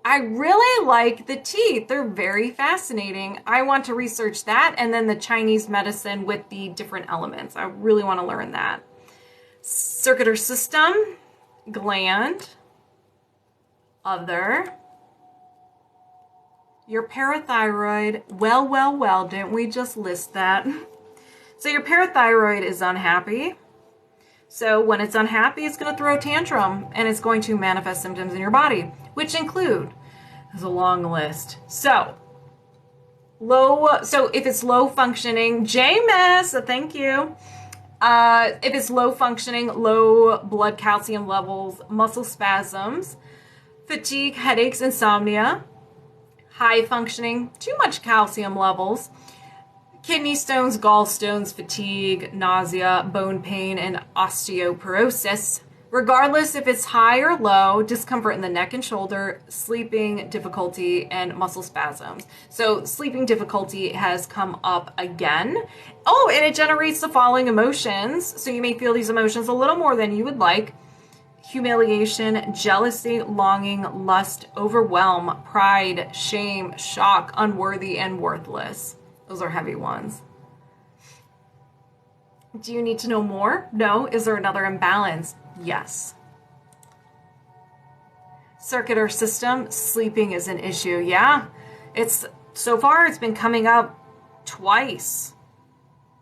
I really like the teeth. They're very fascinating. I want to research that, and then the Chinese medicine with the different elements. I really want to learn that. Circular system, gland, other. Your parathyroid, well, didn't we just list that? So your parathyroid is unhappy. So when it's unhappy, it's going to throw a tantrum, and it's going to manifest symptoms in your body, which include, there's a long list. So if it's low functioning, Jaymas, thank you. If it's low functioning, low blood calcium levels, muscle spasms, fatigue, headaches, insomnia, high functioning, too much calcium levels, kidney stones, gallstones, fatigue, nausea, bone pain, and osteoporosis. Regardless if it's high or low, discomfort in the neck and shoulder, sleeping difficulty, and muscle spasms. So sleeping difficulty has come up again. Oh, and it generates the following emotions. So you may feel these emotions a little more than you would like. Humiliation, jealousy, longing, lust, overwhelm, pride, shame, shock, unworthy, and worthless. Those are heavy ones. Do you need to know more? No. Is there another imbalance? Yes. Circular system, sleeping is an issue. Yeah. So far it's been coming up twice.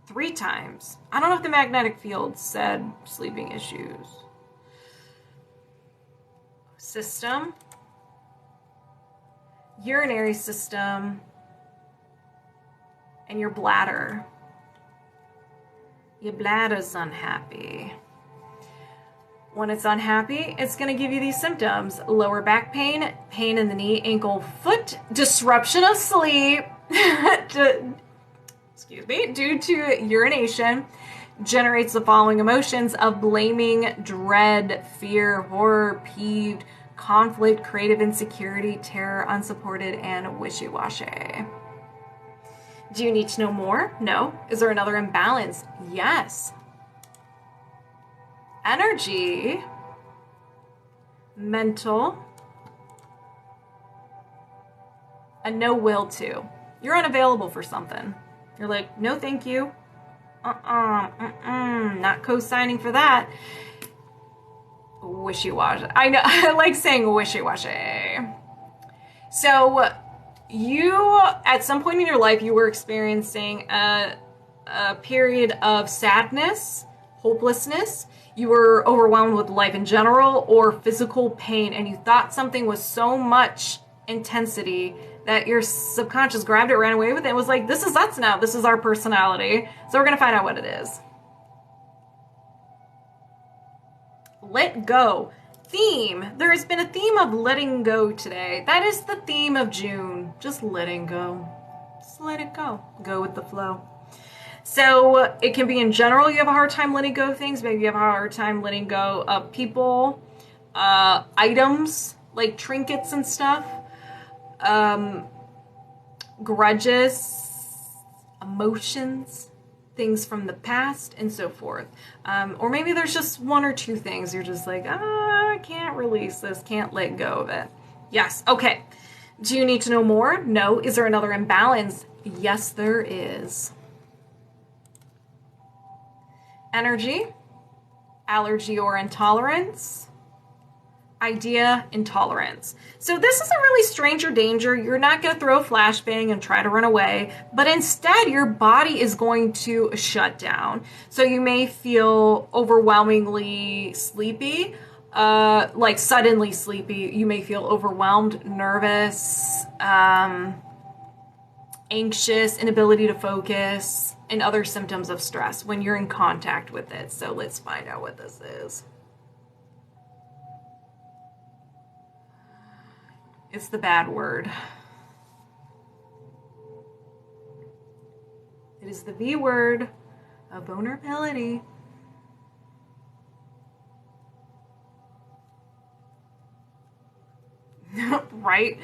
3 times. I don't know if the magnetic field said sleeping issues. System, urinary system, and your bladder. Your bladder's unhappy. When it's unhappy, it's going to give you these symptoms: lower back pain, pain in the knee, ankle, foot, disruption of sleep, due to urination, generates the following emotions of blaming, dread, fear, horror, peeved, conflict, creative insecurity, terror, unsupported, and wishy-washy. Do you need to know more? No. Is there another imbalance? Yes. Energy, mental, and no will to. You're unavailable for something. You're like, no thank you. Not co-signing for that. Wishy-washy. I know, I like saying wishy-washy. So you, at some point in your life, you were experiencing a period of sadness, hopelessness, you were overwhelmed with life in general, or physical pain, and you thought something was so much intensity that your subconscious grabbed it, ran away with it, and was like, this is us now. This is our personality. So we're going to find out what it is. Let go. Theme. There has been a theme of letting go today. That is the theme of June. Just letting go. Just let it go. Go with the flow. So it can be in general, you have a hard time letting go of things. Maybe you have a hard time letting go of people, items, like trinkets and stuff, grudges, emotions, things from the past, and so forth. Or maybe there's just one or two things you're just like, I can't release this, can't let go of it. Yes, okay. Do you need to know more? No. Is there another imbalance? Yes, there is. Energy, allergy or intolerance, idea, intolerance. So this isn't really stranger danger. You're not going to throw a flashbang and try to run away, but instead your body is going to shut down. So you may feel overwhelmingly sleepy, like suddenly sleepy. You may feel overwhelmed, nervous, anxious, inability to focus, and other symptoms of stress when you're in contact with it. So let's find out what this is. It's the bad word. It is the V word of vulnerability. Right?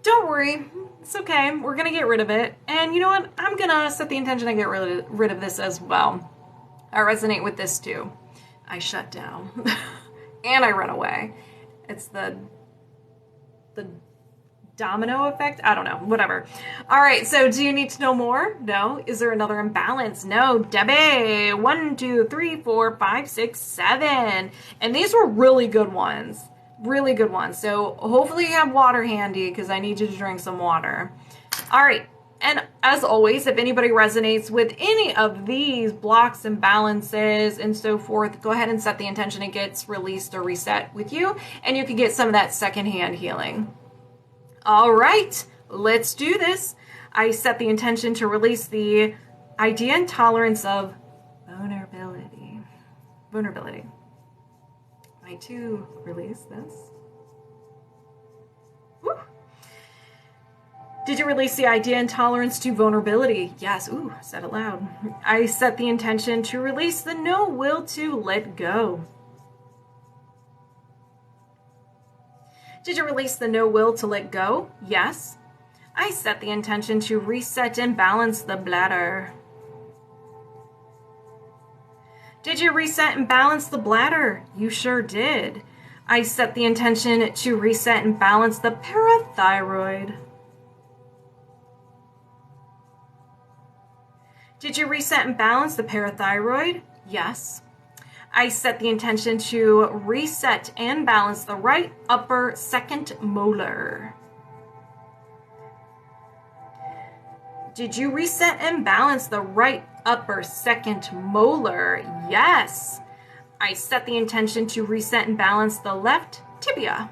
Don't worry. It's okay. We're going to get rid of it. And you know what? I'm going to set the intention to get rid of this as well. I resonate with this too. I shut down. And I run away. It's the domino effect? I don't know. Whatever. All right. So do you need to know more? No. Is there another imbalance? No. Debbie. 1, 2, 3, 4, 5, 6, 7. And these were really good ones. Really good ones. So hopefully you have water handy because I need you to drink some water. All right. And as always, if anybody resonates with any of these blocks and balances and so forth, go ahead and set the intention it gets released or reset with you, and you can get some of that secondhand healing. All right, let's do this. I set the intention to release the idea and tolerance of vulnerability. Vulnerability. I too release this. Woo. Did you release the idea and tolerance to vulnerability? Yes. Ooh, said it loud. I set the intention to release the no will to let go. Did you release the no will to let go? Yes. I set the intention to reset and balance the bladder. Did you reset and balance the bladder? You sure did. I set the intention to reset and balance the parathyroid. Did you reset and balance the parathyroid? Yes. I set the intention to reset and balance the right upper second molar. Did you reset and balance the right upper second molar? Yes. I set the intention to reset and balance the left tibia.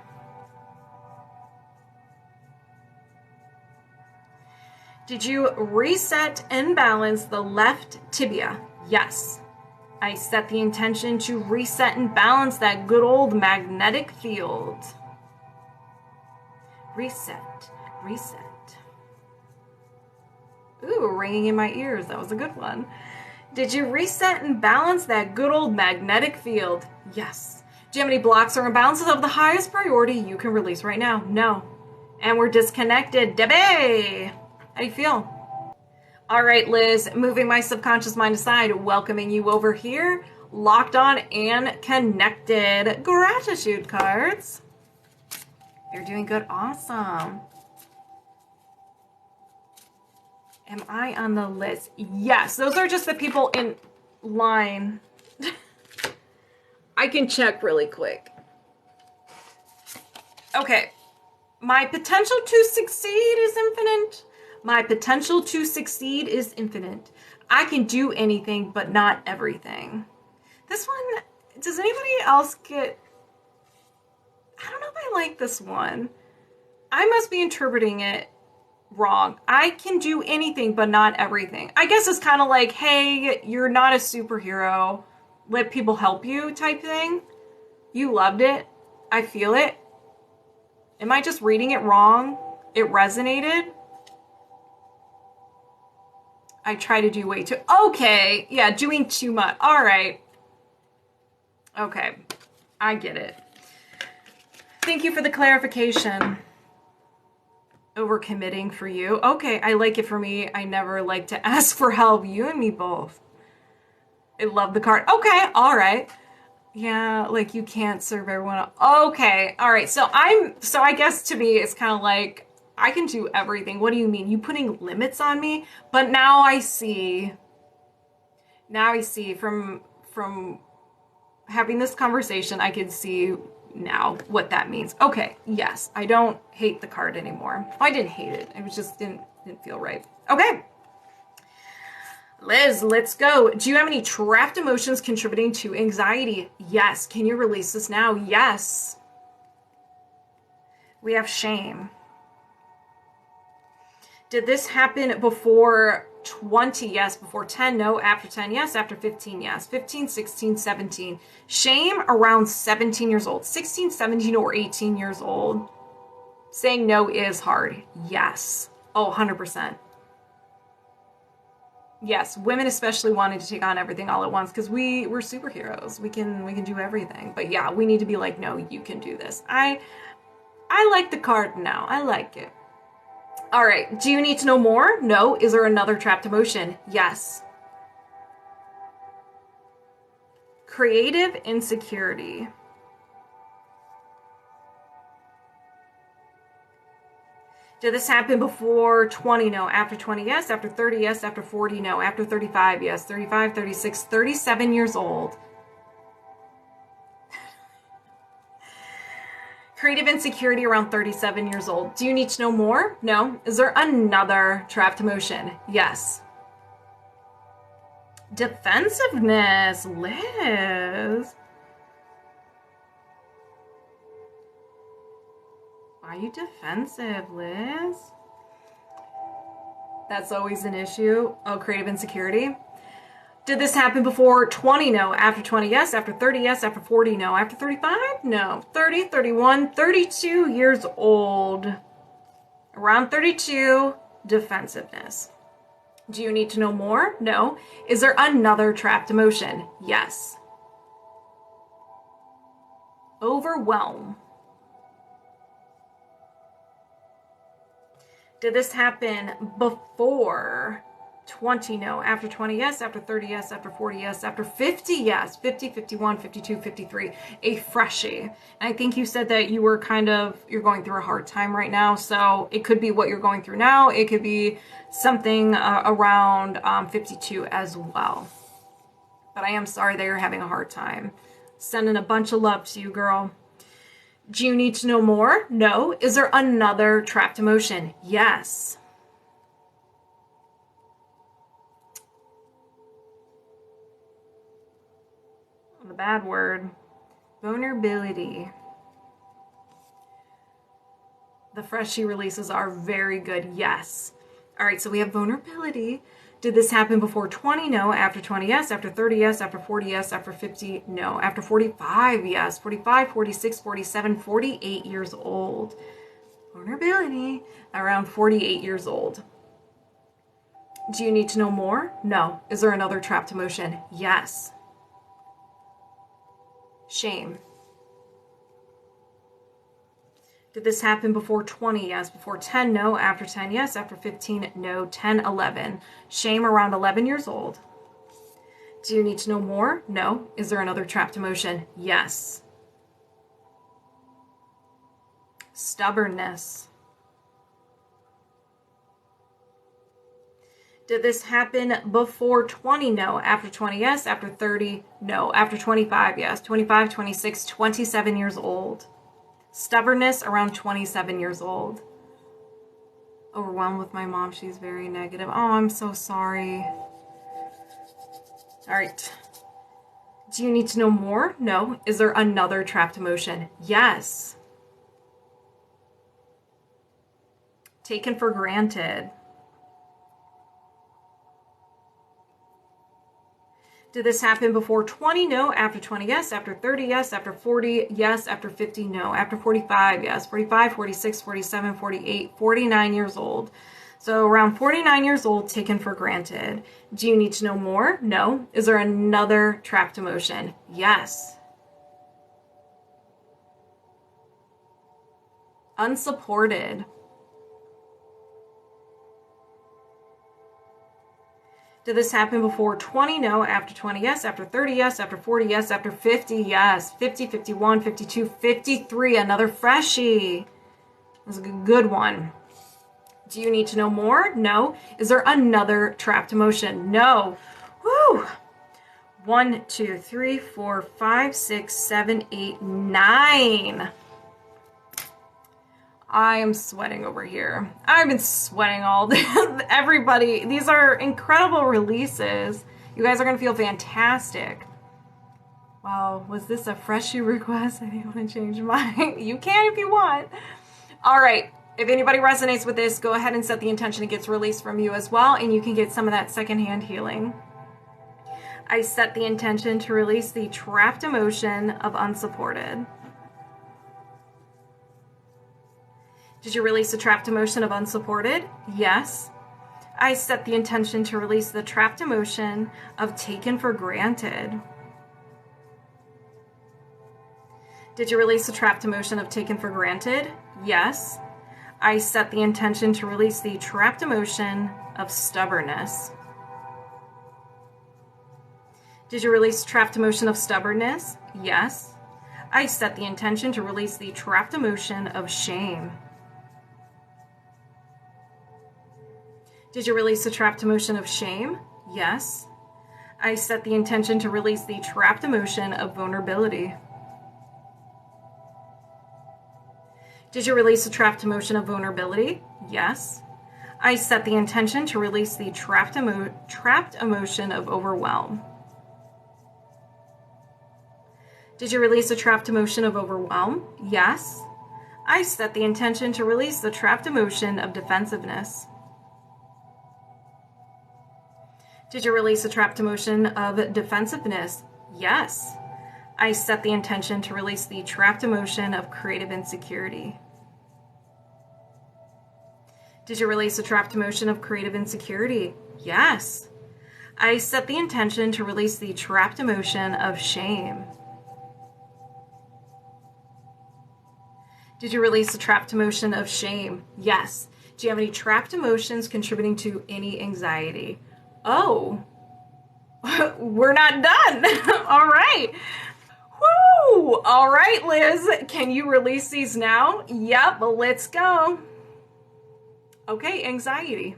Did you reset and balance the left tibia? Yes. I set the intention to reset and balance that good old magnetic field. Reset, reset. Ooh, ringing in my ears. That was a good one. Did you reset and balance that good old magnetic field? Yes. Do you have any blocks or imbalances of the highest priority you can release right now? No. And we're disconnected. Debbie! How do you feel? All right, Liz, moving my subconscious mind aside, welcoming you over here, locked on and connected. Gratitude cards. You're doing good. Awesome. Am I on the list? Yes, those are just the people in line. I can check really quick. Okay. My potential to succeed is infinite. My potential to succeed is infinite. I can do anything, but not everything. This one, does anybody else get... I don't know if I like this one. I must be interpreting it wrong. I can do anything, but not everything. I guess it's kind of like, hey, you're not a superhero. Let people help you type thing. You loved it. I feel it. Am I just reading it wrong? It resonated. I try to do way too... Okay. Yeah, doing too much. All right. Okay. I get it. Thank you for the clarification. Overcommitting for you. Okay, I like it for me. I never like to ask for help. You and me both. I love the card. Okay, all right. Yeah, like you can't serve everyone. Okay, all right. So I guess to me it's kind of like I can do everything. What do you mean? You putting limits on me? But now I see from having this conversation, I can see now what that means. Okay, yes, I don't hate the card anymore. I didn't hate it. It was just didn't feel right. Okay. Liz, let's go. Do you have any trapped emotions contributing to anxiety? Yes. Can you release this now? Yes. We have shame. Did this happen before 20? Yes. Before 10? No. After 10? Yes. After 15? Yes. 15, 16, 17. Shame around 17 years old. 16, 17, or 18 years old. Saying no is hard. Yes. Oh, 100%. Yes, women especially wanting to take on everything all at once because we're superheroes. We can do everything. But yeah, we need to be like, no, you can do this. I like the card now. I like it. All right. Do you need to know more? No. Is there another trapped emotion? Yes. Creative insecurity. Did this happen before 20? No. After 20? Yes. After 30? Yes. After 40? No. After 35? Yes. 35, 36, 37 years old. Creative insecurity around 37 years old. Do you need to know more? No. Is there another trapped emotion? Yes. Defensiveness. Liz. Why are you defensive, Liz? That's always an issue. Oh, creative insecurity. Did this happen before 20? No. After 20? Yes. After 30? Yes. After 40? No. After 35? No. 30, 31, 32 years old. Around 32, defensiveness. Do you need to know more? No. Is there another trapped emotion? Yes. Overwhelm. Did this happen before 20? No. After 20? Yes. After 30? Yes. After 40? Yes. After 50? Yes. 50, 51, 52, 53. A freshie. And I think you said that you were you're going through a hard time right now. So it could be what you're going through now. It could be something around 52 as well. But I am sorry that you're having a hard time. Sending a bunch of love to you, girl. Do you need to know more? No. Is there another trapped emotion? Yes. The bad word. Vulnerability. The freshie releases are very good. Yes. All right, so we have vulnerability. Did this happen before 20? No. After 20? Yes. After 30? Yes. After 40? Yes. After 50? No. After 45? Yes. 45, 46, 47, 48 years old. Vulnerability. Around 48 years old. Do you need to know more? No. Is there another trapped emotion? Yes. Shame. Did this happen before 20? Yes. Before 10? No. After 10? Yes. After 15? No. 10, 11. Shame around 11 years old. Do you need to know more? No. Is there another trapped emotion? Yes. Stubbornness. Did this happen before 20? No. After 20? Yes. After 30? No. After 25? Yes. 25, 26, 27 years old. Stubbornness around 27 years old. Overwhelmed with my mom. She's very negative. Oh, I'm so sorry. All right. Do you need to know more? No. Is there another trapped emotion? Yes. Taken for granted. Did this happen before 20? No. After 20? Yes. After 30? Yes. After 40? Yes. After 50? No. After 45? Yes. 45, 46, 47, 48, 49 years old. So around 49 years old, taken for granted. Do you need to know more? No. Is there another trapped emotion? Yes. Unsupported. Did this happen before 20? No. After 20? Yes. After 30? Yes. After 40? Yes. After 50? Yes. 50, 51, 52, 53. Another freshie. This is a good one. Do you need to know more? No. Is there another trapped emotion? No. Woo! 1, 2, 3, 4, 5, 6, 7, 8, 9. I am sweating over here. I've been sweating all day. Everybody, these are incredible releases. You guys are going to feel fantastic. Wow, was this a freshie request? I didn't want to change mine. You can if you want. All right. If anybody resonates with this, go ahead and set the intention it gets released from you as well, and you can get some of that secondhand healing. I set the intention to release the trapped emotion of unsupported. Did you release the trapped emotion of unsupported? Yes. I set the intention to release the trapped emotion of taken for granted. Did you release the trapped emotion of taken for granted? Yes. I set the intention to release the trapped emotion of stubbornness. Did you release the trapped emotion of stubbornness? Yes. I set the intention to release the trapped emotion of shame. Did you release the trapped emotion of shame? Yes. I set the intention to release the trapped emotion of vulnerability. Did you release the trapped emotion of vulnerability? Yes. I set the intention to release the trapped emotion of overwhelm. Did you release the trapped emotion of overwhelm? Yes. I set the intention to release the trapped emotion of defensiveness. Did you release the trapped emotion of defensiveness? Yes. I set the intention to release the trapped emotion of creative insecurity. Did you release the trapped emotion of creative insecurity? Yes. I set the intention to release the trapped emotion of shame. Did you release the trapped emotion of shame? Yes. Do you have any trapped emotions contributing to any anxiety? Oh, we're not done. All right. Woo! All right, Liz, can you release these now? Yep, let's go. Okay, anxiety.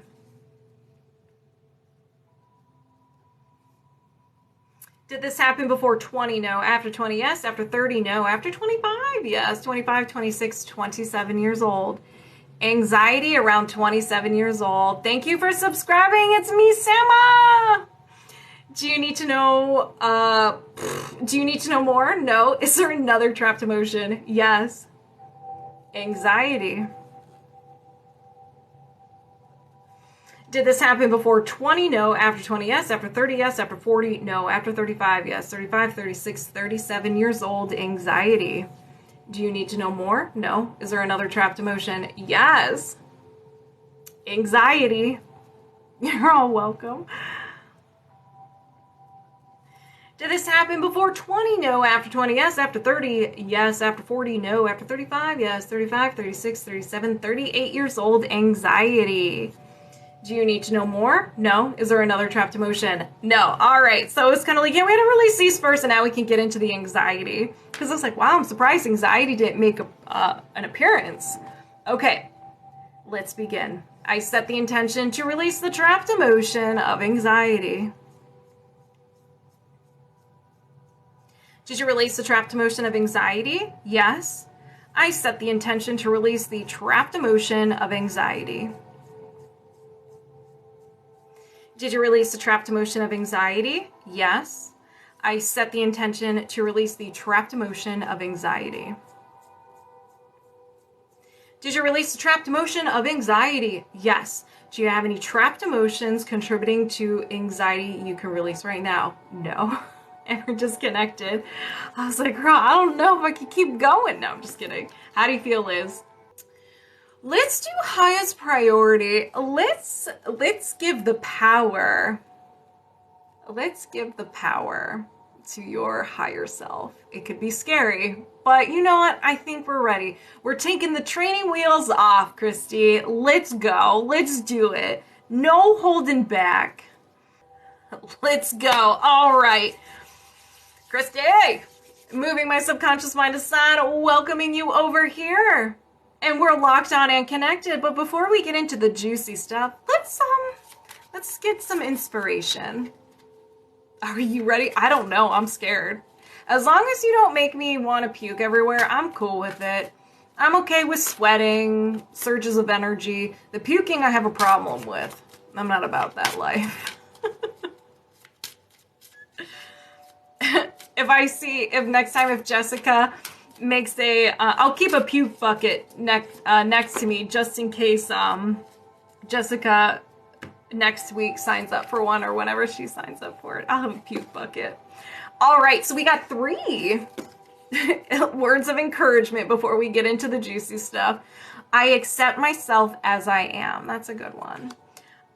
Did this happen before 20? No. After 20? Yes. After 30? No. After 25? Yes. 25, 26, 27 years old. Anxiety around 27 years old. Thank you for subscribing. Itsmeeeesama. Do you need to know, do you need to know more? No. Is there another trapped emotion? Yes. Anxiety. Did this happen before 20? No. After 20? Yes. After 30? Yes. After 40? No. After 35? Yes. 35, 36, 37 years old. Anxiety. Do you need to know more? No. Is there another trapped emotion? Yes. Anxiety. You're all welcome. Did this happen before 20? No. After 20? Yes. After 30? Yes. After 40? No. After 35? Yes. 35, 36, 37, 38 years old. Anxiety. Do you need to know more? No. Is there another trapped emotion? No. All right. So it's kind of like, yeah, we had to release these first, and now we can get into the anxiety. Because it's like, wow, I'm surprised anxiety didn't make an appearance. Okay. Let's begin. I set the intention to release the trapped emotion of anxiety. Did you release the trapped emotion of anxiety? Yes. I set the intention to release the trapped emotion of anxiety. Did you release the trapped emotion of anxiety? Yes. I set the intention to release the trapped emotion of anxiety. Did you release the trapped emotion of anxiety? Yes. Do you have any trapped emotions contributing to anxiety you can release right now? No. And we're disconnected. I was like, girl, I don't know if I can keep going. No, I'm just kidding. How do you feel, Liz? Let's do highest priority. Let's give the power. Let's give the power to your higher self. It could be scary, but you know what? I think we're ready. We're taking the training wheels off, Christy. Let's go. Let's do it. No holding back. Let's go. All right. Christy, moving my subconscious mind aside, welcoming you over here. And we're locked on and connected. But before we get into the juicy stuff, let's get some inspiration. Are you ready? I don't know. I'm scared. As long as you don't make me want to puke everywhere, I'm cool with it. I'm okay with sweating, surges of energy. The puking I have a problem with. I'm not about that life. If next time if Jessica makes I'll keep a puke bucket next to me just in case Jessica next week signs up for one or whenever she signs up for it. I'll have a puke bucket. All right, so we got 3 words of encouragement before we get into the juicy stuff. I accept myself as I am. That's a good one.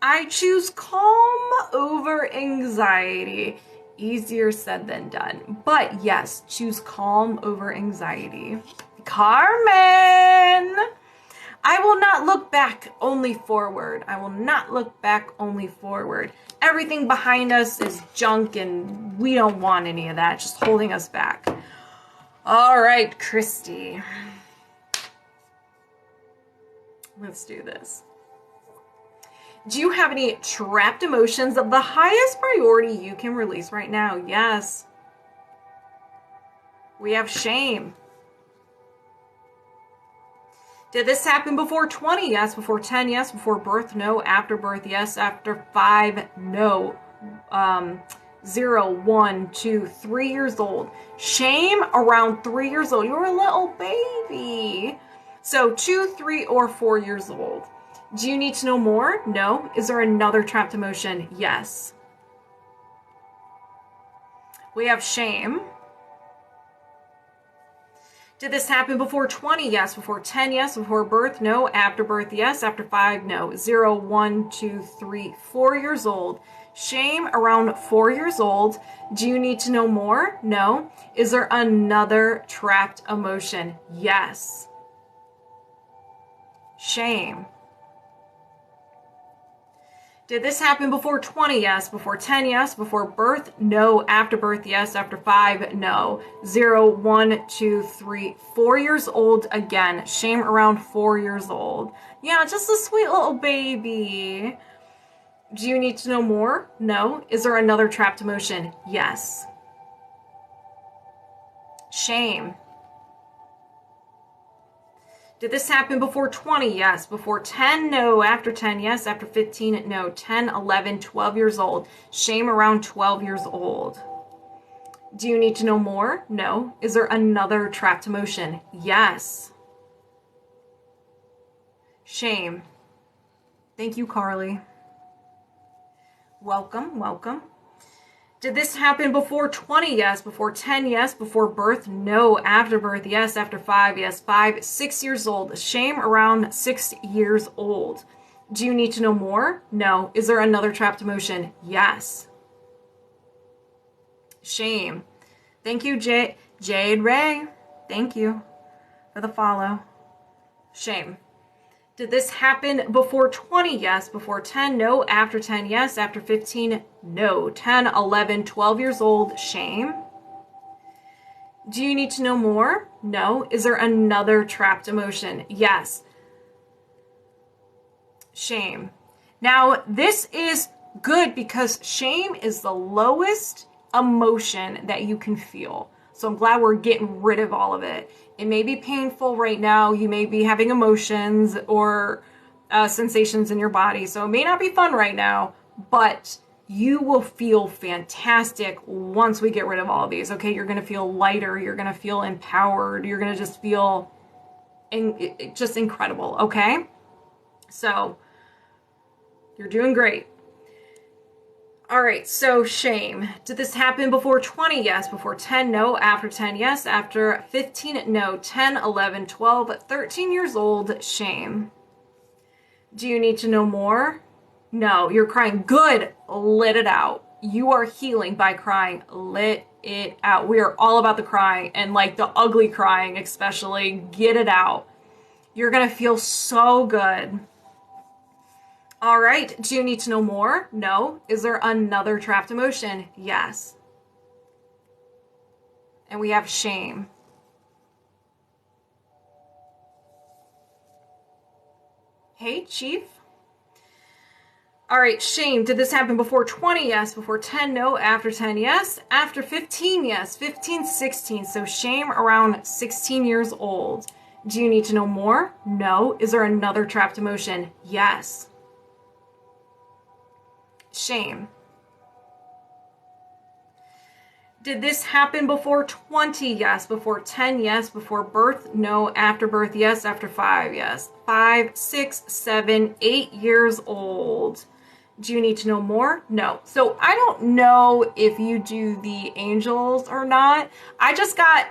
I choose calm over anxiety. Easier said than done. But yes, choose calm over anxiety. Carmen! I will not look back, only forward. I will not look back, only forward. Everything behind us is junk and we don't want any of that. Just holding us back. All right, Christy. Let's do this. Do you have any trapped emotions of the highest priority you can release right now? Yes. We have shame. Did this happen before 20? Yes. Before 10? Yes. Before birth? No. After birth? Yes. After 5? No. 0, 1, 2, 3 years old. Shame around 3 years old. You're a little baby. So 2, 3, or 4 years old. Do you need to know more? No. Is there another trapped emotion? Yes. We have shame. Did this happen before 20? Yes. Before 10? Yes. Before birth? No. After birth? Yes. After 5? No. 0, 1, 2, 3, 4 years old. Shame around 4 years old. Do you need to know more? No. Is there another trapped emotion? Yes. Shame. Did this happen before 20? Yes. Before 10? Yes. Before birth? No. After birth? Yes. After 5? No. 0, 1, 2, 3, 4 years old again. Shame around 4 years old. Yeah, just a sweet little baby. Do you need to know more? No. Is there another trapped emotion? Yes. Shame. Did this happen before 20? Yes. Before 10? No. After 10? Yes. After 15? No. 10, 11, 12 years old. Shame around 12 years old. Do you need to know more? No. Is there another trapped emotion? Yes. Shame. Thank you, Carly. Welcome, welcome. Did this happen before 20? Yes. Before 10? Yes. Before birth? No. After birth? Yes. After 5? Yes. 5, 6 years old. Shame around 6 years old. Do you need to know more? No. Is there another trapped emotion? Yes. Shame. Thank you, Jade Ray. Thank you for the follow. Shame. Did this happen before 20? Yes. Before 10? No. After 10? Yes. After 15? No. 10, 11, 12 years old. Shame. Do you need to know more? No. Is there another trapped emotion? Yes. Shame. Now, this is good because shame is the lowest emotion that you can feel. So I'm glad we're getting rid of all of it. It may be painful right now. You may be having emotions or sensations in your body. So it may not be fun right now, but you will feel fantastic once we get rid of all of these, okay? You're going to feel lighter. You're going to feel empowered. You're going to just feel just incredible, okay? So you're doing great. All right, so shame. Did this happen before 20? Yes. Before 10? No. After 10? Yes. After 15? No. 10, 11, 12, 13 years old, shame. Do you need to know more? No. You're crying. Good. Let it out. You are healing by crying. Let it out. We are all about the crying, and like the ugly crying especially. Get it out. You're going to feel so good. All right. Do you need to know more? No. Is there another trapped emotion? Yes. And we have shame. Hey, Chief. All right, shame. Did this happen before 20? Yes. Before 10? No. After 10? Yes. After 15? Yes. 15, 16. So shame around 16 years old. Do you need to know more? No. Is there another trapped emotion? Yes. Shame. Did this happen before 20? Yes. Before 10? Yes. Before birth? No. After birth? Yes. After 5? Yes. 5, 6, 7, 8 years old. Do you need to know more? No. So I don't know if you do the angels or not. I just got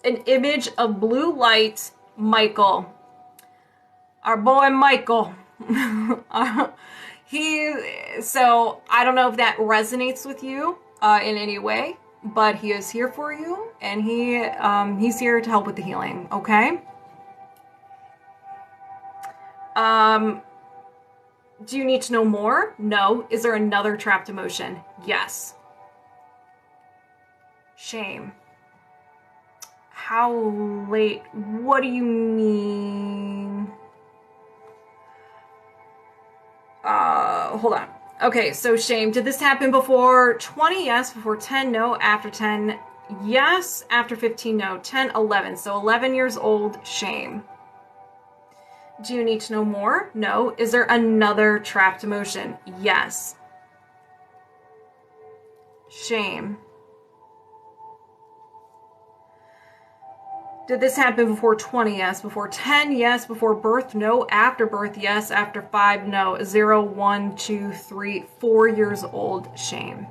an image of blue light Michael. Our boy Michael. So I don't know if that resonates with you in any way, but he is here for you, and he's here to help with the healing, okay? Do you need to know more? No. Is there another trapped emotion? Yes. Shame. How late? What do you mean? Hold on. Okay, so shame. Did this happen before 20? Yes. Before 10? No. After 10? Yes. After 15? No. 10, 11. So 11 years old, shame. Do you need to know more? No. Is there another trapped emotion? Yes. Shame. Did this happen before 20? Yes. Before 10? Yes. Before birth? No. After birth? Yes. After 5? No. 0, 1, 2, 3, 4 years old, shame.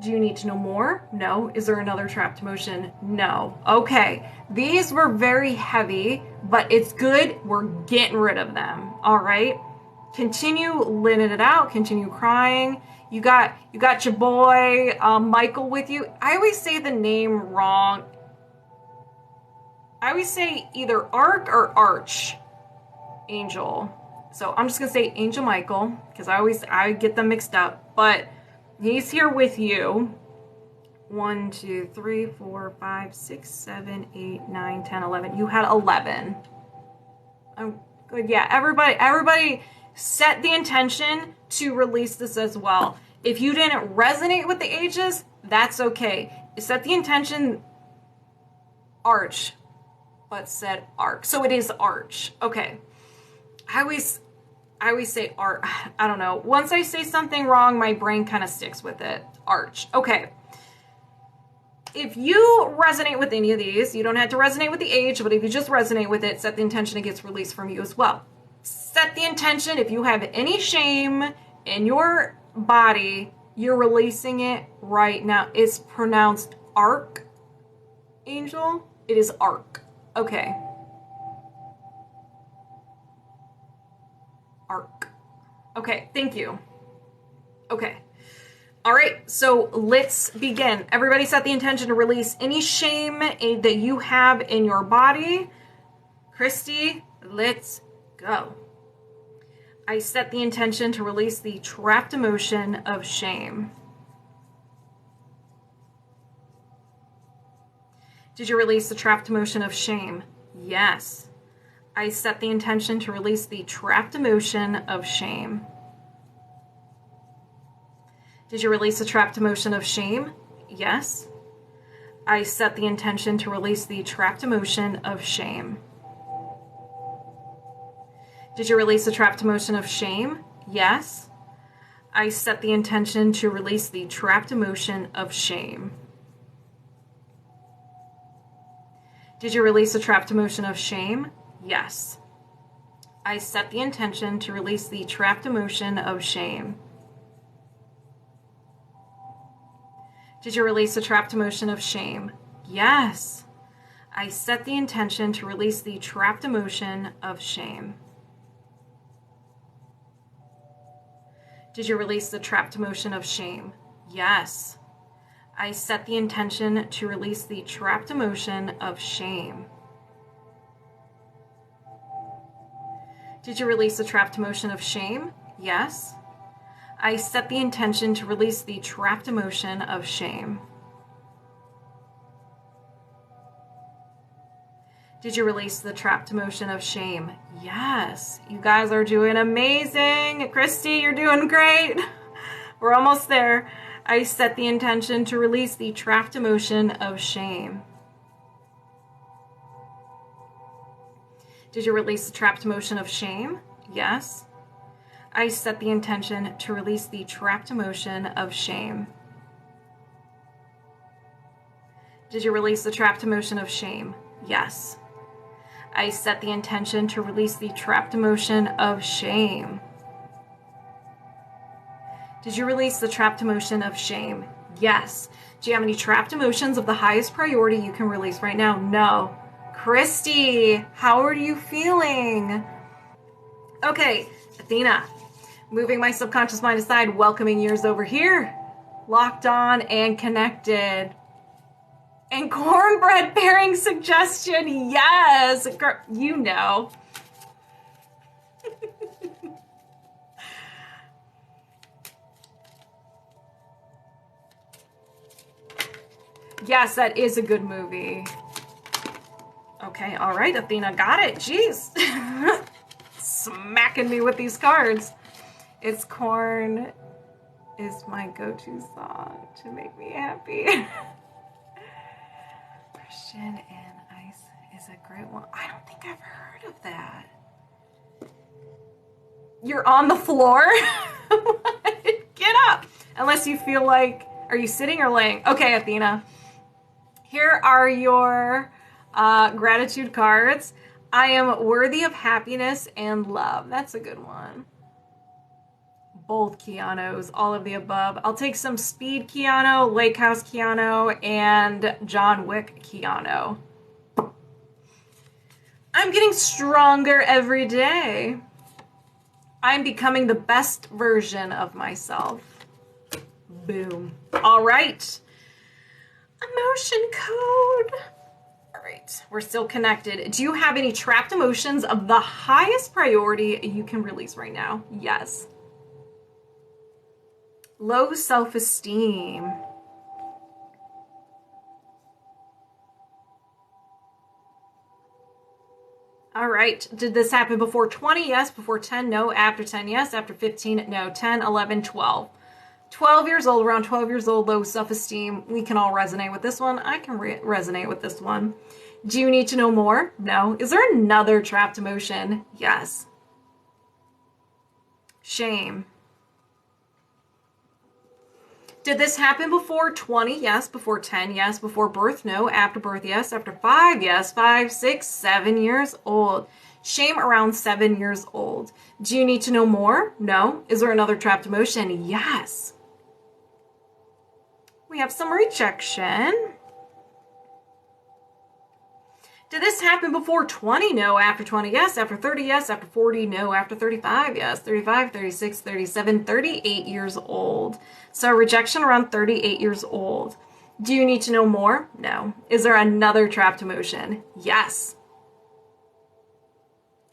Do you need to know more? No. Is there another trapped emotion? No. Okay. These were very heavy, but it's good. We're getting rid of them. All right. Continue letting it out. Continue crying. You got your boy Michael with you. I always say the name wrong. I always say either Arc or Arch Angel. So I'm just gonna say Angel Michael because I get them mixed up, but he's here with you. 1, 2, 3, 4, 5, 6, 7, 8, 9, 10, 11. You had 11. Oh, good. Yeah, everybody set the intention to release this as well. If you didn't resonate with the ages, that's okay. Set the intention, Arch, but said Arc. So it is Arch. Okay. I always say Arch. I don't know. Once I say something wrong, my brain kind of sticks with it. Arch. Okay. If you resonate with any of these, you don't have to resonate with the age, but if you just resonate with it, set the intention it gets released from you as well. Set the intention. If you have any shame in your body, you're releasing it right now. It's pronounced Arc Angel. It is Arc. Okay. Arc. Okay, thank you. Okay. All right, so let's begin. Everybody set the intention to release any shame that you have in your body. Christy, let's go. I set the intention to release the trapped emotion of shame. Did you release the trapped emotion of shame? Yes. I set the intention to release the trapped emotion of shame. Did you release the trapped emotion of shame? Yes. I set the intention to release the trapped emotion of shame. Did you release the trapped emotion of shame? Yes. I set the intention to release the trapped emotion of shame. Did you release the trapped emotion of shame? Yes. I set the intention to release the trapped emotion of shame. Did you release the trapped emotion of shame? Yes. I set the intention to release the trapped emotion of shame. Did you release the trapped emotion of shame? Yes. I set the intention to release the trapped emotion of shame. Did you release the trapped emotion of shame? Yes. I set the intention to release the trapped emotion of shame. Did you release the trapped emotion of shame? Yes. You guys are doing amazing. Christy, you're doing great. We're almost there. I set the intention to release the trapped emotion of shame. Did you release the trapped emotion of shame? Yes. I set the intention to release the trapped emotion of shame. Did you release the trapped emotion of shame? Yes. I set the intention to release the trapped emotion of shame. Did you release the trapped emotion of shame? Yes. Do you have any trapped emotions of the highest priority you can release right now? No. Christy, how are you feeling? Okay, Athena, moving my subconscious mind aside, welcoming yours over here, locked on and connected. And cornbread pairing suggestion, yes, you know. Yes, that is a good movie. Okay, all right, Athena, got it. Jeez. Smacking me with these cards. It's corn is my go-to song to make me happy. Christian and Ice is a great one. I don't think I've heard of that. You're on the floor? Get up. Unless you feel like, are you sitting or laying? Okay, Athena. Here are your gratitude cards. I am worthy of happiness and love. That's a good one. Both Keanos, all of the above. I'll take some Speed Keano, Lake House Keano, and John Wick Keano. I'm getting stronger every day. I'm becoming the best version of myself. Boom. All right. Emotion code. All right, we're still connected. Do you have any trapped emotions of the highest priority you can release right now? Yes. Low self-esteem. All right, did this happen before 20? Yes. Before 10? No. After 10? Yes. After 15? No. 10, 11, 12. 12 years old, around 12 years old, low self-esteem. We can all resonate with this one. I can resonate with this one. Do you need to know more? No. Is there another trapped emotion? Yes. Shame. Did this happen before 20? Yes. Before 10? Yes. Before birth? No. After birth? Yes. After 5? Yes. 5, 6, 7 years old. Shame around 7 years old. Do you need to know more? No. Is there another trapped emotion? Yes. We have some rejection. Did this happen before 20? No. After 20? Yes. After 30? Yes. After 40? No. After 35? Yes. 35, 36, 37, 38 years old. So rejection around 38 years old. Do you need to know more? No. Is there another trapped emotion? Yes.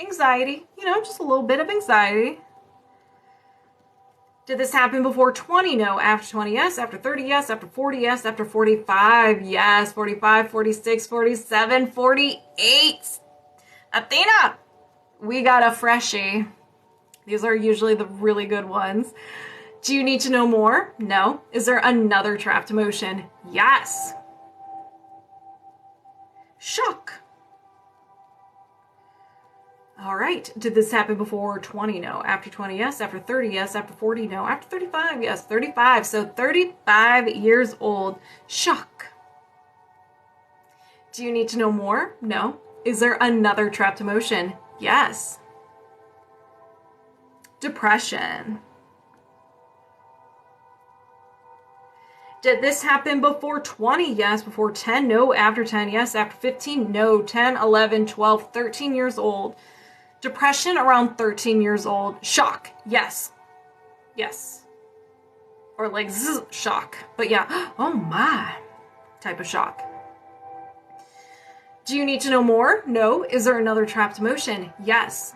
Anxiety. You know, just a little bit of anxiety. Did this happen before 20? No. After 20? Yes. After 30? Yes. After 40? Yes. After 45? Yes. 45, 46, 47, 48. Athena, we got a freshie. These are usually the really good ones. Do you need to know more? No. Is there another trapped emotion? Yes. Shock. All right. Did this happen before 20? No. After 20? Yes. After 30? Yes. After 40? No. After 35? Yes. 35. So 35 years old. Shock. Do you need to know more? No. Is there another trapped emotion? Yes. Depression. Did this happen before 20? Yes. Before 10? No. After 10? Yes. After 15? No. 10, 11, 12, 13 years old. Depression around 13 years old. Shock. Yes. Yes. Or like zzz, shock. But yeah, oh my type of shock. Do you need to know more? No. Is there another trapped emotion? Yes.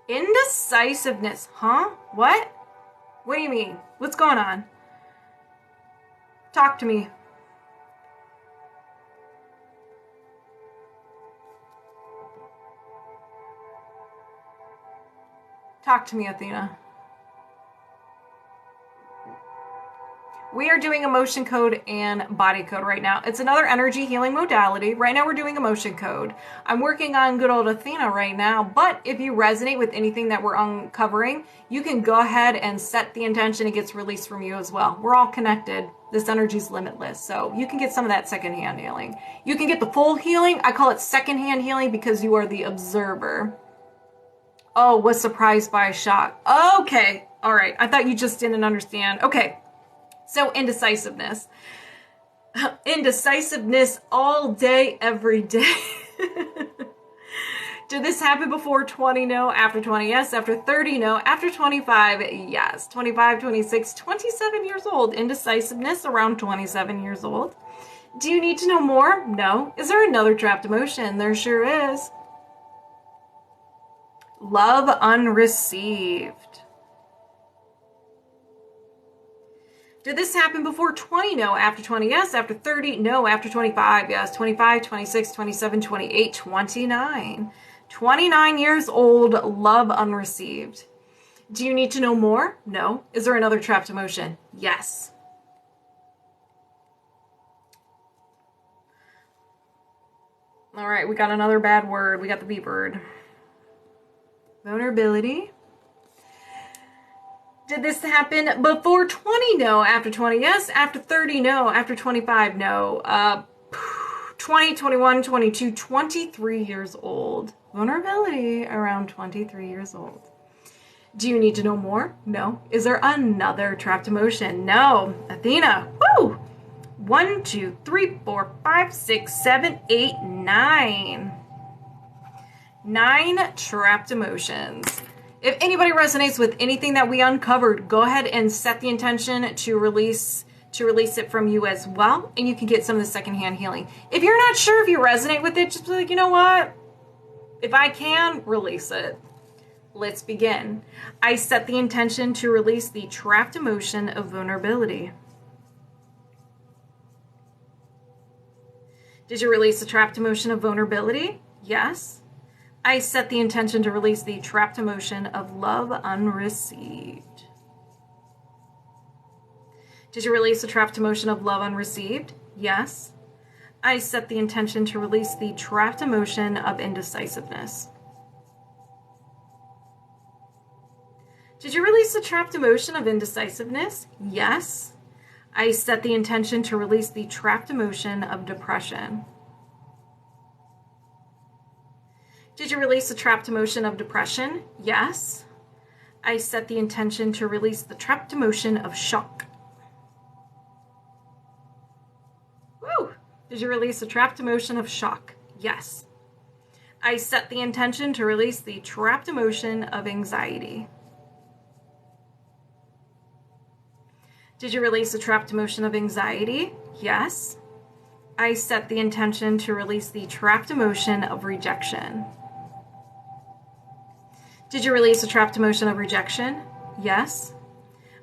Indecisiveness. Huh? What? What do you mean? What's going on? Talk to me. Talk to me, Athena. We are doing emotion code and body code right now. It's another energy healing modality. Right now we're doing emotion code. I'm working on good old Athena right now, but if you resonate with anything that we're uncovering, you can go ahead and set the intention. It gets released from you as well. We're all connected. This energy is limitless, so you can get some of that secondhand healing. You can get the full healing. I call it secondhand healing because you are the observer. Oh, was surprised by a shock. Okay, all right. I thought you just didn't understand. Okay. So indecisiveness. Indecisiveness all day, every day. Did this happen before 20? No. After 20? Yes. After 30? No. After 25? Yes. 25, 26, 27 years old. Indecisiveness around 27 years old. Do you need to know more? No. Is there another trapped emotion? There sure is. Love unreceived. Did this happen before 20? No. After 20? Yes. After 30? No. After 25? Yes. 25, 26, 27, 28, 29. 29 years old, love unreceived. Do you need to know more? No. Is there another trapped emotion? Yes. All right, we got another bad word. We got the B word. Vulnerability. Did this happen before 20? No. After 20? Yes. After 30? No. After 25? No. 20, 21, 22, 23 years old. Vulnerability around 23 years old. Do you need to know more? No. Is there another trapped emotion? No. Athena. Woo! 1, 2, 3, 4, 5, 6, 7, 8, 9. 9 trapped emotions. If anybody resonates with anything that we uncovered, go ahead and set the intention to release it from you as well, and you can get some of the secondhand healing. If you're not sure if you resonate with it, just be like, you know what? If I can, release it. Let's begin. I set the intention to release the trapped emotion of vulnerability. Did you release the trapped emotion of vulnerability? Yes. I set the intention to release the trapped emotion of love unreceived. Did you release the trapped emotion of love unreceived? Yes. I set the intention to release the trapped emotion of indecisiveness. Did you release the trapped emotion of indecisiveness? Yes. I set the intention to release the trapped emotion of depression. Did you release the trapped emotion of depression? Yes. I set the intention to release the trapped emotion of shock. Woo! Did you release the trapped emotion of shock? Yes. I set the intention to release the trapped emotion of anxiety. Did you release the trapped emotion of anxiety? Yes. I set the intention to release the trapped emotion of rejection. Did you release the trapped emotion of rejection? Yes.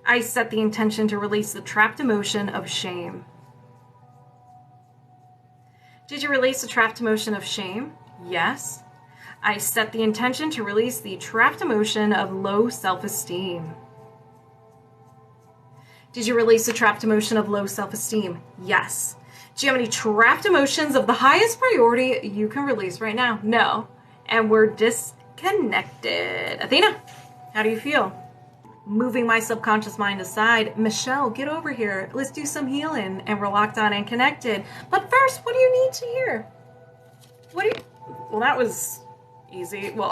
I set the intention to release the trapped emotion of shame. Did you release the trapped emotion of shame? Yes. I set the intention to release the trapped emotion of low self-esteem. Did you release the trapped emotion of low self-esteem? Yes. Do you have any trapped emotions of the highest priority you can release right now? No. And we're disconnected. Athena, how do you feel? Moving my subconscious mind aside. Michelle, get over here. Let's do some healing. And we're locked on and connected. But first, what do you need to hear? Well, that was easy. Well,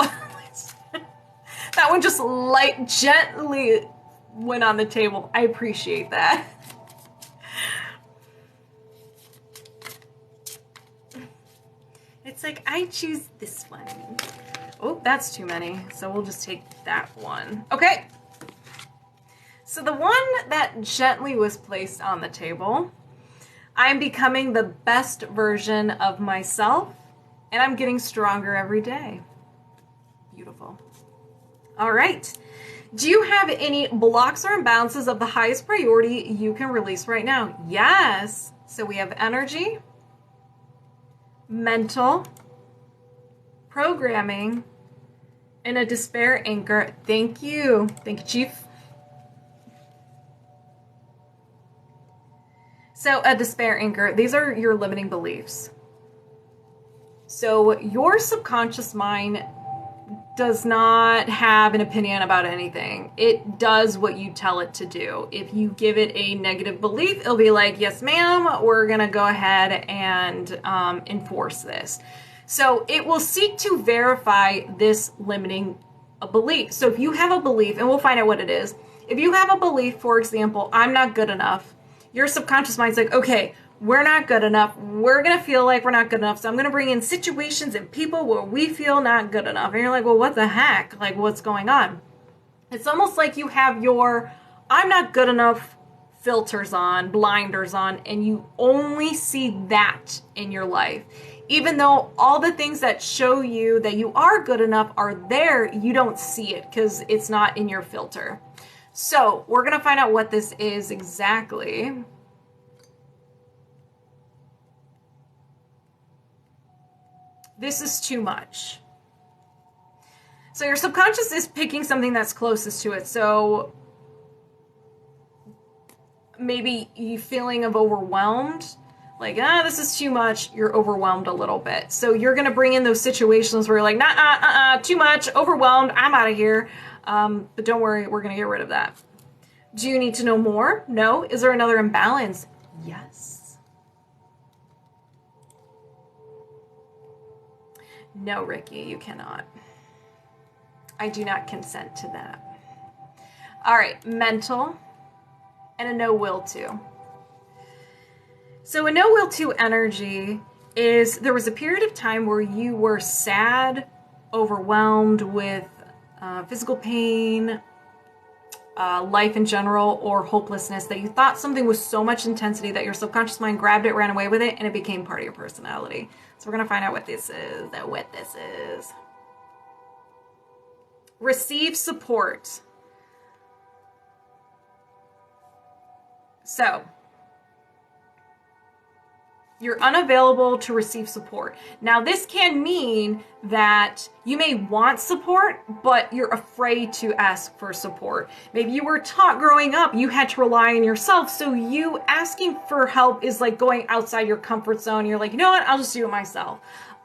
that one just gently went on the table. I appreciate that. It's like, I choose this one. Oh, that's too many. So we'll just take that one. Okay. So the one that gently was placed on the table, I'm becoming the best version of myself, and I'm getting stronger every day. Beautiful. All right. Do you have any blocks or imbalances of the highest priority you can release right now? Yes. So we have energy, mental, programming, and a despair anchor. Thank you. Thank you, Chief. So a despair anchor, these are your limiting beliefs. So your subconscious mind does not have an opinion about anything. It does what you tell it to do. If you give it a negative belief, it'll be like, yes, ma'am, we're going to go ahead and enforce this. So it will seek to verify this limiting belief. So if you have a belief, and we'll find out what it is. If you have a belief, for example, I'm not good enough, your subconscious mind's like, okay, we're not good enough. We're going to feel like we're not good enough. So I'm going to bring in situations and people where we feel not good enough. And you're like, well, what the heck? Like, what's going on? It's almost like you have your I'm not good enough filters on, blinders on, and you only see that in your life. Even though all the things that show you that you are good enough are there, you don't see it because it's not in your filter. So we're going to find out what this is exactly. This is too much. So your subconscious is picking something that's closest to it. So maybe you feeling of overwhelmed, like, this is too much. You're overwhelmed a little bit. So you're going to bring in those situations where you're like, too much, overwhelmed, I'm out of here. But don't worry, we're going to get rid of that. Do you need to know more? No. Is there another imbalance? Yes. No, Ricky, you cannot. I do not consent to that. All right, mental and a no will to. So a no will to energy is there was a period of time where you were sad, overwhelmed with physical pain, life in general, or hopelessness, that you thought something was so much intensity that your subconscious mind grabbed it, ran away with it, and it became part of your personality. So we're going to find out what this is. Receive support. So you're unavailable to receive support. Now, this can mean that you may want support, but you're afraid to ask for support. Maybe you were taught growing up, you had to rely on yourself. So you asking for help is like going outside your comfort zone. You're like, you know what? I'll just do it myself.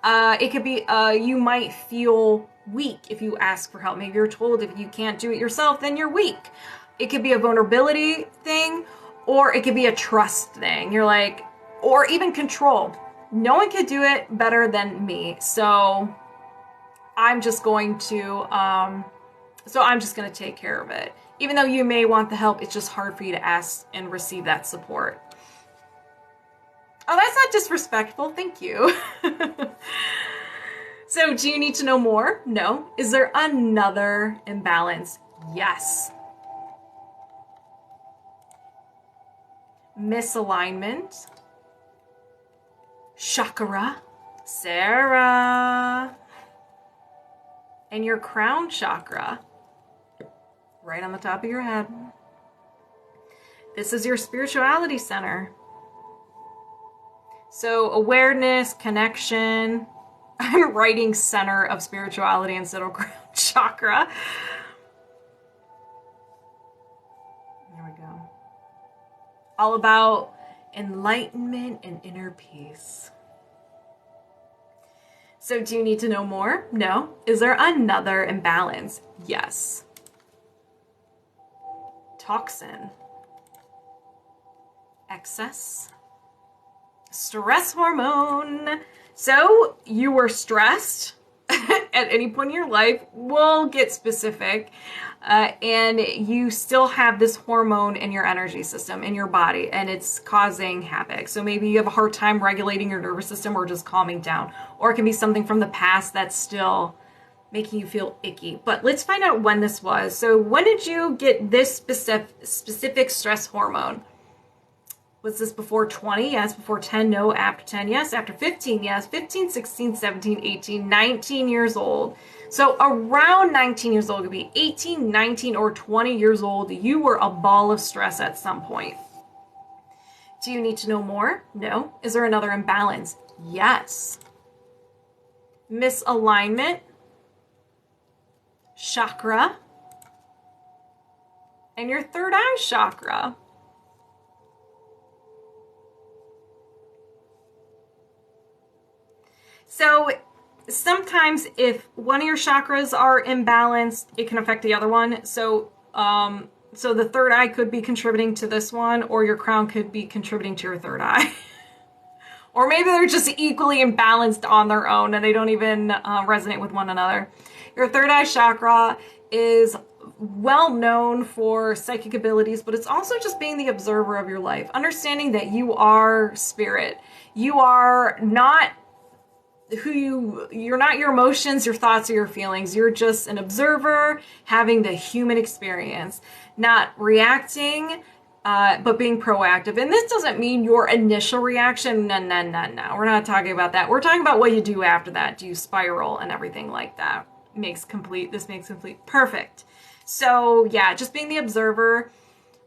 It could be, you might feel weak if you ask for help. Maybe you're told if you can't do it yourself, then you're weak. It could be a vulnerability thing, or it could be a trust thing. You're like, or even control. No one could do it better than me. So I'm just going to take care of it. Even though you may want the help, it's just hard for you to ask and receive that support. Oh, that's not disrespectful. Thank you. So do you need to know more? No. Is there another imbalance? Yes. Misalignment. Chakra. Sarah. And your crown chakra. Right on the top of your head. This is your spirituality center. So awareness, connection. I'm writing center of spirituality instead of crown chakra. There we go. All about enlightenment, and inner peace. So do you need to know more? No. Is there another imbalance? Yes. Toxin. Excess. Stress hormone. So you were stressed at any point in your life. We'll get specific. And you still have this hormone in your energy system, in your body, and it's causing havoc. So maybe you have a hard time regulating your nervous system or just calming down. Or it can be something from the past that's still making you feel icky. But let's find out when this was. So when did you get this specific stress hormone? Was this before 20? Yes. Before 10? No. After 10? Yes. After 15? Yes. 15, 16, 17, 18, 19 years old. So around 19 years old, it could be 18, 19, or 20 years old. You were a ball of stress at some point. Do you need to know more? No. Is there another imbalance? Yes. Misalignment. Chakra. And your third eye chakra. So sometimes if one of your chakras are imbalanced, it can affect the other one. So the third eye could be contributing to this one, or your crown could be contributing to your third eye. Or maybe they're just equally imbalanced on their own and they don't even resonate with one another. Your third eye chakra is well known for psychic abilities, but it's also just being the observer of your life. Understanding that you are spirit. You are not you're not your emotions, your thoughts, or your feelings. You're just an observer having the human experience, not reacting, but being proactive. And this doesn't mean your initial reaction. No. We're not talking about that. We're talking about what you do after that. Do you spiral and everything like that? This makes complete. Perfect. So yeah, just being the observer.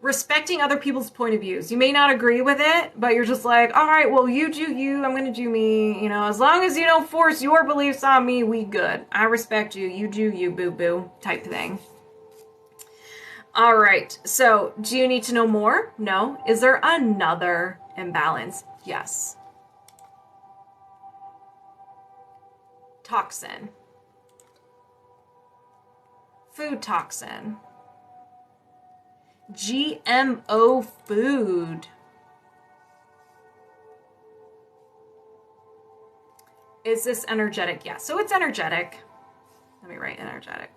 Respecting other people's point of views. You may not agree with it, but you're just like, all right, well, you do you, I'm going to do me. You know, as long as you don't force your beliefs on me, we good. I respect you. You do you, boo-boo type thing. All right. So do you need to know more? No. Is there another imbalance? Yes. Toxin. Food toxin. GMO food. Is this energetic? Yeah, so it's energetic. Let me write energetic.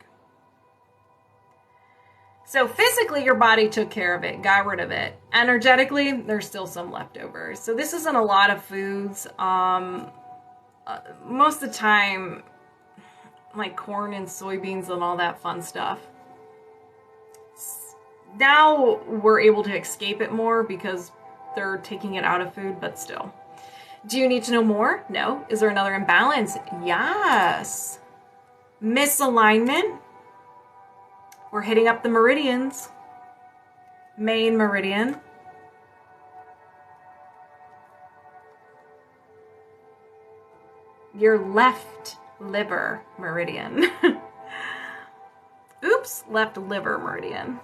So physically, your body took care of it, got rid of it. Energetically, there's still some leftovers. So this isn't a lot of foods. Most of the time, like corn and soybeans and all that fun stuff. Now we're able to escape it more because they're taking it out of food, but still. Do you need to know more? No. Is there another imbalance? Yes. Misalignment. We're hitting up the meridians. Main meridian. Your left liver meridian. Oops, left liver meridian.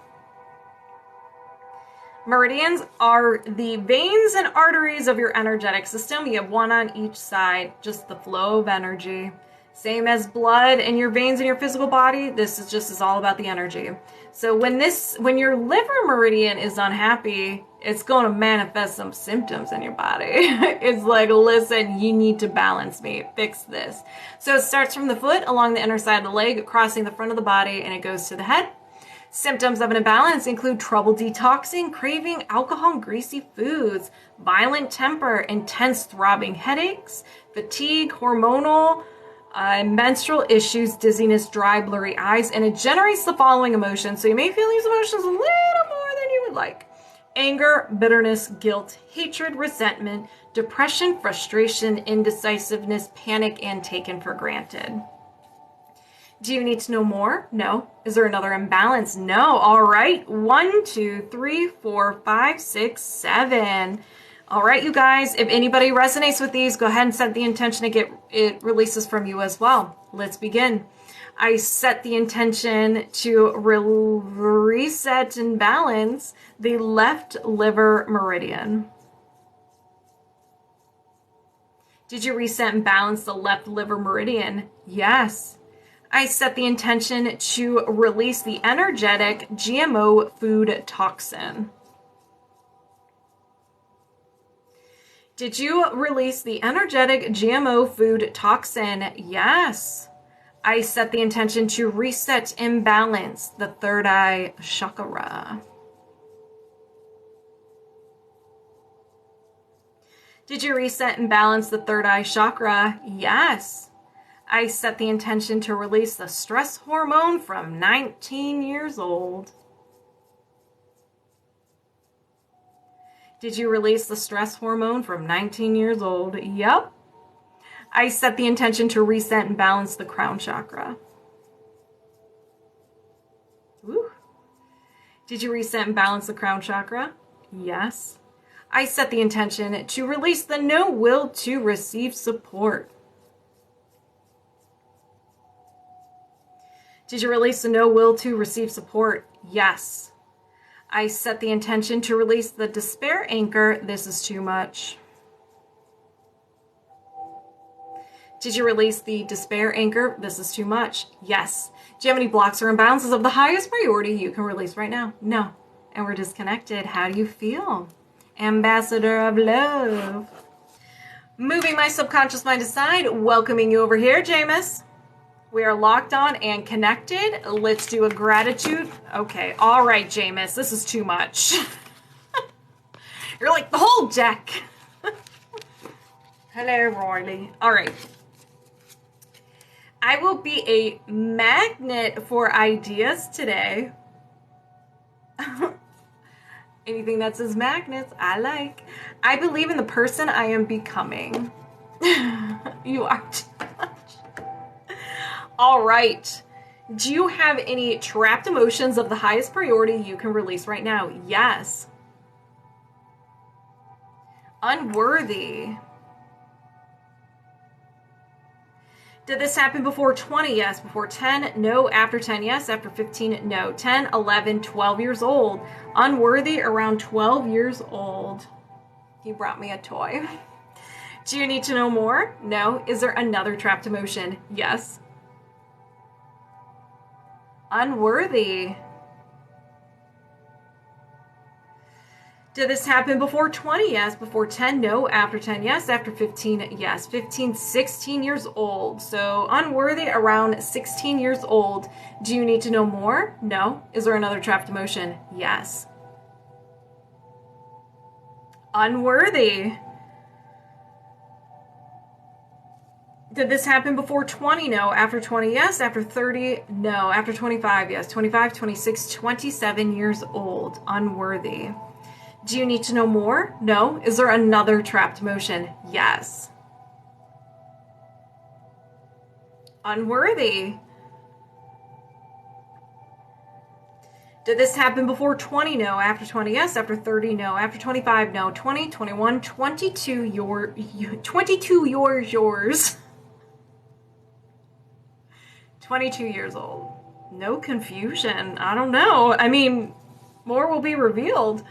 Meridians are the veins and arteries of your energetic system. You have one on each side, just the flow of energy. Same as blood in your veins in your physical body, this is all about the energy. So when your liver meridian is unhappy, it's going to manifest some symptoms in your body. It's like, listen, you need to balance me, fix this. So it starts from the foot along the inner side of the leg, crossing the front of the body, and it goes to the head. Symptoms of an imbalance include trouble detoxing, craving alcohol and greasy foods, violent temper, intense throbbing headaches, fatigue, hormonal, menstrual issues, dizziness, dry, blurry eyes, and it generates the following emotions. So you may feel these emotions a little more than you would like. Anger, bitterness, guilt, hatred, resentment, depression, frustration, indecisiveness, panic, and taken for granted. Do you need to know more? No. Is there another imbalance? No. All right. 1, 2, 3, 4, 5, 6, 7. All right, you guys. If anybody resonates with these, go ahead and set the intention to get it releases from you as well. Let's begin. I set the intention to reset and balance the left liver meridian. Did you reset and balance the left liver meridian? Yes. I set the intention to release the energetic GMO food toxin. Did you release the energetic GMO food toxin? Yes. I set the intention to reset and balance the third eye chakra. Did you reset and balance the third eye chakra? Yes. I set the intention to release the stress hormone from 19 years old. Did you release the stress hormone from 19 years old? Yep. I set the intention to reset and balance the crown chakra. Woo. Did you reset and balance the crown chakra? Yes. I set the intention to release the no will to receive support. Did you release the no will to receive support? Yes. I set the intention to release the despair anchor. This is too much. Did you release the despair anchor? This is too much. Yes. Do you have any blocks or imbalances of the highest priority you can release right now? No. And we're disconnected. How do you feel? Ambassador of love. Moving my subconscious mind aside, welcoming you over here, Jaymas. We are locked on and connected. Let's do a gratitude. Okay, all right, Jaymas, this is too much. You're like the whole deck. Hello, Riley. All right. I will be a magnet for ideas today. Anything that says magnets, I like. I believe in the person I am becoming. You are too much. All right. Do you have any trapped emotions of the highest priority you can release right now? Yes. Unworthy. Did this happen before 20? Yes. Before 10? No. After 10? Yes. After 15? No. 10, 11, 12 years old. Unworthy around 12 years old. He brought me a toy. Do you need to know more? No. Is there another trapped emotion? Yes. Unworthy. Did this happen before 20? Yes. Before 10? No. After 10? Yes. After 15? Yes. 15, 16 years old. So unworthy around 16 years old. Do you need to know more? No. Is there another trapped emotion? Yes. Unworthy. Did this happen before 20? No. After 20? Yes. After 30? No. After 25? Yes. 25, 26, 27 years old. Unworthy. Do you need to know more? No. Is there another trapped emotion? Yes. Unworthy. Did this happen before 20? No. After 20? Yes. After 30? No. After 25? No. 20, 21, 22, yours. 22 years old. No confusion. I don't know. I mean, more will be revealed.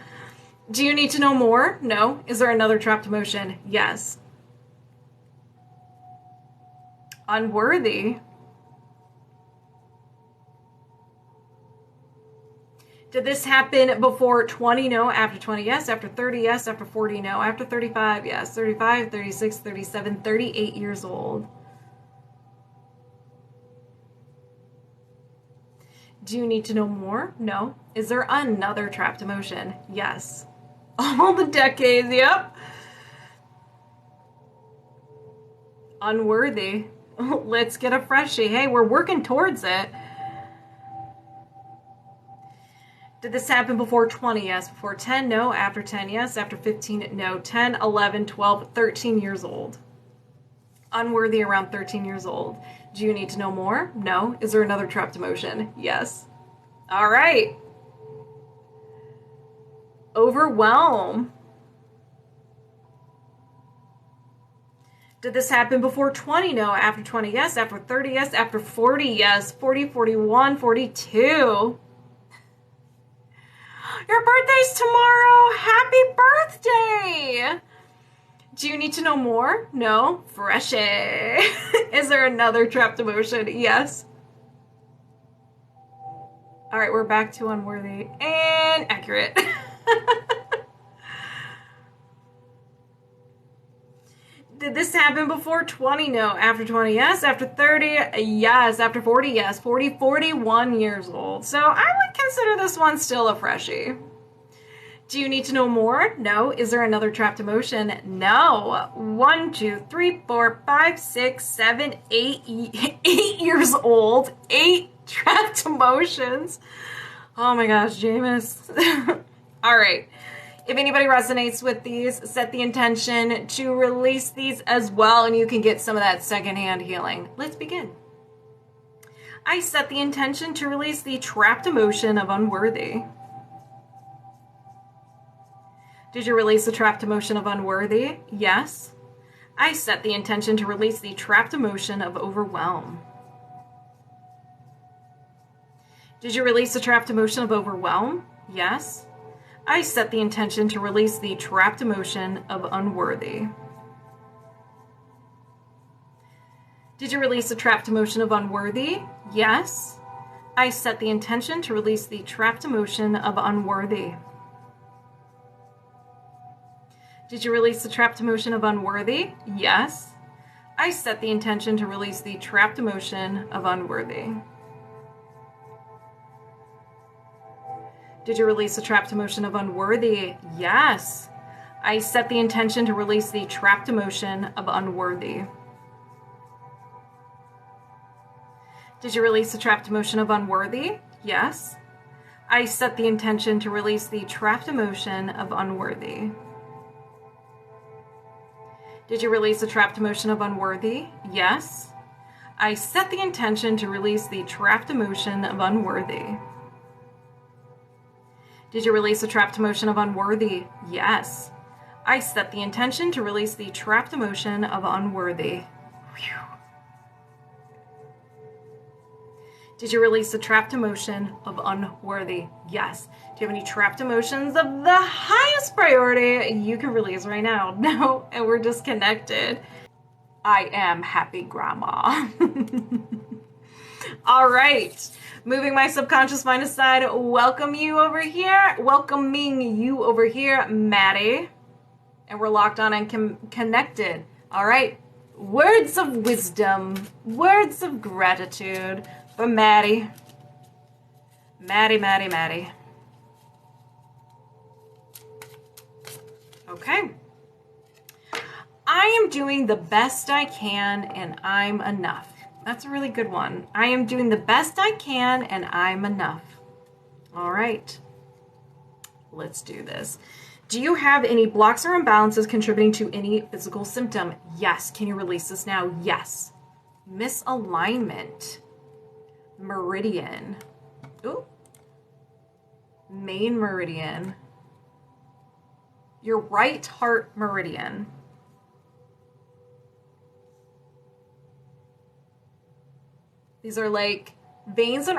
Do you need to know more? No. Is there another trapped emotion? Yes. Unworthy. Did this happen before 20? No. After 20? Yes. After 30? Yes. After 40? No. After 35? Yes. 35, 36, 37, 38 years old. Do you need to know more? No. Is there another trapped emotion? Yes. All the decades, yep. Unworthy. Let's get a freshie. Hey, we're working towards it. Did this happen before 20? Yes. Before 10? No. After 10? Yes. After 15? No. 10, 11, 12, 13 years old. Unworthy around 13 years old. Do you need to know more? No. Is there another trapped emotion? Yes. All right. Overwhelm. Did this happen before 20? No. After 20? Yes. After 30? Yes. After 40? Yes. 40, 41, 42. Your birthday's tomorrow. Happy birthday. Do you need to know more? No? Freshy. Is there another trapped emotion? Yes. All right, we're back to unworthy and accurate. Did this happen before 20? No. After 20, yes. After 30, yes. After 40, yes. 40, 41 years old. So I would consider this one still a freshie. Do you need to know more? No. Is there another trapped emotion? No. 1, 2, 3, 4, 5, 6, 7, 8, 8 years old. 8 trapped emotions. Oh my gosh, Jaymas. All right. If anybody resonates with these, set the intention to release these as well, and you can get some of that secondhand healing. Let's begin. I set the intention to release the trapped emotion of unworthy. Did you release the trapped emotion of unworthy? Yes. I set the intention to release the trapped emotion of overwhelm. Did you release the trapped emotion of overwhelm? Yes. I set the intention to release the trapped emotion of unworthy. Did you release the trapped emotion of unworthy? Yes. I set the intention to release the trapped emotion of unworthy. Did you release the trapped emotion of unworthy? Yes. I set the intention to release the trapped emotion of unworthy. Did you release the trapped emotion of unworthy? Yes. I set the intention to release the trapped emotion of unworthy. Did you release the trapped emotion of unworthy? Yes. I set the intention to release the trapped emotion of unworthy. Did you release the trapped emotion of unworthy? Yes. I set the intention to release the trapped emotion of unworthy. Did you release the trapped emotion of unworthy? Yes. I set the intention to release the trapped emotion of unworthy. Whew. Did you release the trapped emotion of unworthy? Yes. Do you have any trapped emotions of the highest priority you can release right now? No, and we're disconnected. I am happy grandma. All right. Moving my subconscious mind aside, welcoming you over here, Maddie. And we're locked on and connected. All right. Words of wisdom, words of gratitude for Maddie. Maddie. Okay. I am doing the best I can and I'm enough. That's a really good one. I am doing the best I can and I'm enough. All right. Let's do this. Do you have any blocks or imbalances contributing to any physical symptom? Yes. Can you release this now? Yes. Misalignment. Meridian. Ooh. Main meridian. Your right heart meridian. These are like veins and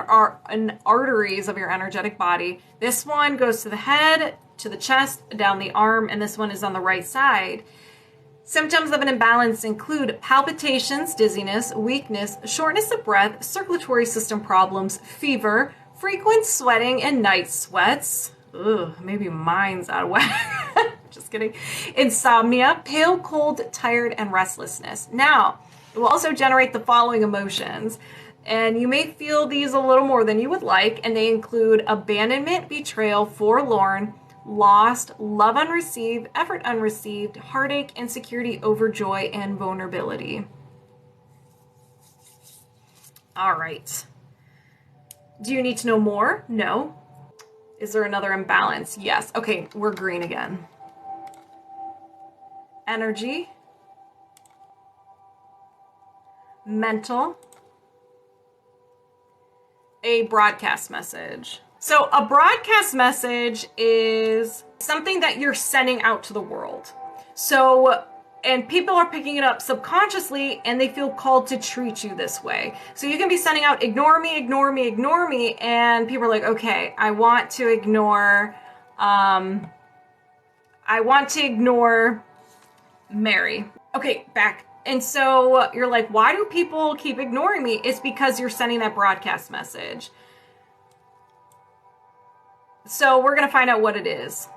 arteries of your energetic body. This one goes to the head, to the chest, down the arm, and this one is on the right side. Symptoms of an imbalance include palpitations, dizziness, weakness, shortness of breath, circulatory system problems, fever, frequent sweating and night sweats. Ugh, maybe mine's out of whack. Just kidding. Insomnia, pale, cold, tired, and restlessness. Now, it will also generate the following emotions. And you may feel these a little more than you would like, and they include abandonment, betrayal, forlorn, lost, love unreceived, effort unreceived, heartache, insecurity, overjoy, and vulnerability. All right. Do you need to know more? No. Is there another imbalance? Yes. Okay, we're green again. Energy. Mental. A broadcast message. So a broadcast message is something that you're sending out to the world. So, and people are picking it up subconsciously and they feel called to treat you this way. So you can be sending out, ignore me, ignore me, ignore me. And people are like, okay, I want to ignore Mary. Okay, back. And so you're like, why do people keep ignoring me? It's because you're sending that broadcast message. So we're going to find out what it is.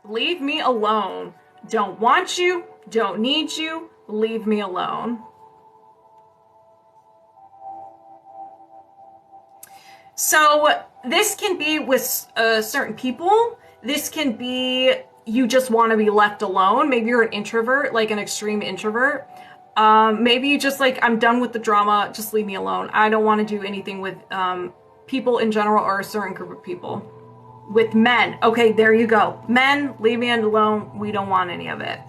Leave me alone. Don't want you. Don't need you. Leave me alone. So this can be with certain people. This can be you just want to be left alone. Maybe you're an introvert, like an extreme introvert. Maybe you just like, I'm done with the drama. Just leave me alone. I don't want to do anything with people in general or a certain group of people. With men. Okay, there you go. Men, leave me alone. We don't want any of it.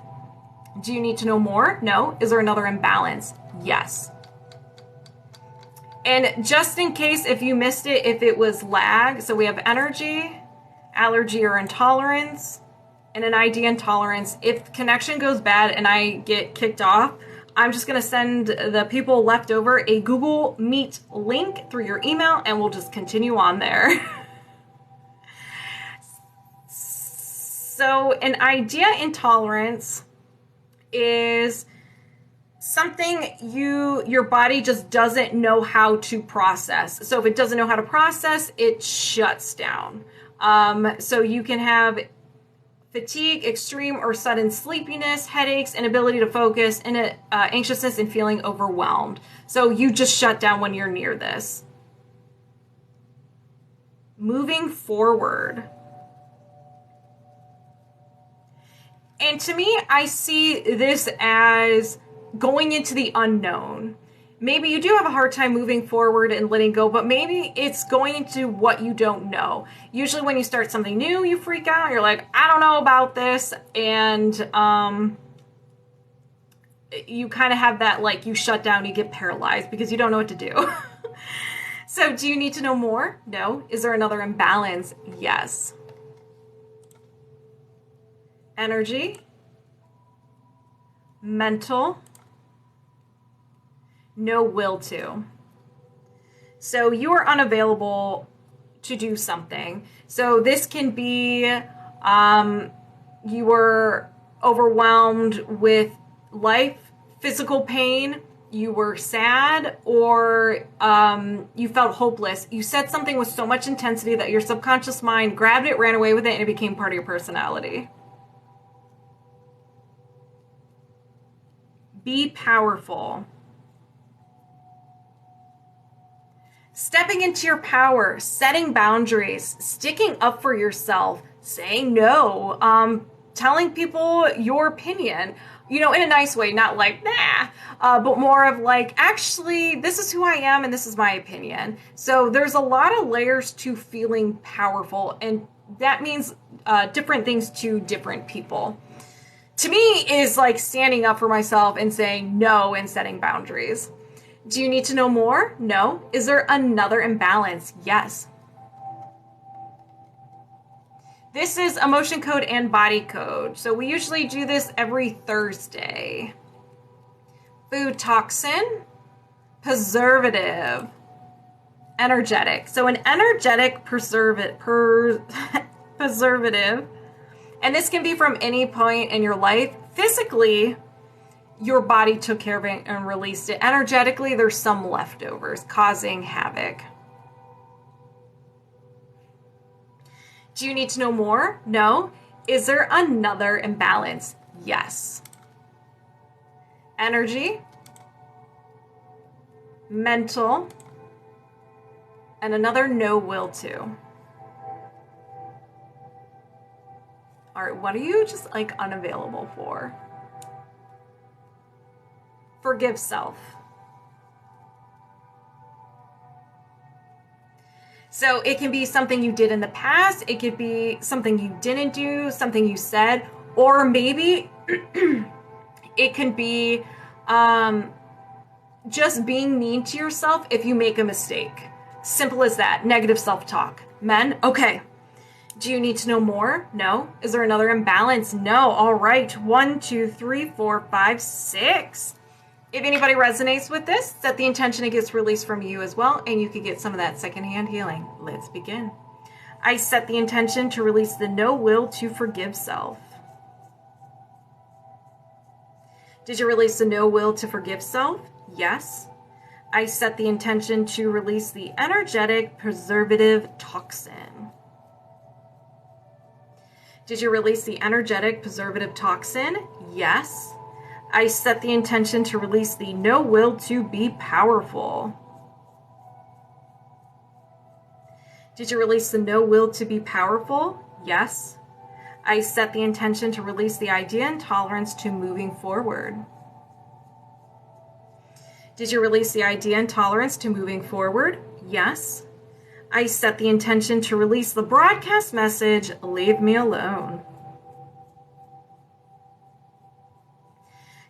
Do you need to know more? No. Is there another imbalance? Yes. And just in case if you missed it, if it was lag, so we have energy, allergy or intolerance, and an ID intolerance. If connection goes bad and I get kicked off, I'm just going to send the people left over a Google Meet link through your email and we'll just continue on there. So an idea intolerance is something your body just doesn't know how to process. So if it doesn't know how to process, it shuts down. So you can have fatigue, extreme or sudden sleepiness, headaches, inability to focus, and anxiousness and feeling overwhelmed. So you just shut down when you're near this. Moving forward. And to me, I see this as going into the unknown. Maybe you do have a hard time moving forward and letting go, but maybe it's going into what you don't know. Usually when you start something new, you freak out. You're like, I don't know about this. And you kind of have that, like, you shut down, you get paralyzed because you don't know what to do. So do you need to know more? No. Is there another imbalance? Yes. Energy, mental, no will to. So you are unavailable to do something. So this can be you were overwhelmed with life, physical pain, you were sad, or you felt hopeless. You said something with so much intensity that your subconscious mind grabbed it, ran away with it, and it became part of your personality. Be powerful. Stepping into your power, setting boundaries, sticking up for yourself, saying no, telling people your opinion, in a nice way, not like, nah, but more of like, actually, this is who I am and this is my opinion. So there's a lot of layers to feeling powerful, and that means different things to different people. To me, is like standing up for myself and saying no and setting boundaries. Do you need to know more? No. Is there another imbalance? Yes. This is emotion code and body code. So we usually do this every Thursday. Food toxin, preservative, energetic. So an energetic preservative, and this can be from any point in your life. Physically, your body took care of it and released it. Energetically, there's some leftovers causing havoc. Do you need to know more? No. Is there another imbalance? Yes. Energy, mental, and another no will to. All right, what are you just like unavailable for? Forgive self. So it can be something you did in the past. It could be something you didn't do, something you said, or maybe it can be just being mean to yourself if you make a mistake. Simple as that. Negative self-talk. Men, okay. Do you need to know more? No. Is there another imbalance? No. All right. 1, 2, 3, 4, 5, 6. If anybody resonates with this, set the intention it gets released from you as well, and you can get some of that secondhand healing. Let's begin. I set the intention to release the no will to forgive self. Did you release the no will to forgive self? Yes. I set the intention to release the energetic preservative toxin. Did you release the energetic preservative toxin? Yes. I set the intention to release the no will to be powerful. Did you release the no will to be powerful? Yes. I set the intention to release the idea and tolerance to moving forward. Did you release the idea and tolerance to moving forward? Yes. I set the intention to release the broadcast message, leave me alone.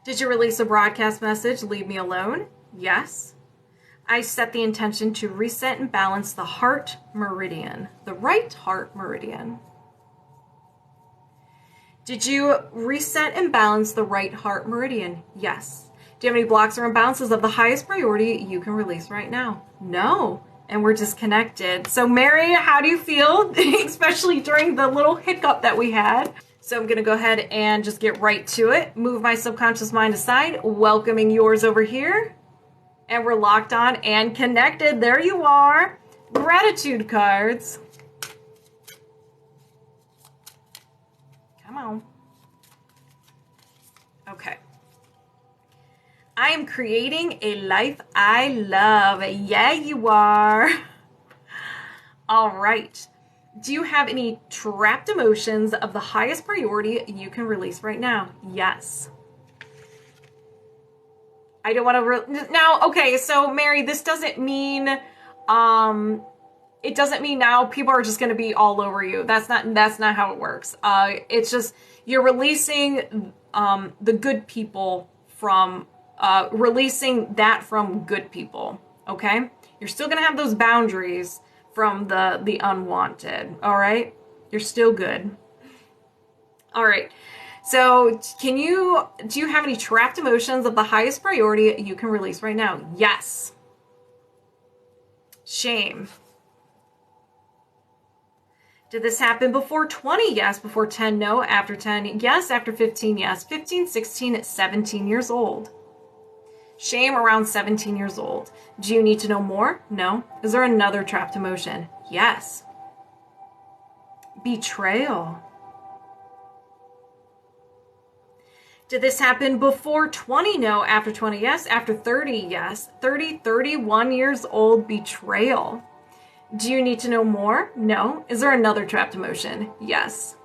Did you release a broadcast message, leave me alone? Yes. I set the intention to reset and balance the heart meridian, the right heart meridian. Did you reset and balance the right heart meridian? Yes. Do you have any blocks or imbalances of the highest priority you can release right now? No. And we're disconnected. So Mary, how do you feel? Especially during the little hiccup that we had. So I'm going to go ahead and just get right to it. Move my subconscious mind aside, welcoming yours over here. And we're locked on and connected. There you are. Gratitude cards. Come on. Okay. I am creating a life I love. Yeah, you are. All right. Do you have any trapped emotions of the highest priority you can release right now? Yes. I don't want to now. Okay, so Mary, this doesn't mean, it doesn't mean now people are just going to be all over you. That's not how it works. It's just you're releasing the good people from releasing that from good people. Okay, you're still going to have those boundaries from the unwanted. All right, you're still good. All right. So do you have any trapped emotions of the highest priority you can release right now? Yes. Shame. Did this happen before 20? Yes. Before 10? No. After 10? Yes. After 15? Yes. 15, 16, 17 years old. Shame around 17 years old. Do you need to know more? No. Is there another trapped emotion? Yes. Betrayal. Did this happen before 20? No. After 20? Yes. After 30? Yes. 30, 31 years old. Betrayal. Do you need to know more? No. Is there another trapped emotion? Yes.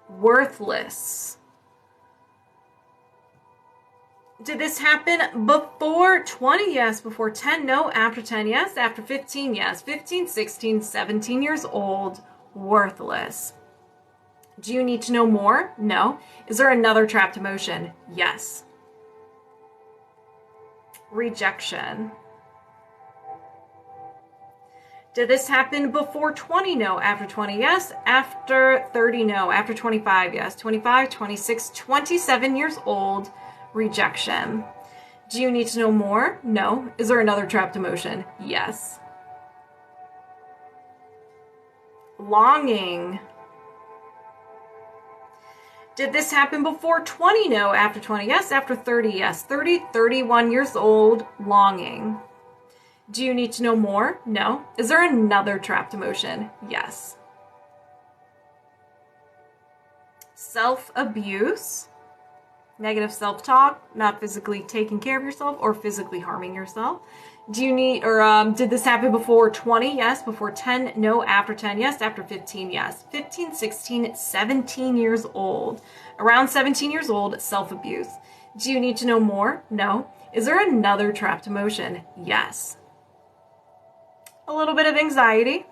Worthless. Did this happen before 20? Yes. Before 10? No. After 10? Yes. After 15? Yes. 15, 16, 17 years old. Worthless. Do you need to know more? No. Is there another trapped emotion? Yes. Rejection. Did this happen before 20? No. After 20? Yes. After 30? No. After 25? Yes. 25, 26, 27 years old. Rejection. Do you need to know more? No. Is there another trapped emotion? Yes. Longing. Did this happen before 20? No. After 20? Yes. After 30? Yes. 30, 31 years old. Longing. Do you need to know more? No. Is there another trapped emotion? Yes. Self-abuse. Negative self-talk. Not physically taking care of yourself or physically harming yourself. Do you need, or did this happen before 20? Yes. Before 10? No. After 10? Yes. After 15? Yes. 15, 16, 17 years old. Around 17 years old, self-abuse. Do you need to know more? No. Is there another trapped emotion? Yes. A little bit of anxiety.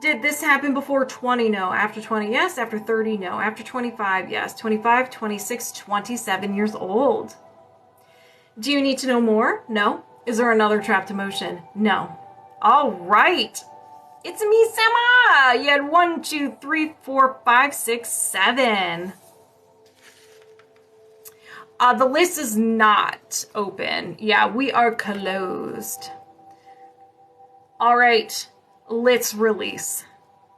Did this happen before 20? No. After 20? Yes. After 30? No. After 25? Yes. 25, 26, 27 years old. Do you need to know more? No. Is there another trapped emotion? No. All right. Itsmeeeesama. You had 1, 2, 3, 4, 5, 6, 7. The list is not open. Yeah, we are closed. All right, let's release.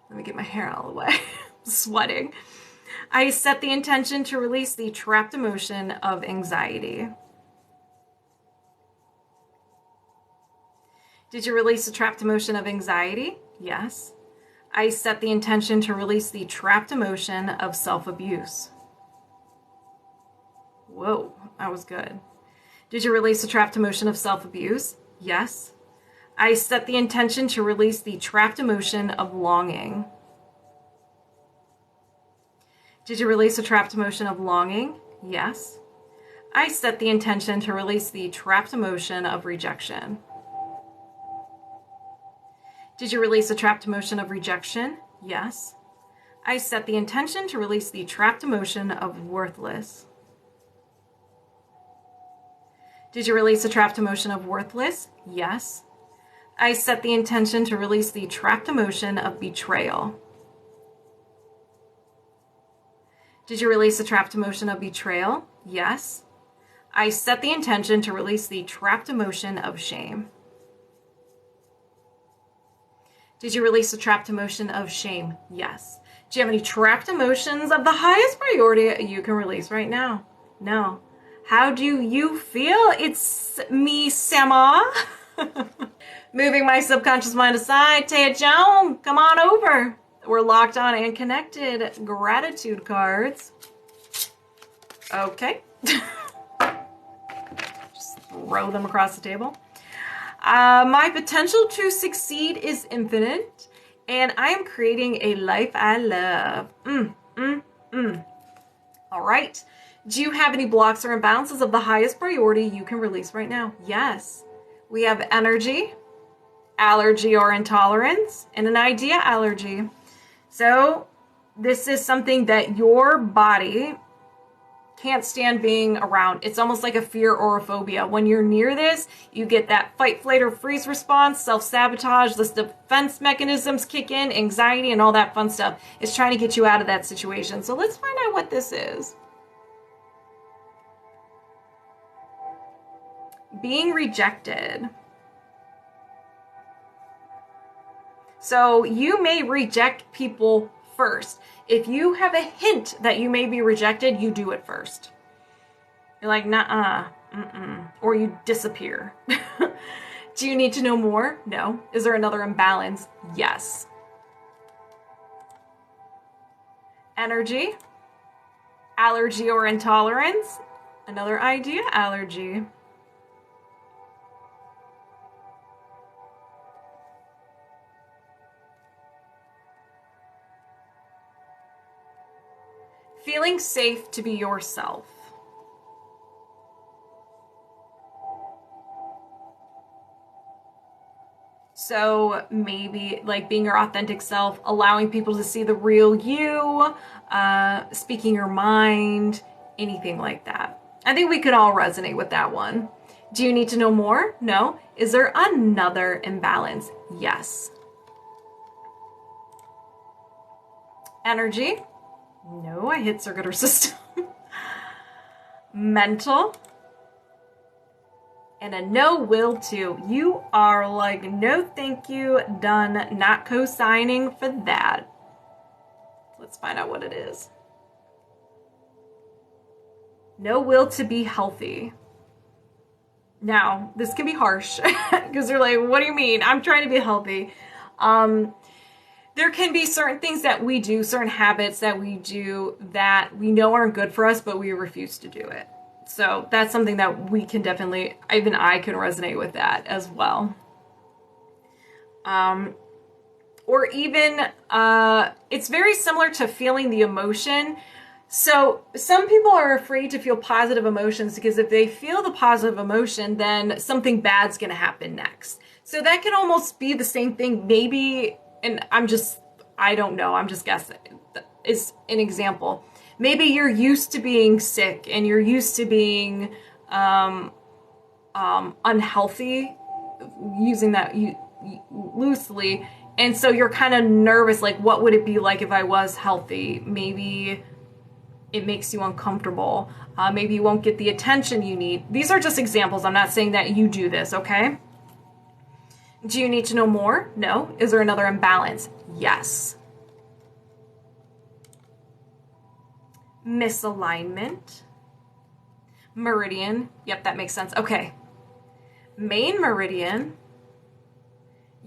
Let me get my hair out of the way. I'm sweating. I set the intention to release the trapped emotion of anxiety. Did you release the trapped emotion of anxiety? Yes. I set the intention to release the trapped emotion of self-abuse. Whoa, that was good. Did you release the trapped emotion of self-abuse? Yes. I set the intention to release the trapped emotion of longing. Did you release the trapped emotion of longing? Yes. I set the intention to release the trapped emotion of rejection. Did you release the trapped emotion of rejection? Yes. I set the intention to release the trapped emotion of worthless. Did you release the trapped emotion of worthless? Yes. I set the intention to release the trapped emotion of betrayal. Did you release the trapped emotion of betrayal? Yes. I set the intention to release the trapped emotion of shame. Did you release the trapped emotion of shame? Yes. Do you have any trapped emotions of the highest priority you can release right now? No. How do you feel? Itsmeeeesama. Moving my subconscious mind aside. Tayajoan, come on over. We're locked on and connected. Gratitude cards. Okay. Just throw them across the table. My potential to succeed is infinite, and I am creating a life I love. All right. Do you have any blocks or imbalances of the highest priority you can release right now? Yes. We have energy, allergy or intolerance, and an idea allergy. So this is something that your body can't stand being around. It's almost like a fear or a phobia. When you're near this, you get that fight, flight, or freeze response, self-sabotage, the defense mechanisms kick in, anxiety, and all that fun stuff. It's trying to get you out of that situation. So let's find out what this is. Being rejected. So you may reject people first. If you have a hint that you may be rejected, you do it first. You're like, nah, or you disappear. Do you need to know more? No. Is there another imbalance? Yes. Energy, allergy or intolerance, another idea allergy. Feeling safe to be yourself. So maybe like being your authentic self, allowing people to see the real you, speaking your mind, anything like that. I think we could all resonate with that one. Do you need to know more? No. Is there another imbalance? Yes. Energy. No, I hit circuit or system. Mental. And a no will to. You are like, no thank you, done, not co-signing for that. Let's find out what it is. No will to be healthy. Now, this can be harsh because you're like, what do you mean? I'm trying to be healthy. There can be certain things that we do, certain habits that we do that we know aren't good for us, but we refuse to do it. So that's something that we can definitely, even I can resonate with that as well. Or even, it's very similar to feeling the emotion. So some people are afraid to feel positive emotions because if they feel the positive emotion, then something bad's going to happen next. So that can almost be the same thing, maybe, and I don't know, I'm just guessing, is an example. Maybe you're used to being sick and you're used to being unhealthy, using that loosely, and so you're kind of nervous, like what would it be like if I was healthy? Maybe it makes you uncomfortable. Maybe you won't get the attention you need. These are just examples. I'm not saying that you do this, okay? Do you need to know more? No. Is there another imbalance? Yes. Misalignment. Meridian. Yep, that makes sense. Okay. Main meridian.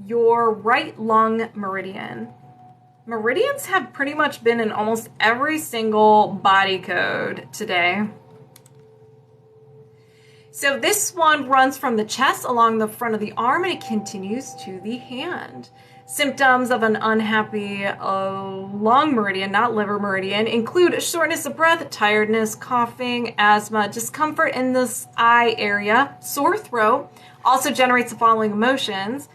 Your right lung meridian. Meridians have pretty much been in almost every single body code today. So this one runs from the chest along the front of the arm and it continues to the hand. Symptoms of an unhappy lung meridian, not liver meridian, include shortness of breath, tiredness, coughing, asthma, discomfort in this eye area, sore throat. Also generates the following emotions,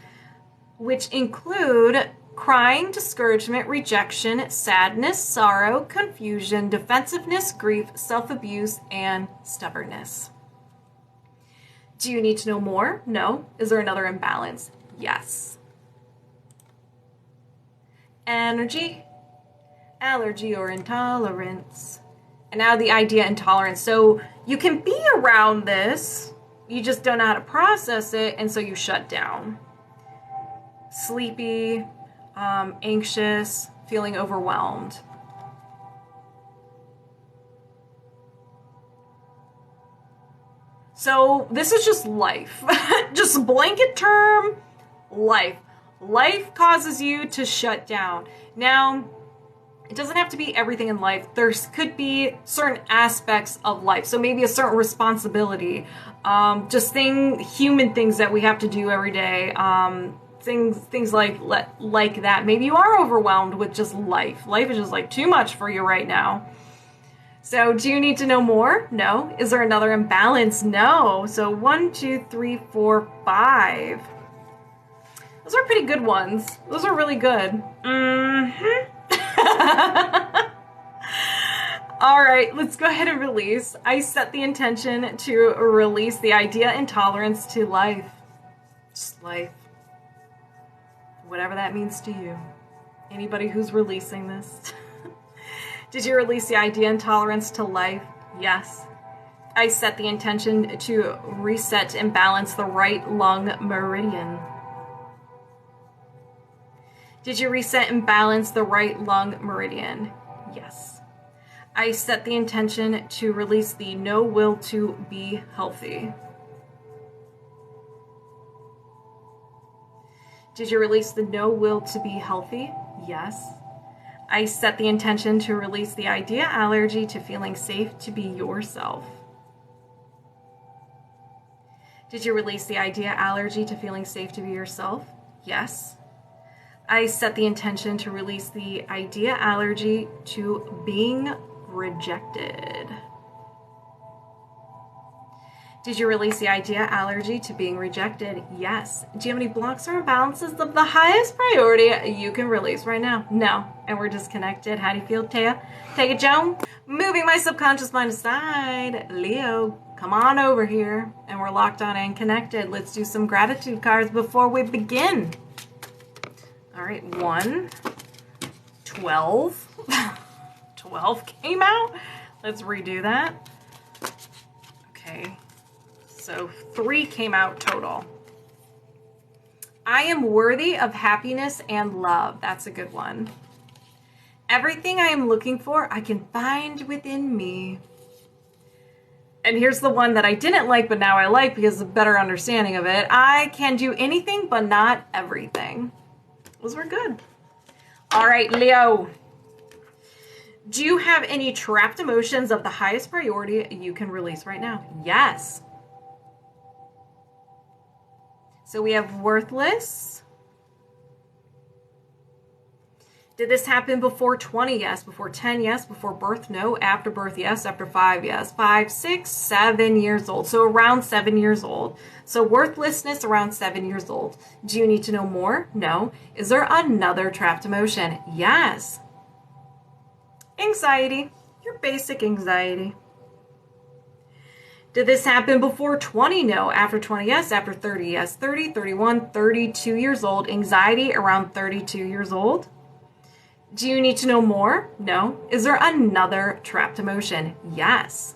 which include crying, discouragement, rejection, sadness, sorrow, confusion, defensiveness, grief, self-abuse, and stubbornness. Do you need to know more? No. Is there another imbalance? Yes. Energy, allergy, or intolerance. And now the idea intolerance. So you can be around this, you just don't know how to process it, and so you shut down. Sleepy, anxious, feeling overwhelmed. So this is just life. Just blanket term, life. Life causes you to shut down. Now, it doesn't have to be everything in life. There could be certain aspects of life. So maybe a certain responsibility, just human things that we have to do every day. Things like that. Maybe you are overwhelmed with just life. Life is just like too much for you right now. So do you need to know more? No. Is there another imbalance? No. So 1, 2, 3, 4, 5. Those are pretty good ones. Those are really good. Mm-hmm. All right, let's go ahead and release. I set the intention to release the idea intolerance to life. Just life. Whatever that means to you. Anybody who's releasing this. Did you release the idea intolerance to life? Yes. I set the intention to reset and balance the right lung meridian. Did you reset and balance the right lung meridian? Yes. I set the intention to release the no will to be healthy. Did you release the no will to be healthy? Yes. I set the intention to release the idea allergy to feeling safe to be yourself. Did you release the idea allergy to feeling safe to be yourself? Yes. I set the intention to release the idea allergy to being rejected. Did you release the idea allergy to being rejected? Yes. Do you have any blocks or imbalances of the highest priority you can release right now? No. And we're disconnected. How do you feel, Tayajoan? Moving my subconscious mind aside. Leo, come on over here. And we're locked on and connected. Let's do some gratitude cards before we begin. All right, 1, 12. 12 came out. Let's redo that. Okay. So 3 came out total. I am worthy of happiness and love. That's a good one. Everything I am looking for, I can find within me. And here's the one that I didn't like, but now I like because of a better understanding of it. I can do anything, but not everything. Those were good. All right, Leo. Do you have any trapped emotions of the highest priority you can release right now? Yes. So we have worthless. Did this happen before 20? Yes. Before 10? Yes. Before birth? No. After birth? Yes. After 5? Yes. 5, 6, 7 years old. So around 7 years old. So worthlessness around 7 years old. Do you need to know more? No. Is there another trapped emotion? Yes. Anxiety. Your basic anxiety. Did this happen before 20? No. After 20? Yes. After 30? Yes. 30, 31, 32 years old. Anxiety around 32 years old. Do you need to know more? No. Is there another trapped emotion? Yes.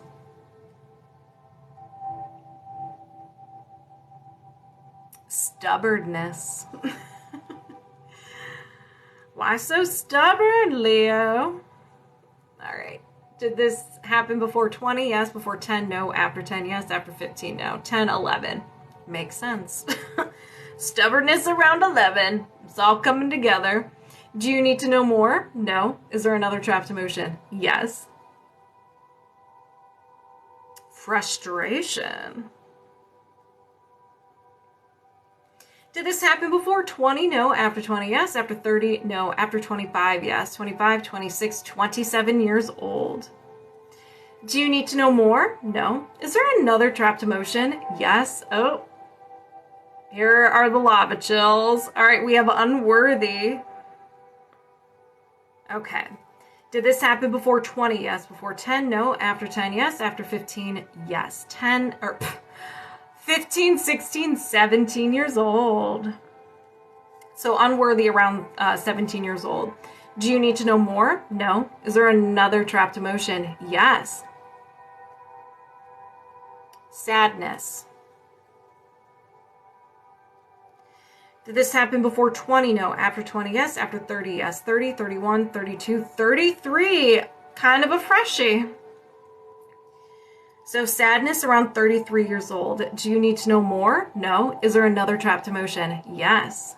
Stubbornness. Why so stubborn, Leo? All right. Did this happen before 20? Yes. Before 10? No. After 10? Yes. After 15? No. 10, 11. Makes sense. Stubbornness around 11. It's all coming together. Do you need to know more? No. Is there another trapped emotion? Yes. Frustration. Did this happen before 20? No. After 20? Yes. After 30? No. After 25? Yes. 25, 26, 27 years old. Do you need to know more? No. Is there another trapped emotion? Yes. Oh. Here are the lava chills. All right, we have unworthy. Okay. Did this happen before 20? Yes. Before 10? No. After 10? Yes. After 15? Yes. 10 or 15, 16, 17 years old. So unworthy around 17 years old. Do you need to know more? No. Is there another trapped emotion? Yes. Sadness. Did this happen before 20? No. After 20? Yes. After 30? Yes. 30, 31, 32, 33. Kind of a freshie. So sadness around 33 years old. Do you need to know more? No. Is there another trapped emotion? Yes.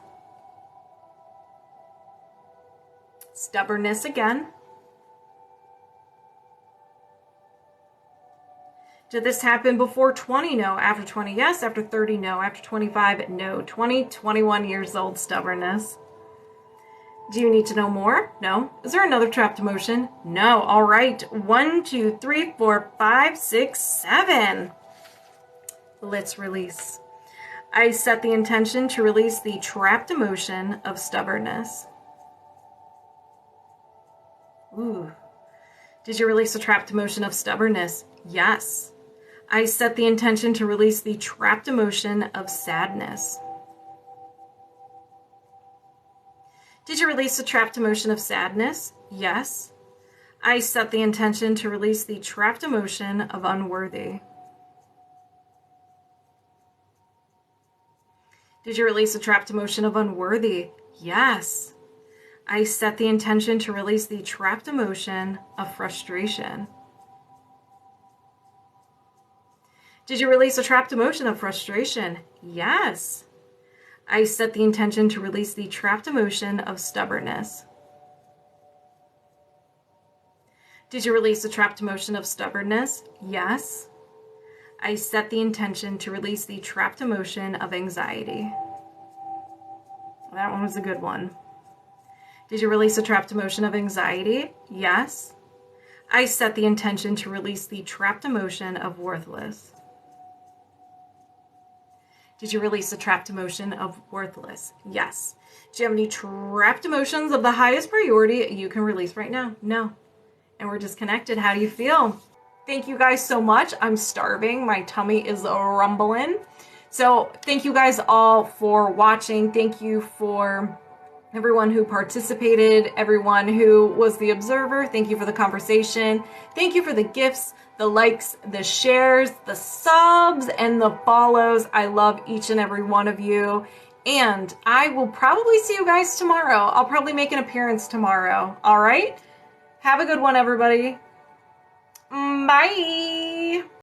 Stubbornness again. Did this happen before 20? No. After 20? Yes. After 30? No. After 25? No. 20, 21 years old. Stubbornness. Do you need to know more? No. Is there another trapped emotion? No. All right. 1, 2, 3, 4, 5, 6, 7. Let's release. I set the intention to release the trapped emotion of stubbornness. Ooh. Did you release the trapped emotion of stubbornness? Yes. I set the intention to release the trapped emotion of sadness. Did you release the trapped emotion of sadness? Yes. I set the intention to release the trapped emotion of unworthy. Did you release the trapped emotion of unworthy? Yes. I set the intention to release the trapped emotion of frustration. Did you release the trapped emotion of frustration? Yes. I set the intention to release the trapped emotion of stubbornness. Did you release the trapped emotion of stubbornness? Yes. I set the intention to release the trapped emotion of anxiety. That one was a good one. Did you release the trapped emotion of anxiety? Yes. I set the intention to release the trapped emotion of worthless. Did you release the trapped emotion of worthless? Yes. Do you have any trapped emotions of the highest priority you can release right now? No. And we're disconnected. How do you feel? Thank you guys so much. I'm starving. My tummy is rumbling. So thank you guys all for watching. Thank you for everyone who participated, everyone who was the observer. Thank you for the conversation. Thank you for the gifts, the likes, the shares, the subs, and the follows. I love each and every one of you. And I will probably see you guys tomorrow. I'll probably make an appearance tomorrow. All right? Have a good one, everybody. Bye.